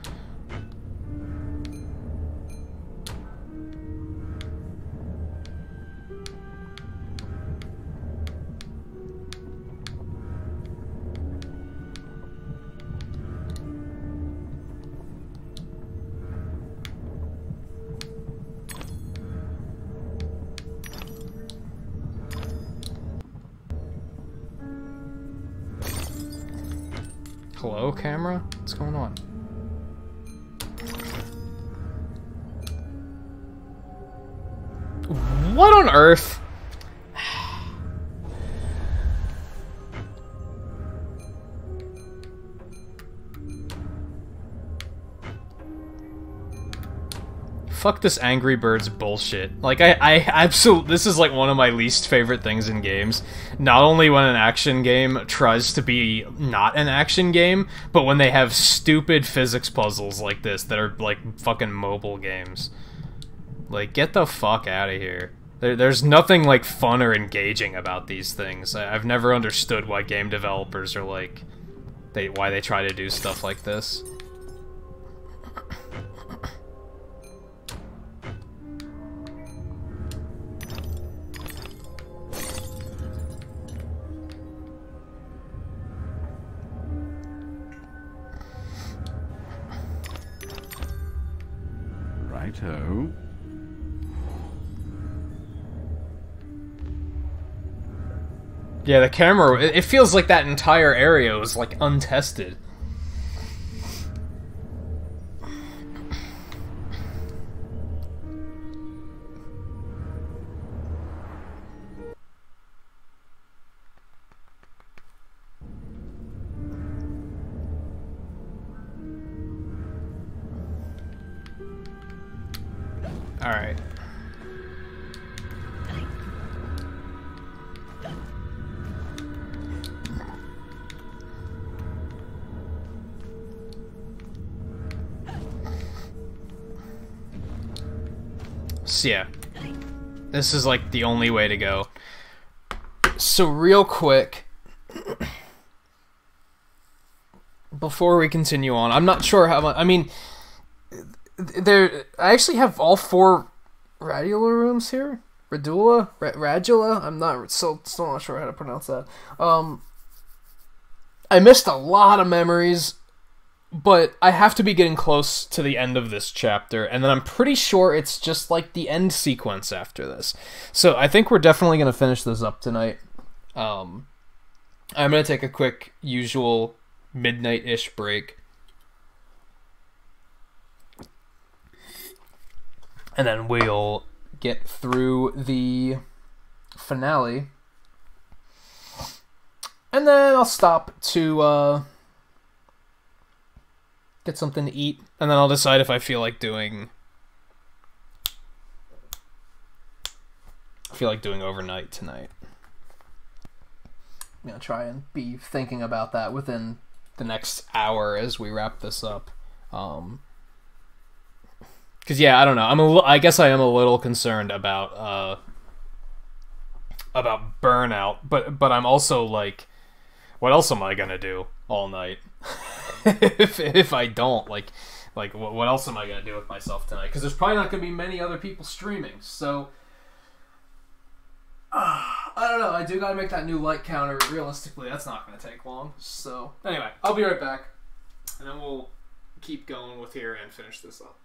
S2: Hello, camera? What's going on? What on earth? Fuck this Angry Birds bullshit. Like, I absolutely... This is, like, one of my least favorite things in games. Not only when an action game tries to be not an action game, but when they have stupid physics puzzles like this that are, like, fucking mobile games. Like, get the fuck out of here. There's nothing, like, fun or engaging about these things. I've never understood why game developers are, like... why they try to do stuff like this.
S4: Righto.
S2: Yeah, the camera, it feels like that entire area was, like, untested. Alright. So yeah, this is like the only way to go. So real quick, before we continue on, I'm not sure how much, I mean, I actually have all 4 radula rooms here. Radula? I'm not, still not sure how to pronounce that. I missed a lot of memories, but I have to be getting close to the end of this chapter, and then I'm pretty sure it's just like the end sequence after this. So I think we're definitely going to finish this up tonight. I'm going to take a quick, usual midnight-ish break. And then we'll get through the finale. And then I'll stop to get something to eat. And then I'll decide if I feel like doing overnight tonight. I'm going to try and be thinking about that within the next hour as we wrap this up. Because, yeah, I don't know. I guess I am a little concerned about burnout, but I'm also like, what else am I gonna do all night? if I don't, like what else am I gonna do with myself tonight? Because there's probably not gonna be many other people streaming, so I don't know. I do gotta make that new light counter. Realistically, that's not gonna take long. So anyway, I'll be right back, and then we'll keep going with here and finish this up.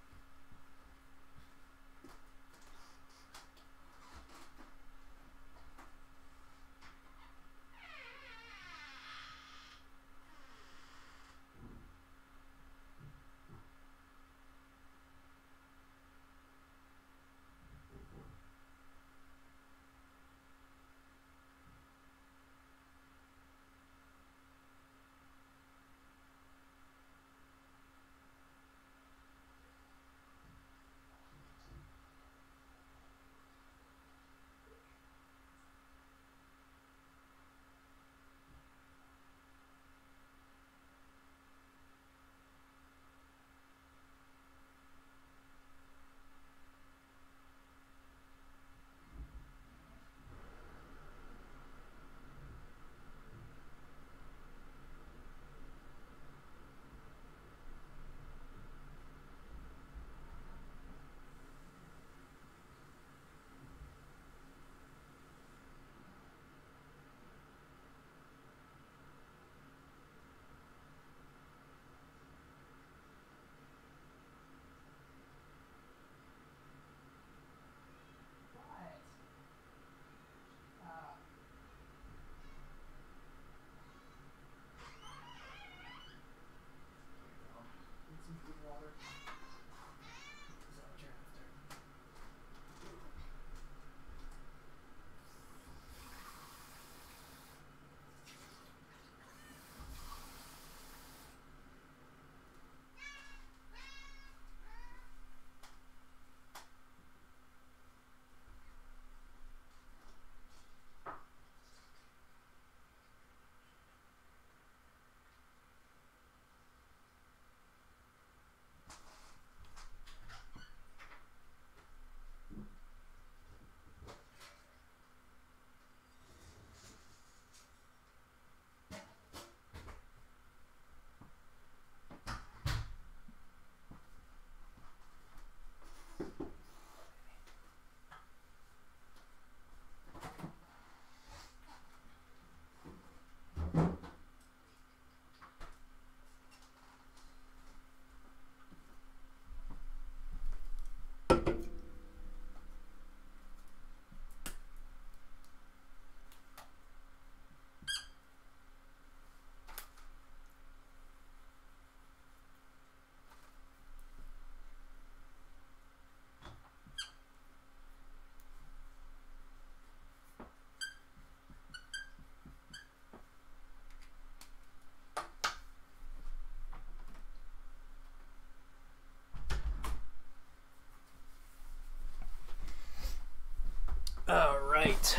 S2: All right.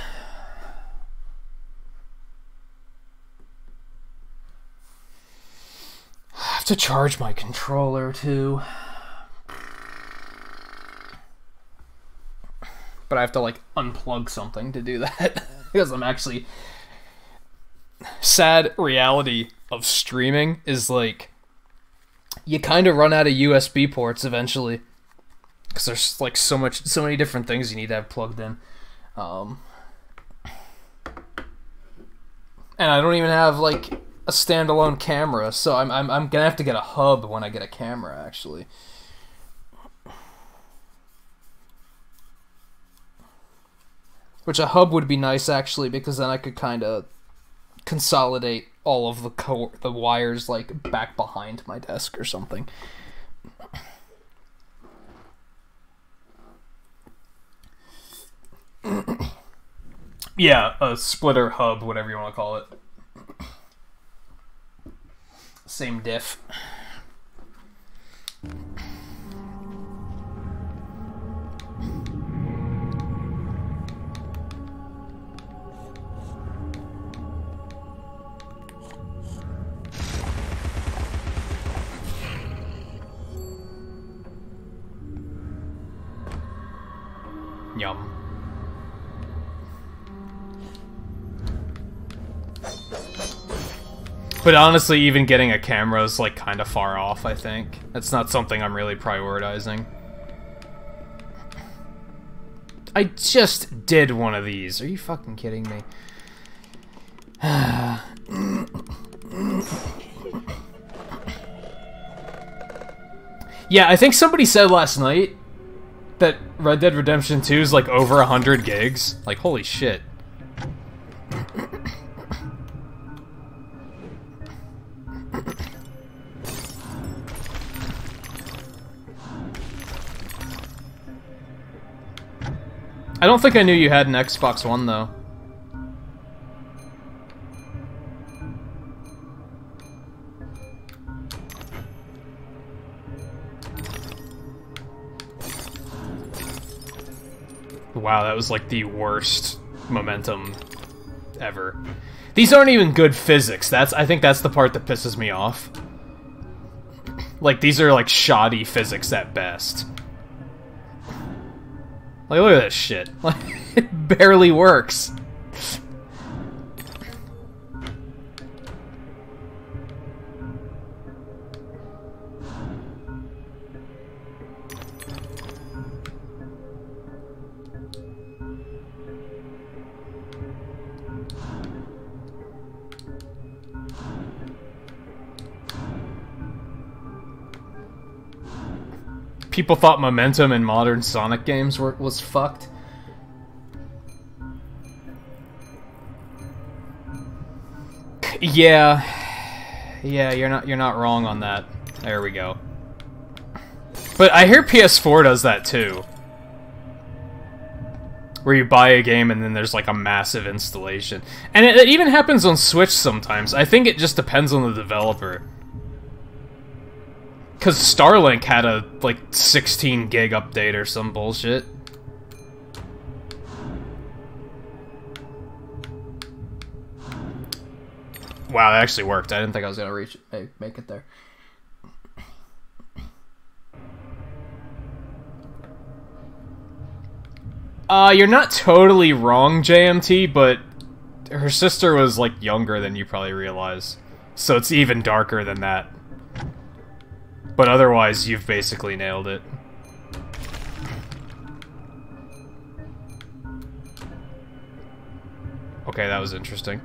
S2: I have to charge my controller too. but I have to, like, unplug something to do that. Because I'm actually... Sad reality of streaming is, like, you kind of run out of USB ports eventually. Because there's, like, so many different things you need to have plugged in. And I don't even have, like, a standalone camera, so I'm gonna have to get a hub when I get a camera, actually. Which a hub would be nice, actually, because then I could kind of consolidate all of the wires, like, back behind my desk or something. Yeah, a splitter hub, whatever you want to call it. Same diff. Yum. But honestly, even getting a camera is, like, kind of far off, I think. That's not something I'm really prioritizing. I just did one of these. Are you fucking kidding me? Yeah, I think somebody said last night that Red Dead Redemption 2 is, like, over 100 gigs. Like, holy shit. I don't think I knew you had an Xbox One, though. Wow, that was like the worst momentum ever. These aren't even good physics. I think that's the part that pisses me off. Like, these are like shoddy physics at best. Like, look at this shit. Like, it barely works. People thought momentum in modern Sonic games was fucked. Yeah, you're not wrong on that. There we go. But I hear PS4 does that too, where you buy a game and then there's like a massive installation, and it even happens on Switch sometimes. I think it just depends on the developer. Because Starlink had a, like, 16 gig update or some bullshit. Wow, that actually worked. I didn't think I was gonna make it there. You're not totally wrong, JMT, but her sister was, like, younger than you probably realize. So it's even darker than that. But otherwise, you've basically nailed it. Okay, that was interesting.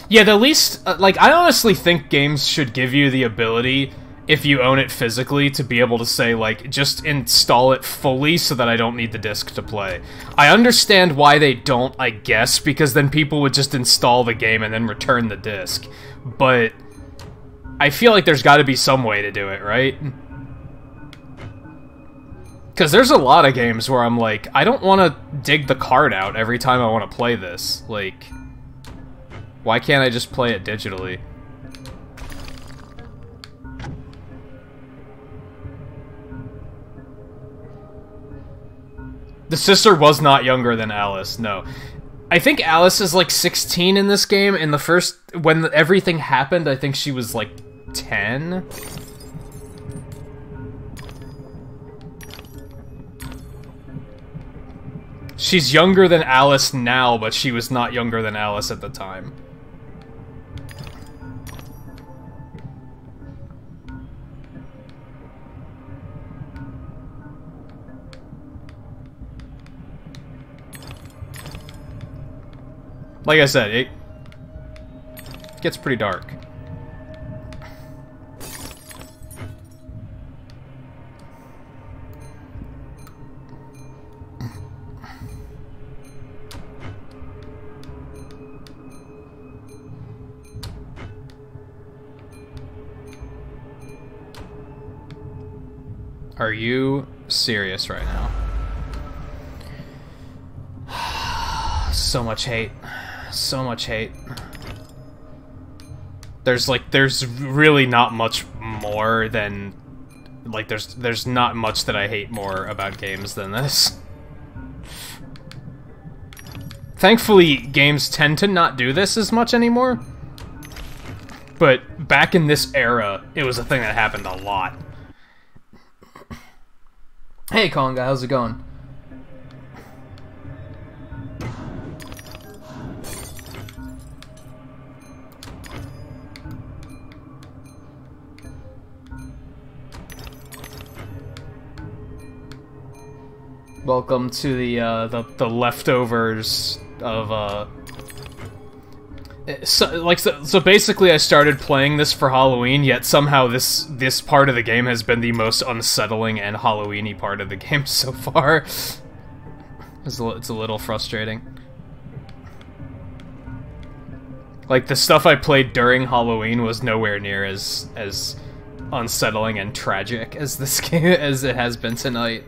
S2: Yeah, the least... like, I honestly think games should give you the ability, if you own it physically, to be able to say, like, just install it fully so that I don't need the disc to play. I understand why they don't, I guess, because then people would just install the game and then return the disc. But I feel like there's gotta be some way to do it, right? Because there's a lot of games where I'm like, I don't want to dig the card out every time I want to play this. Like, why can't I just play it digitally? The sister was not younger than Alice, no. I think Alice is like 16 in this game. In the first, when everything happened, I think she was like 10. She's younger than Alice now, but she was not younger than Alice at the time. Like I said, it gets pretty dark. Are you serious right now? So much hate. So much hate. There's really not much more than... Like, there's not much that I hate more about games than this. Thankfully, games tend to not do this as much anymore. But back in this era, it was a thing that happened a lot.
S1: Hey, Konga, how's it going?
S2: Welcome to the leftovers of so basically I started playing this for Halloween, yet somehow this part of the game has been the most unsettling and Halloween-y part of the game so far. It's a little frustrating. Like, the stuff I played during Halloween was nowhere near as unsettling and tragic as this game as it has been tonight.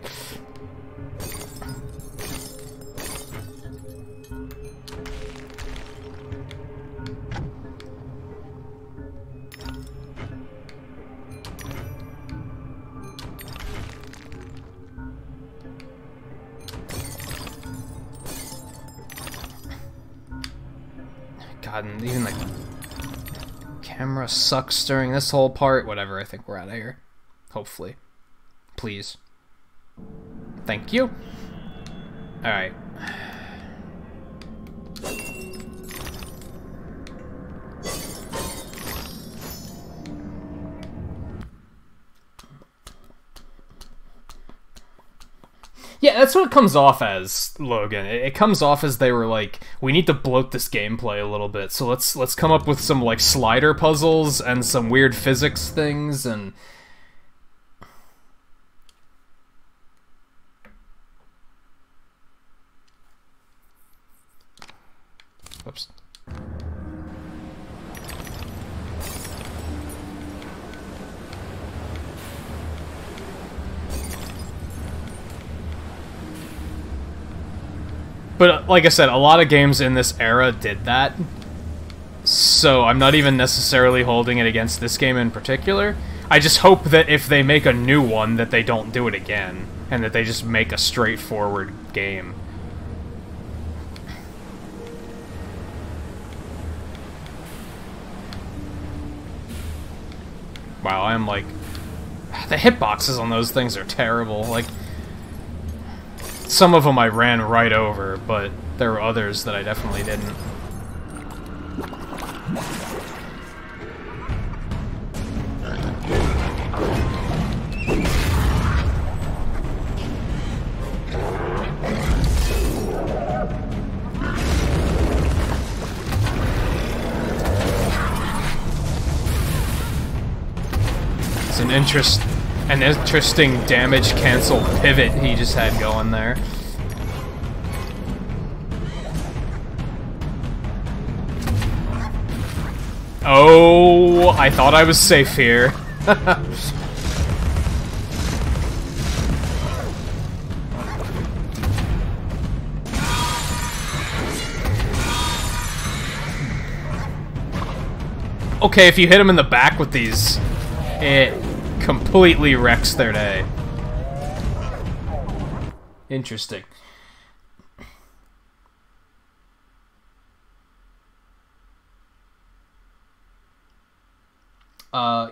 S2: God, and even the camera sucks during this whole part. Whatever, I think we're out of here. Hopefully. Please. Thank you. Alright. Yeah, that's what it comes off as, Logan. It comes off as they were like, we need to bloat this gameplay a little bit, so let's come up with some, like, slider puzzles and some weird physics things, and... Whoops. But, like I said, a lot of games in this era did that, so I'm not even necessarily holding it against this game in particular. I just hope that if they make a new one, that they don't do it again, and that they just make a straightforward game. Wow, I'm like... The hitboxes on those things are terrible, like... Some of them I ran right over, but there were others that I definitely didn't. It's an interesting damage cancel pivot he just had going there. Oh, I thought I was safe here. Okay, if you hit him in the back with these, it completely wrecks their day. Interesting.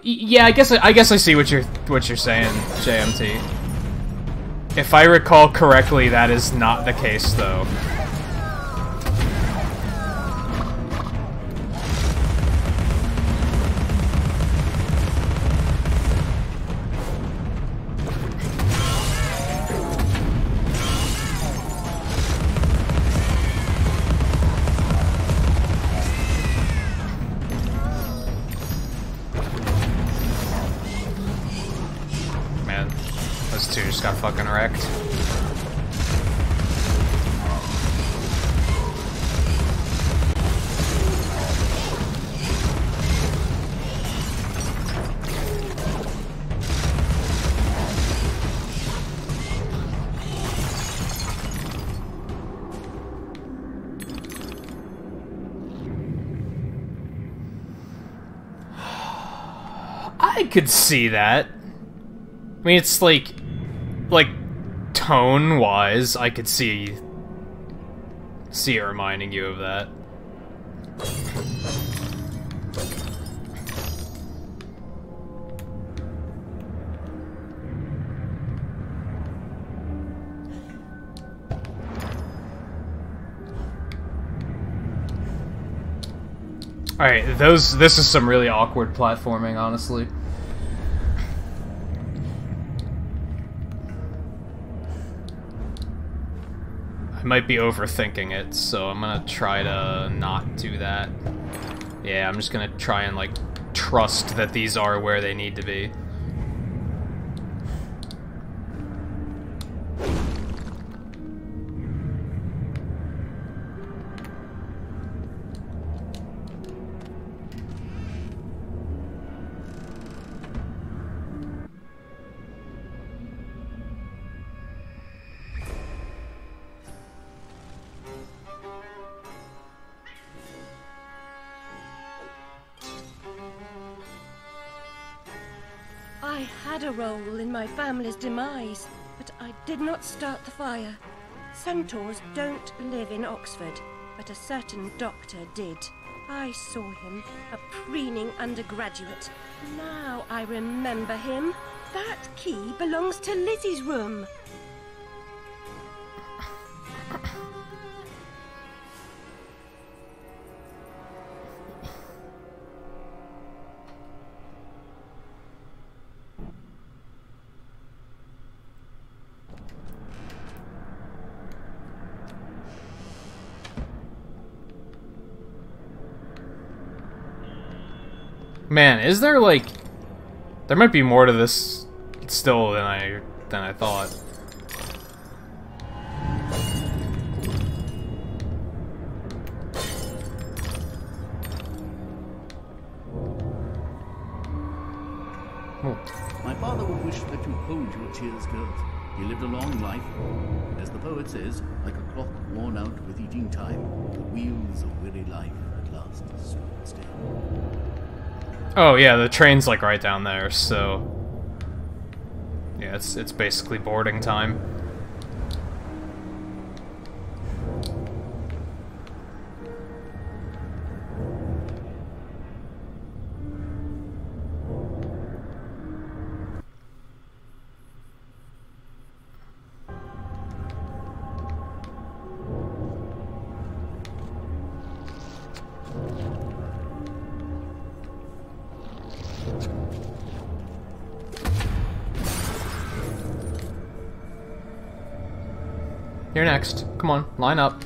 S2: Yeah, I guess I see what you're saying, JMT. If I recall correctly, that is not the case, though. Those two just got fucking wrecked. I could see that. I mean, it's like tone-wise, I could see it reminding you of that. Alright, this is some really awkward platforming, honestly. I might be overthinking it, so I'm gonna try to not do that. Yeah, I'm just gonna try and, like, trust that these are where they need to be.
S6: I had a role in my family's demise, but I did not start the fire. Centaurs don't live in Oxford, but a certain doctor did. I saw him, a preening undergraduate. Now I remember him. That key belongs to Lizzie's room.
S2: Man, is there, like... There might be more to this still than I thought.
S10: My father would wish that you hold your cheers, girls. He lived a long life. As the poet says, like a clock worn out with eating time, the wheels of weary life at last stood still.
S2: Oh yeah, the train's like right down there, so yeah, it's basically boarding time. You're next. Come on, line up.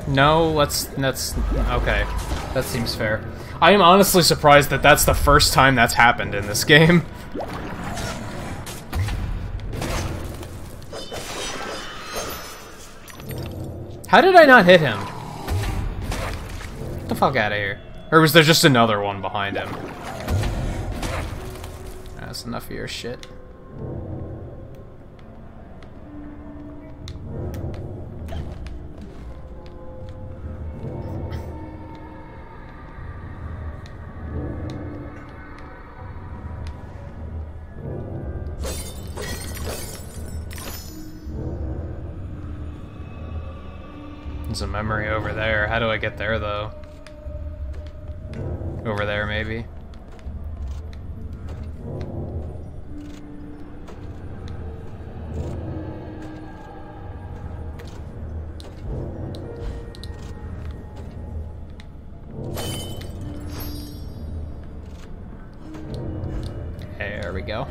S2: No, let's, okay. That seems fair. I am honestly surprised that that's the first time that's happened in this game. How did I not hit him? Get the fuck out of here. Or was there just another one behind him? That's enough of your shit. a memory over there. How do I get there, though? Over there, maybe? There we go.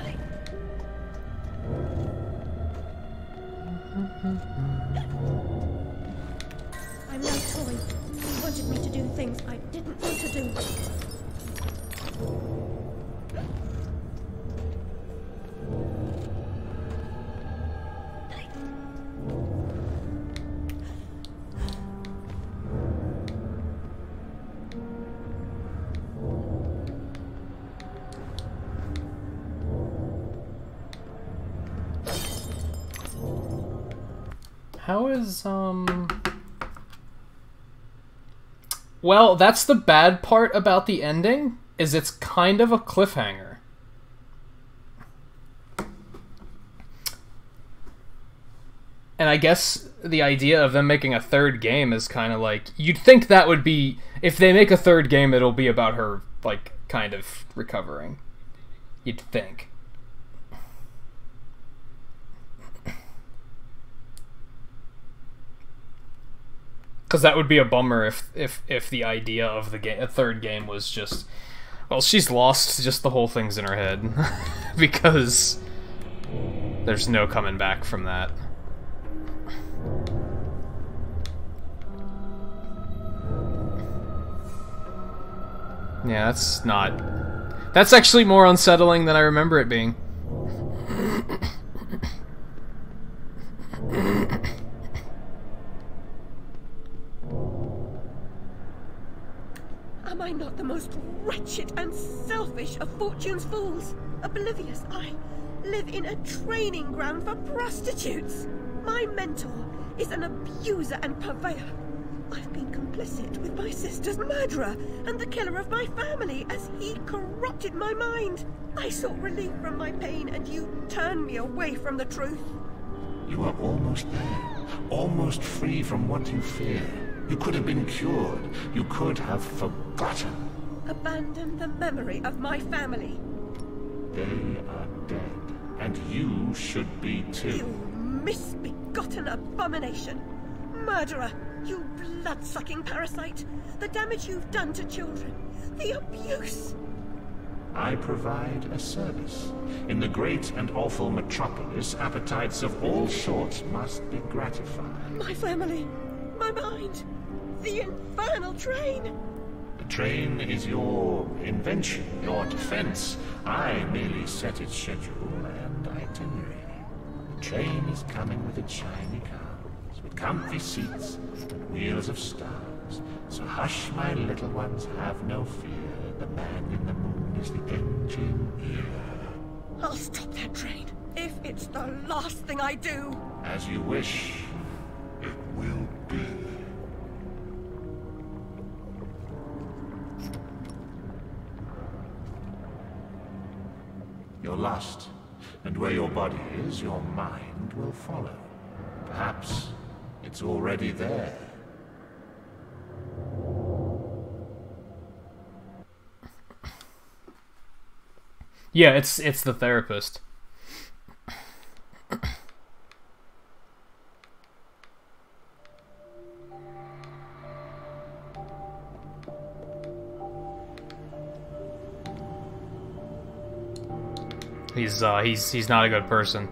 S6: I'm no toy. He wanted me to do things I didn't want to do.
S2: How is, Well, that's the bad part about the ending, is it's kind of a cliffhanger. And I guess the idea of them making a third game is kind of like, you'd think that would be, if they make a third game, it'll be about her, like, kind of recovering. You'd think. Because that would be a bummer if the idea of a third game was just, well, she's lost, just the whole thing's in her head. Because there's no coming back from that. Yeah, that's not... That's actually more unsettling than I remember it being.
S6: Am I not the most wretched and selfish of fortune's fools? Oblivious, I live in a training ground for prostitutes. My mentor is an abuser and purveyor. I've been complicit with my sister's murderer and the killer of my family as he corrupted my mind. I sought relief from my pain and you turned me away from the truth.
S11: You are almost there, almost free from what you fear. You could have been cured. You could have forgotten.
S6: Abandon the memory of my family.
S11: They are dead, and you should be too.
S6: You misbegotten abomination. Murderer, you blood-sucking parasite. The damage you've done to children. The abuse.
S11: I provide a service. In the great and awful metropolis, appetites of all sorts must be gratified.
S6: My family. My mind. The infernal train.
S11: The train is your invention, your defense. I merely set its schedule and itinerary. The train is coming with its shiny cars, with comfy seats and wheels of stars. So hush, my little ones, have no fear. The man in the moon is the engineer.
S6: I'll stop that train, if it's the last thing I do.
S11: As you wish, it will be. You're lost, and where your body is, your mind will follow. Perhaps it's already there.
S2: Yeah, it's the therapist. He's not a good person.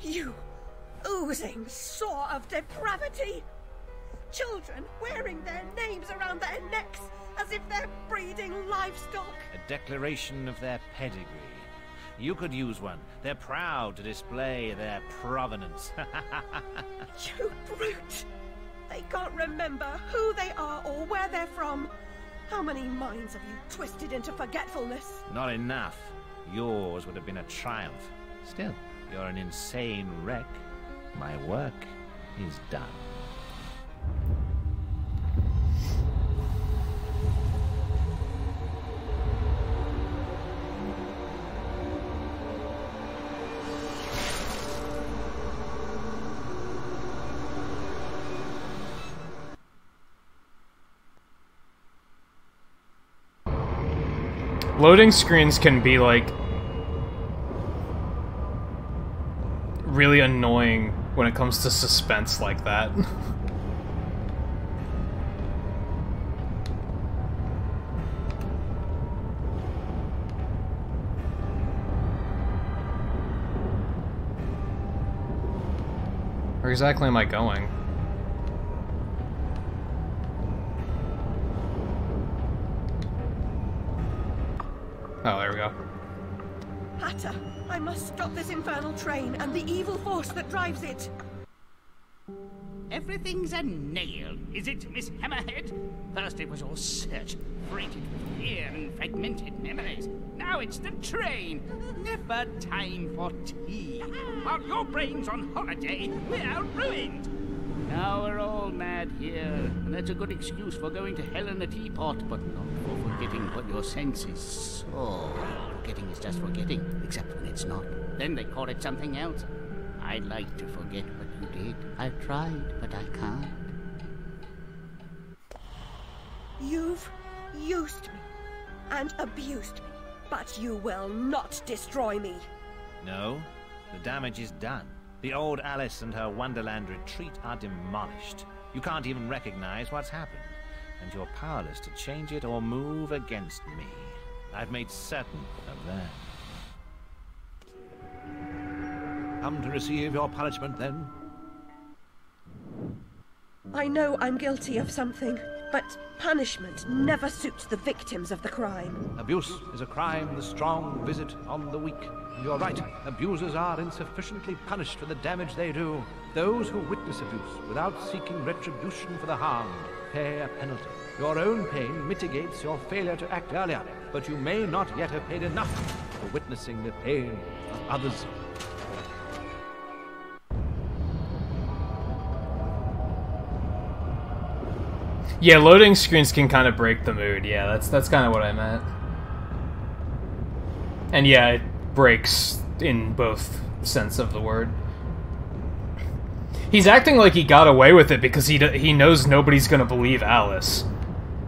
S6: You oozing sore of depravity! Children wearing their names around their necks as if they're breeding livestock!
S7: A declaration of their pedigree. You could use one. They're proud to display their provenance.
S6: You brute! They can't remember who they are or where they're from. How many minds have you twisted into forgetfulness?
S7: Not enough. Yours would have been a triumph. Still, you're an insane wreck. My work is done.
S2: Loading screens can be, like, really annoying when it comes to suspense like that. Where exactly am I going? Oh, there we go.
S6: Hatter, I must stop this infernal train and the evil force that drives it.
S10: Everything's a nail, is it, Miss Hammerhead? First it was all search, freighted with fear and fragmented memories. Now it's the train. Never time for tea. While your brain's on holiday, we're ruined. Now we're all mad here, and that's a good excuse for going to hell in a teapot, but not for forgetting what your senses saw. Forgetting is just forgetting, except when it's not. Then they call it something else. I'd like to forget what you did. I've tried, but I can't.
S6: You've used me and abused me, but you will not destroy me.
S7: No, the damage is done. The old Alice and her Wonderland retreat are demolished. You can't even recognize what's happened, and you're powerless to change it or move against me. I've made certain of that. Come to receive your punishment, then?
S6: I know I'm guilty of something, but punishment never suits the victims of the crime.
S7: Abuse is a crime the strong visit on the weak. You're right. Abusers are insufficiently punished for the damage they do. Those who witness abuse without seeking retribution for the harmed pay a penalty. Your own pain mitigates your failure to act earlier, but you may not yet have paid enough for witnessing the pain of others.
S2: Yeah, loading screens can kind of break the mood. Yeah, that's kind of what I meant. And yeah, it breaks in both sense of the word. He's acting like he got away with it because he knows nobody's gonna believe Alice.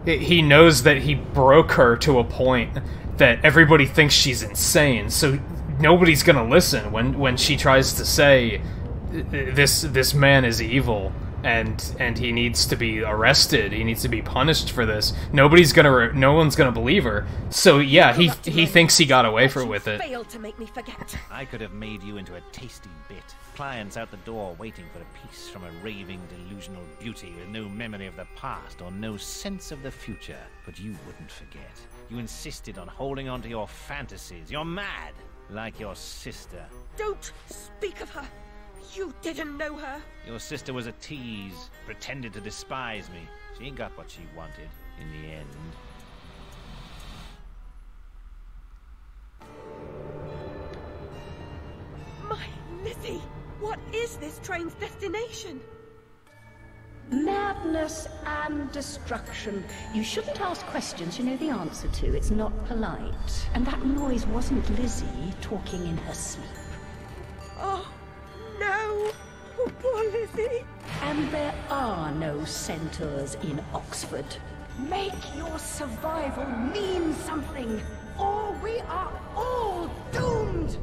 S2: He knows that he broke her to a point that everybody thinks she's insane, so nobody's gonna listen when she tries to say this man is evil and he needs to be arrested. He needs to be punished for this. No one's gonna believe her. So yeah, he thinks he got away with it.
S6: Failed to make me forget.
S7: I could have made you into a tasty bit. Clients out the door waiting for a piece from a raving, delusional beauty with no memory of the past or no sense of the future. But you wouldn't forget. You insisted on holding on to your fantasies. You're mad, like your sister.
S6: Don't speak of her. You didn't know her.
S7: Your sister was a tease, pretended to despise me. She got what she wanted in the end.
S6: My Lizzie, what is this train's destination?
S8: Madness and destruction. You shouldn't ask questions you know the answer to. It's not polite. And that noise wasn't Lizzie talking in her sleep.
S6: Oh, no. Oh, poor Lizzie.
S8: And there are no centaurs in Oxford. Make your survival mean something, or we are all doomed!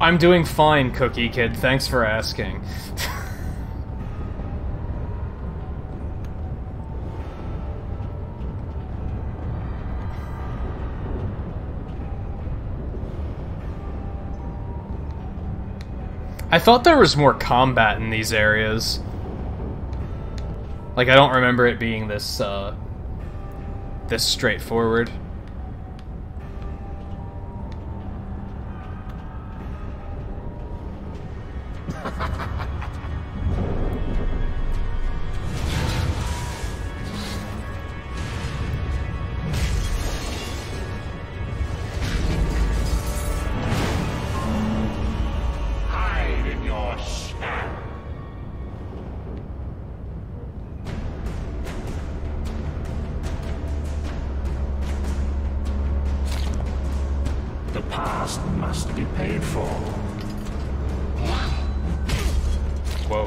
S2: I'm doing fine, Cookie Kid. Thanks for asking. I thought there was more combat in these areas. Like, I don't remember it being this this straightforward.
S11: Hide in your shadow. The past must be paid for.
S2: Whoa.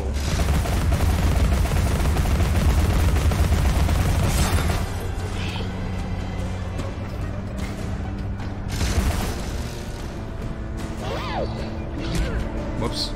S2: Whoops.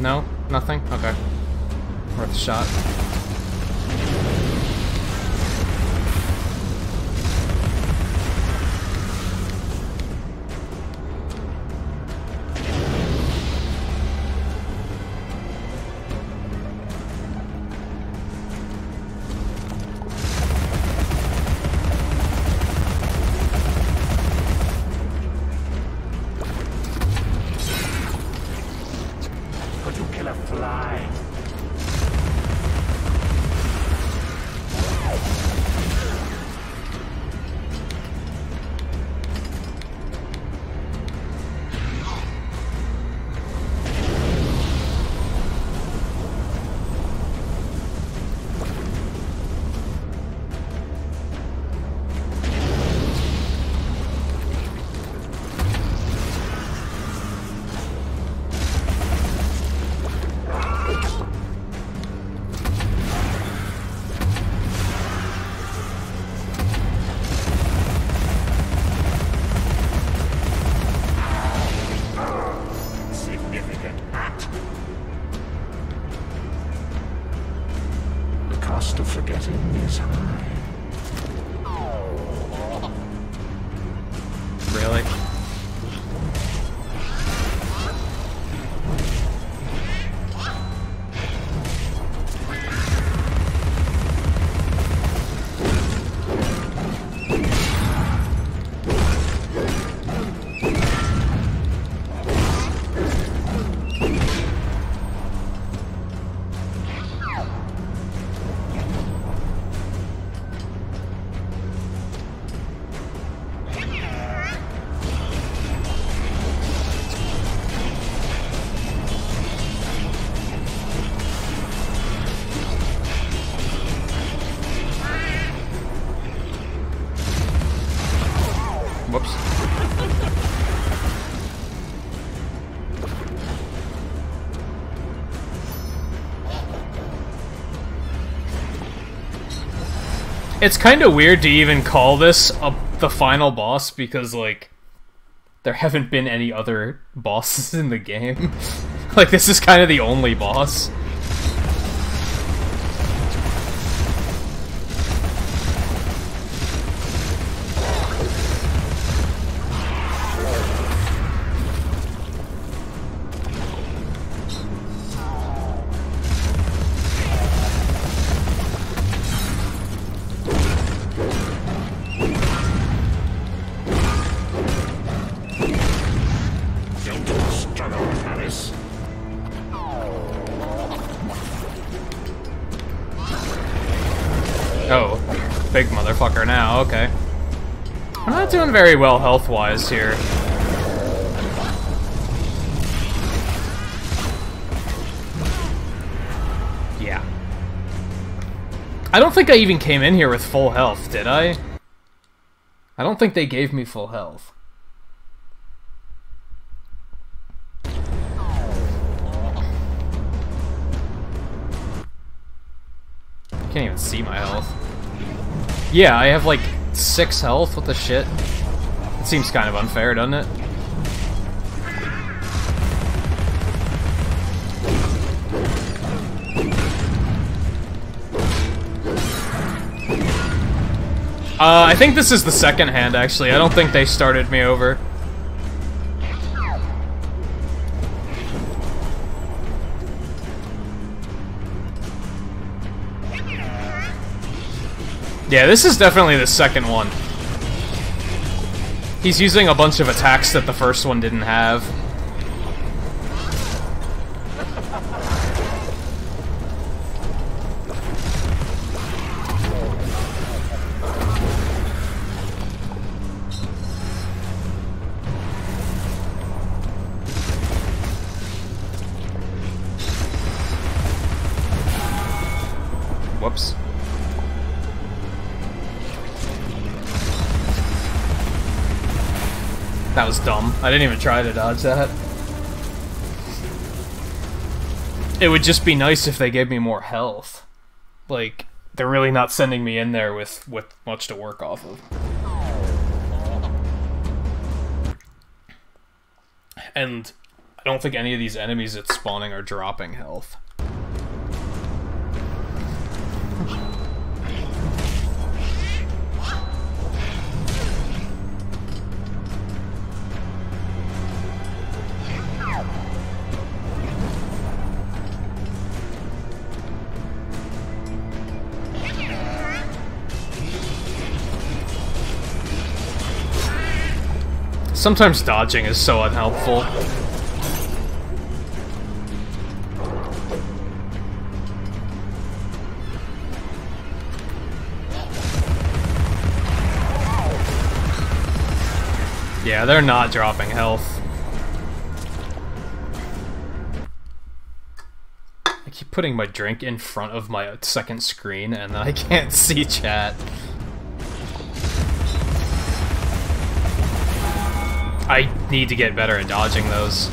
S2: No? Nothing? Okay. Worth a shot.
S11: Could you kill a fly? Significant act. The cost of forgetting is high.
S2: Really? Whoops. It's kind of weird to even call this the final boss because, like, there haven't been any other bosses in the game. Like, this is kind of the only boss. Oh, big motherfucker now, okay. I'm not doing very well health-wise here. Yeah. I don't think I even came in here with full health, did I? I don't think they gave me full health. Can't even see my health. Yeah, I have like 6 health. What the shit? It seems kind of unfair, doesn't it? I think this is the second hand, actually. I don't think they started me over. Yeah, this is definitely the second one. He's using a bunch of attacks that the first one didn't have. Whoops. That was dumb. I didn't even try to dodge that. It would just be nice if they gave me more health. Like, they're really not sending me in there with much to work off of. And I don't think any of these enemies it's spawning are dropping health. Sometimes dodging is so unhelpful. Yeah, they're not dropping health. I keep putting my drink in front of my second screen and I can't see chat. I need to get better at dodging those.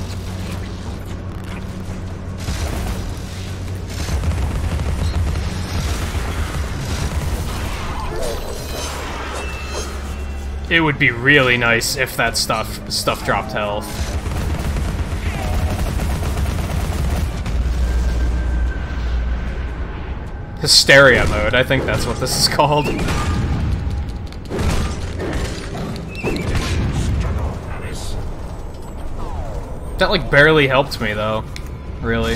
S2: It would be really nice if that stuff dropped health. Hysteria mode, I think that's what this is called. That, like, barely helped me, though. Really.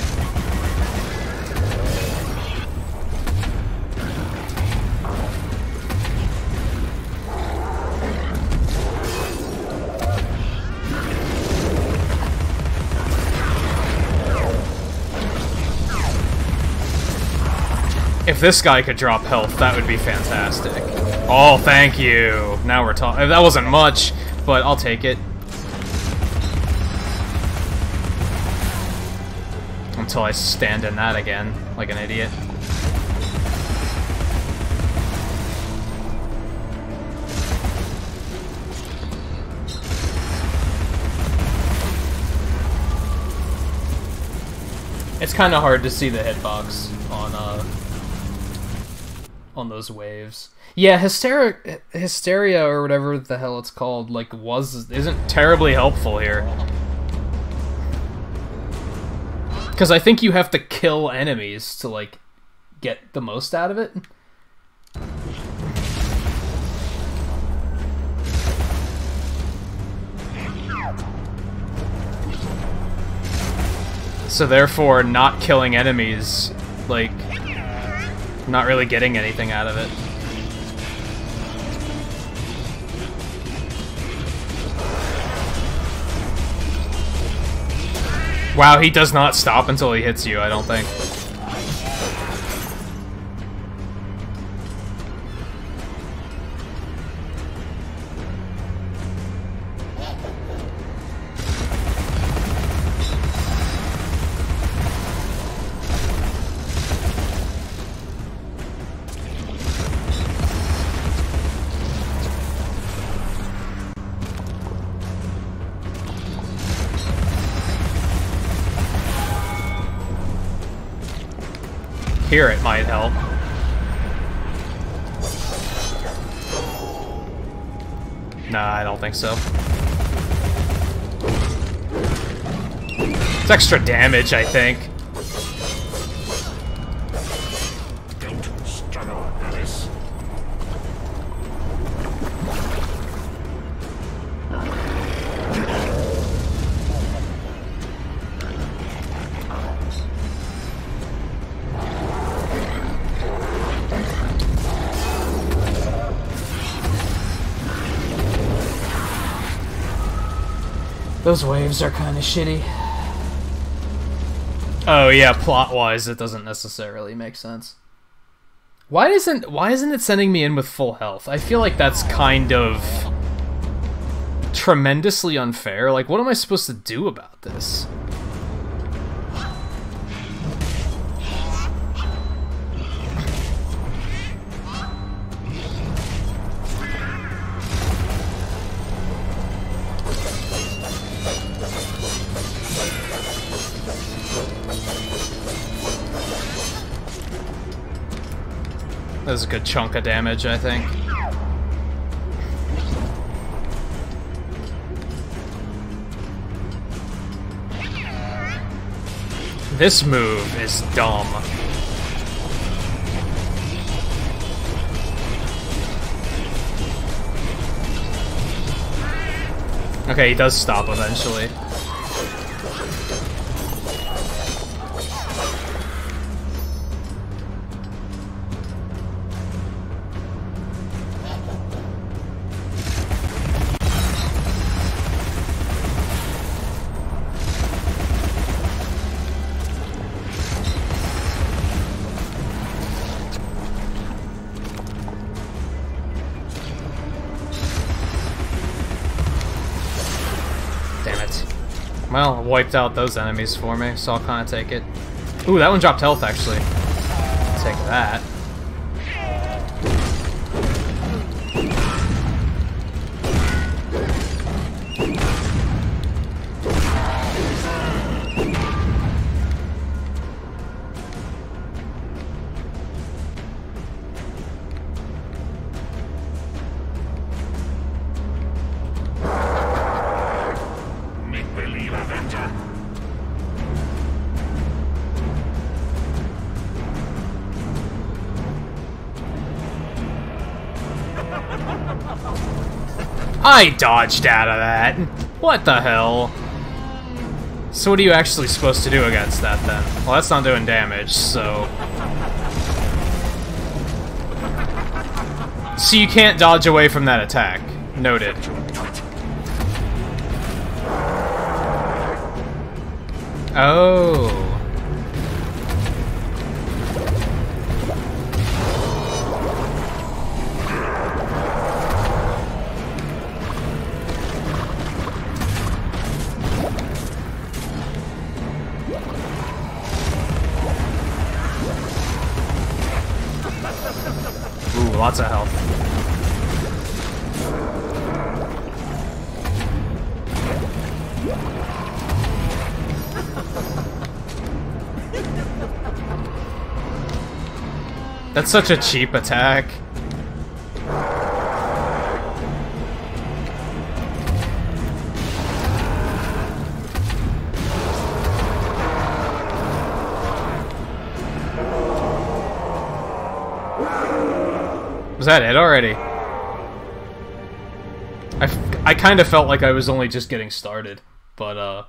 S2: If this guy could drop health, that would be fantastic. Oh, thank you. Now we're talking. That wasn't much, but I'll take it. Until I stand in that again, like an idiot. It's kind of hard to see the hitbox on those waves. Yeah, hysteria or whatever the hell it's called, like isn't terribly helpful here. Because I think you have to kill enemies to, like, get the most out of it. So therefore, not killing enemies, like, not really getting anything out of it. Wow, he does not stop until he hits you, I don't think. Here it might help. Nah, I don't think so. It's extra damage, I think.
S11: Don't struggle, Alice.
S2: Those waves are kind of shitty. Oh yeah, plot-wise, it doesn't necessarily make sense. Why isn't it sending me in with full health? I feel like that's kind of tremendously unfair. Like, what am I supposed to do about this? That was a good chunk of damage, I think. This move is dumb. Okay, he does stop eventually. Well, wiped out those enemies for me, so I'll kind of take it. Ooh, that one dropped health, actually. I'll take that. I dodged out of that. What the hell? So what are you actually supposed to do against that, then? Well, that's not doing damage, so... So you can't dodge away from that attack. Noted. Oh... Lots of health. That's such a cheap attack. Was that it already? I kind of felt like I was only just getting started, but
S6: I'll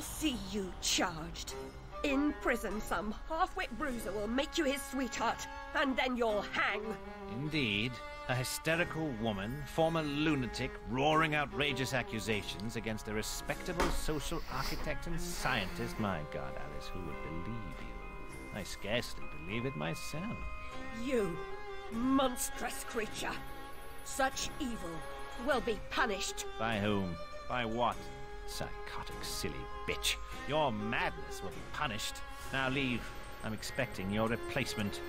S6: see you charged. In prison, some half-wit bruiser will make you his sweetheart, and then you'll hang.
S7: Indeed. A hysterical woman, former lunatic, roaring outrageous accusations against a respectable social architect and scientist. My God, Alice, who would believe you? I scarcely believe it myself.
S6: You, monstrous creature. Such evil will be punished.
S7: By whom? By what? Psychotic, silly bitch. Your madness will be punished. Now leave. I'm expecting your replacement.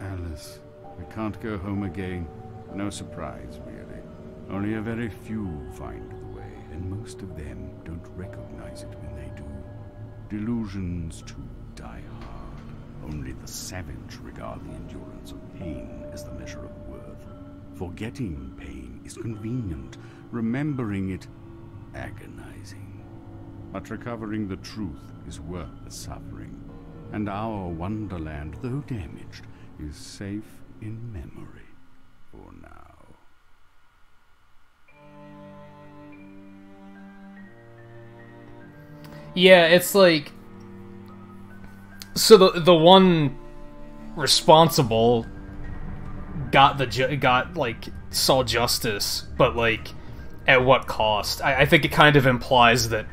S4: Alice, we can't go home again. No surprise, really. Only a very few find the way, and most of them don't recognize it when they do. Delusions, too, die hard. Only the savage regard the endurance of pain as the measure of worth. Forgetting pain is convenient, remembering it agonizing. But recovering the truth is worth the suffering, and our wonderland, though damaged, is safe in memory for now.
S2: Yeah, it's like, so the one responsible got saw justice, but like at what cost? I think it kind of implies that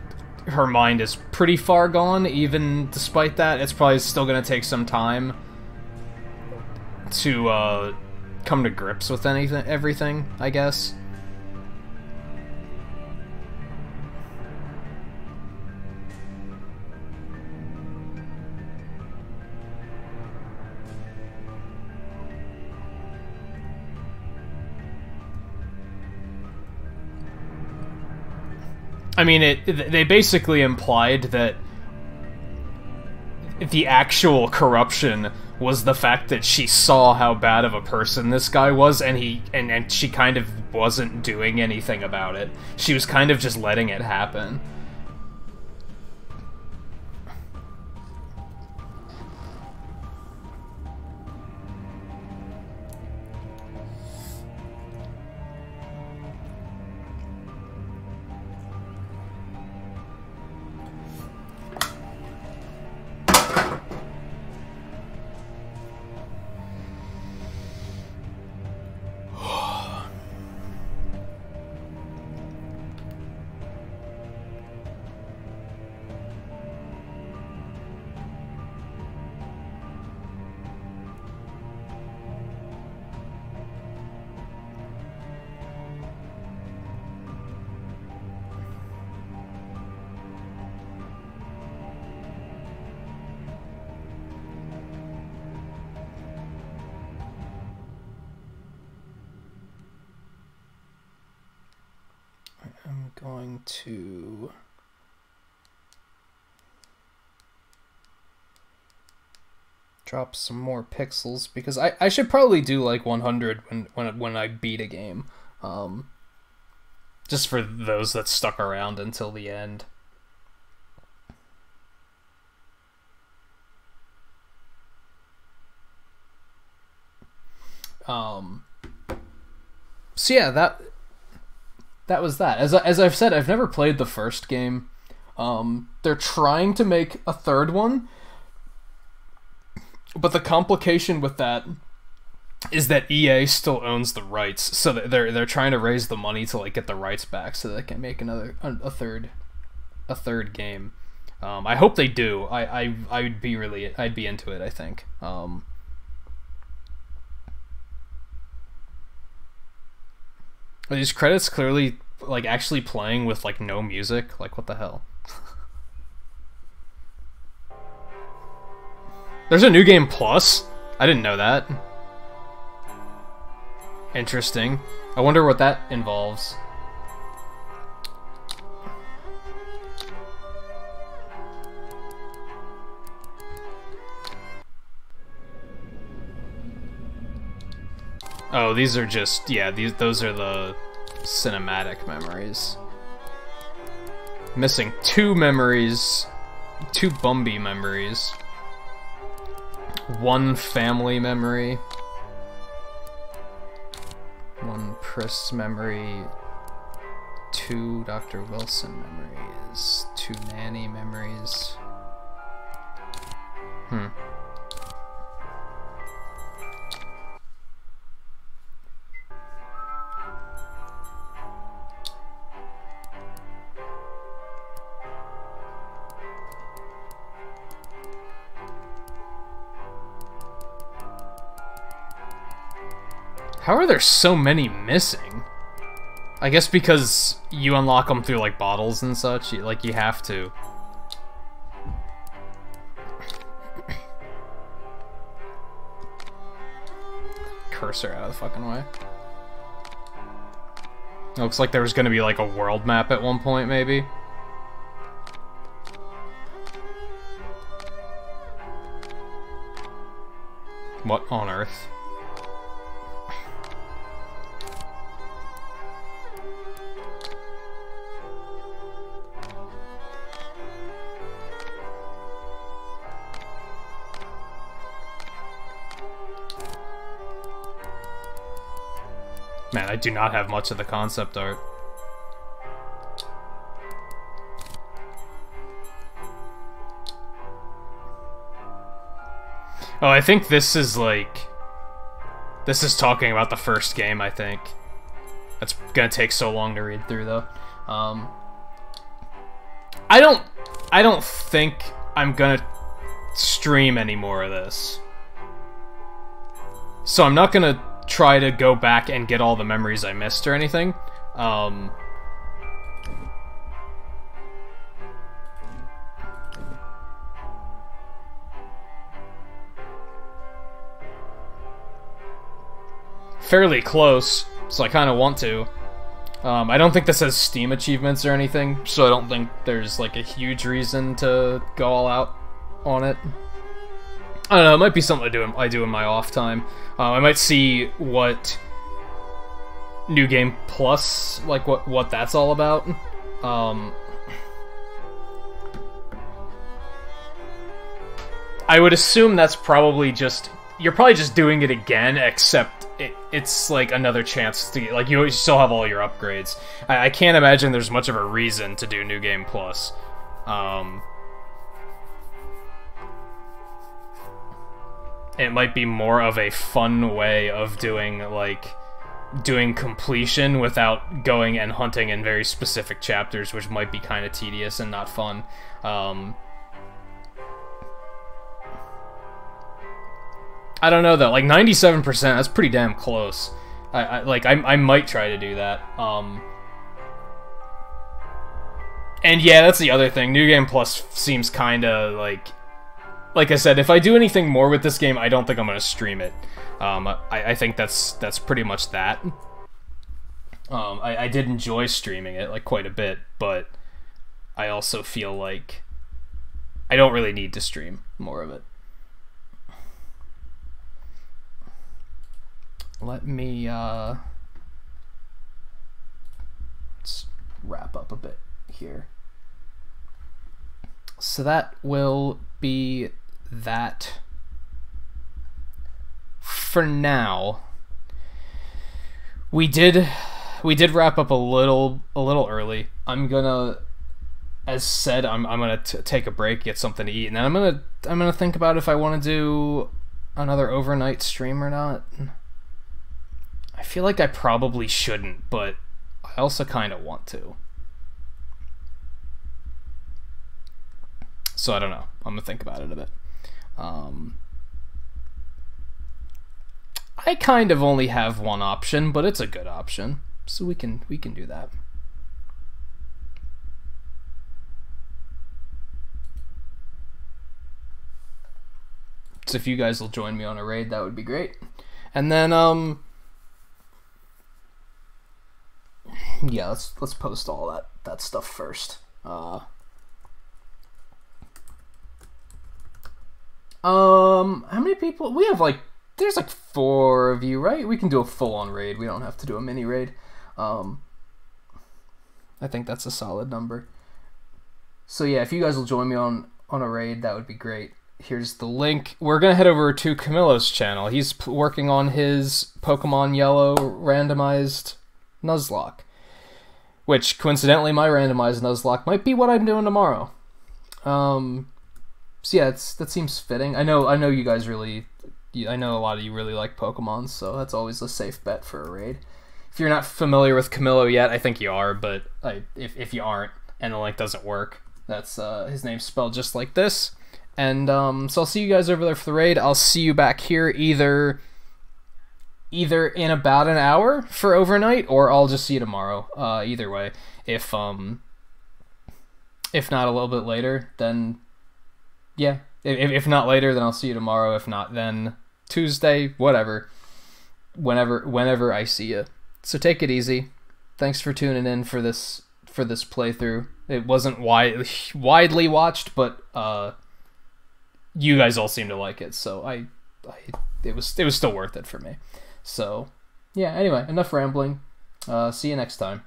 S2: her mind is pretty far gone. Even despite that, it's probably still going to take some time to come to grips with everything, I guess. I mean, they basically implied that the actual corruption was the fact that she saw how bad of a person this guy was, and she kind of wasn't doing anything about it. She was kind of just letting it happen. I'm going to drop some more pixels because I should probably do like 100 when I beat a game, just for those that stuck around until the end. So yeah, that was that. As I've said, I've never played the first game. They're trying to make a third one, but the complication with that is that EA still owns the rights, so they're trying to raise the money to like get the rights back so they can make a third game. I hope they do. I'd be into it, I think. Are these credits clearly like actually playing with like no music? Like what the hell? There's a new game plus? I didn't know that. Interesting. I wonder what that involves. Oh, these are just, yeah, those are the cinematic memories. Missing 2 memories, 2 Bumby memories, 1 family memory, 1 Pris memory, 2 Dr. Wilson memories, 2 Nanny memories. How are there so many missing? I guess because you unlock them through, like, bottles and such. Like, you have to. Cursor out of the fucking way. It looks like there was gonna be, like, a world map at one point, maybe. What on earth? Man, I do not have much of the concept art. Oh, I think this is like... This is talking about the first game, I think. That's gonna take so long to read through, though. I don't think I'm gonna stream any more of this. So I'm not gonna try to go back and get all the memories I missed or anything. Fairly close, so I kind of want to. I don't think this has Steam achievements or anything, so I don't think there's like a huge reason to go all out on it. I don't know, it might be something I do in my off time. I might see what New Game Plus, like what that's all about. I would assume that's probably just... You're probably just doing it again, except it's like another chance to get... Like, you still have all your upgrades. I can't imagine there's much of a reason to do New Game Plus. It might be more of a fun way of doing, like, doing completion without going and hunting in very specific chapters, which might be kind of tedious and not fun. I don't know, though. Like, 97%, that's pretty damn close. I might try to do that. And yeah, that's the other thing. New Game Plus seems kind of, like I said, if I do anything more with this game, I don't think I'm going to stream it. I think that's pretty much that. I did enjoy streaming it, like, quite a bit, but I also feel like I don't really need to stream more of it. Let me, let's wrap up a bit here. So that will be that for now. We did wrap up a little early. I'm gonna, as said, I'm gonna take a break, get something to eat, and then I'm gonna think about if I want to do another overnight stream or not. I feel like I probably shouldn't, but I also kind of want to. So I don't know. I'm gonna think about it a bit. I kind of only have one option, but it's a good option, so we can do that. So if you guys will join me on a raid, that would be great. And then yeah, let's post all that stuff first. How many people? We have there's 4 of you, right? We can do a full-on raid. We don't have to do a mini raid. I think that's a solid number. So yeah, if you guys will join me on a raid, that would be great. Here's the link. We're gonna head over to Camillo's channel. He's working on his Pokemon Yellow randomized Nuzlocke. which coincidentally my randomized Nuzlocke might be what I'm doing tomorrow. So yeah, that seems fitting. I know you guys really, I know a lot of you really like Pokemon, so that's always a safe bet for a raid. If you're not familiar with Camillo yet, I think you are, but if you aren't and the link doesn't work, that's his name's spelled just like this. And so I'll see you guys over there for the raid. I'll see you back here either in about an hour for overnight, or I'll just see you tomorrow. Either way, if not a little bit later, then yeah. If not later, then I'll see you tomorrow. If not, then Tuesday, whatever. Whenever I see you. So take it easy. Thanks for tuning in for this playthrough. It wasn't widely watched, but you guys all seem to like it, so it was still worth it for me. So yeah. Anyway, enough rambling. See you next time.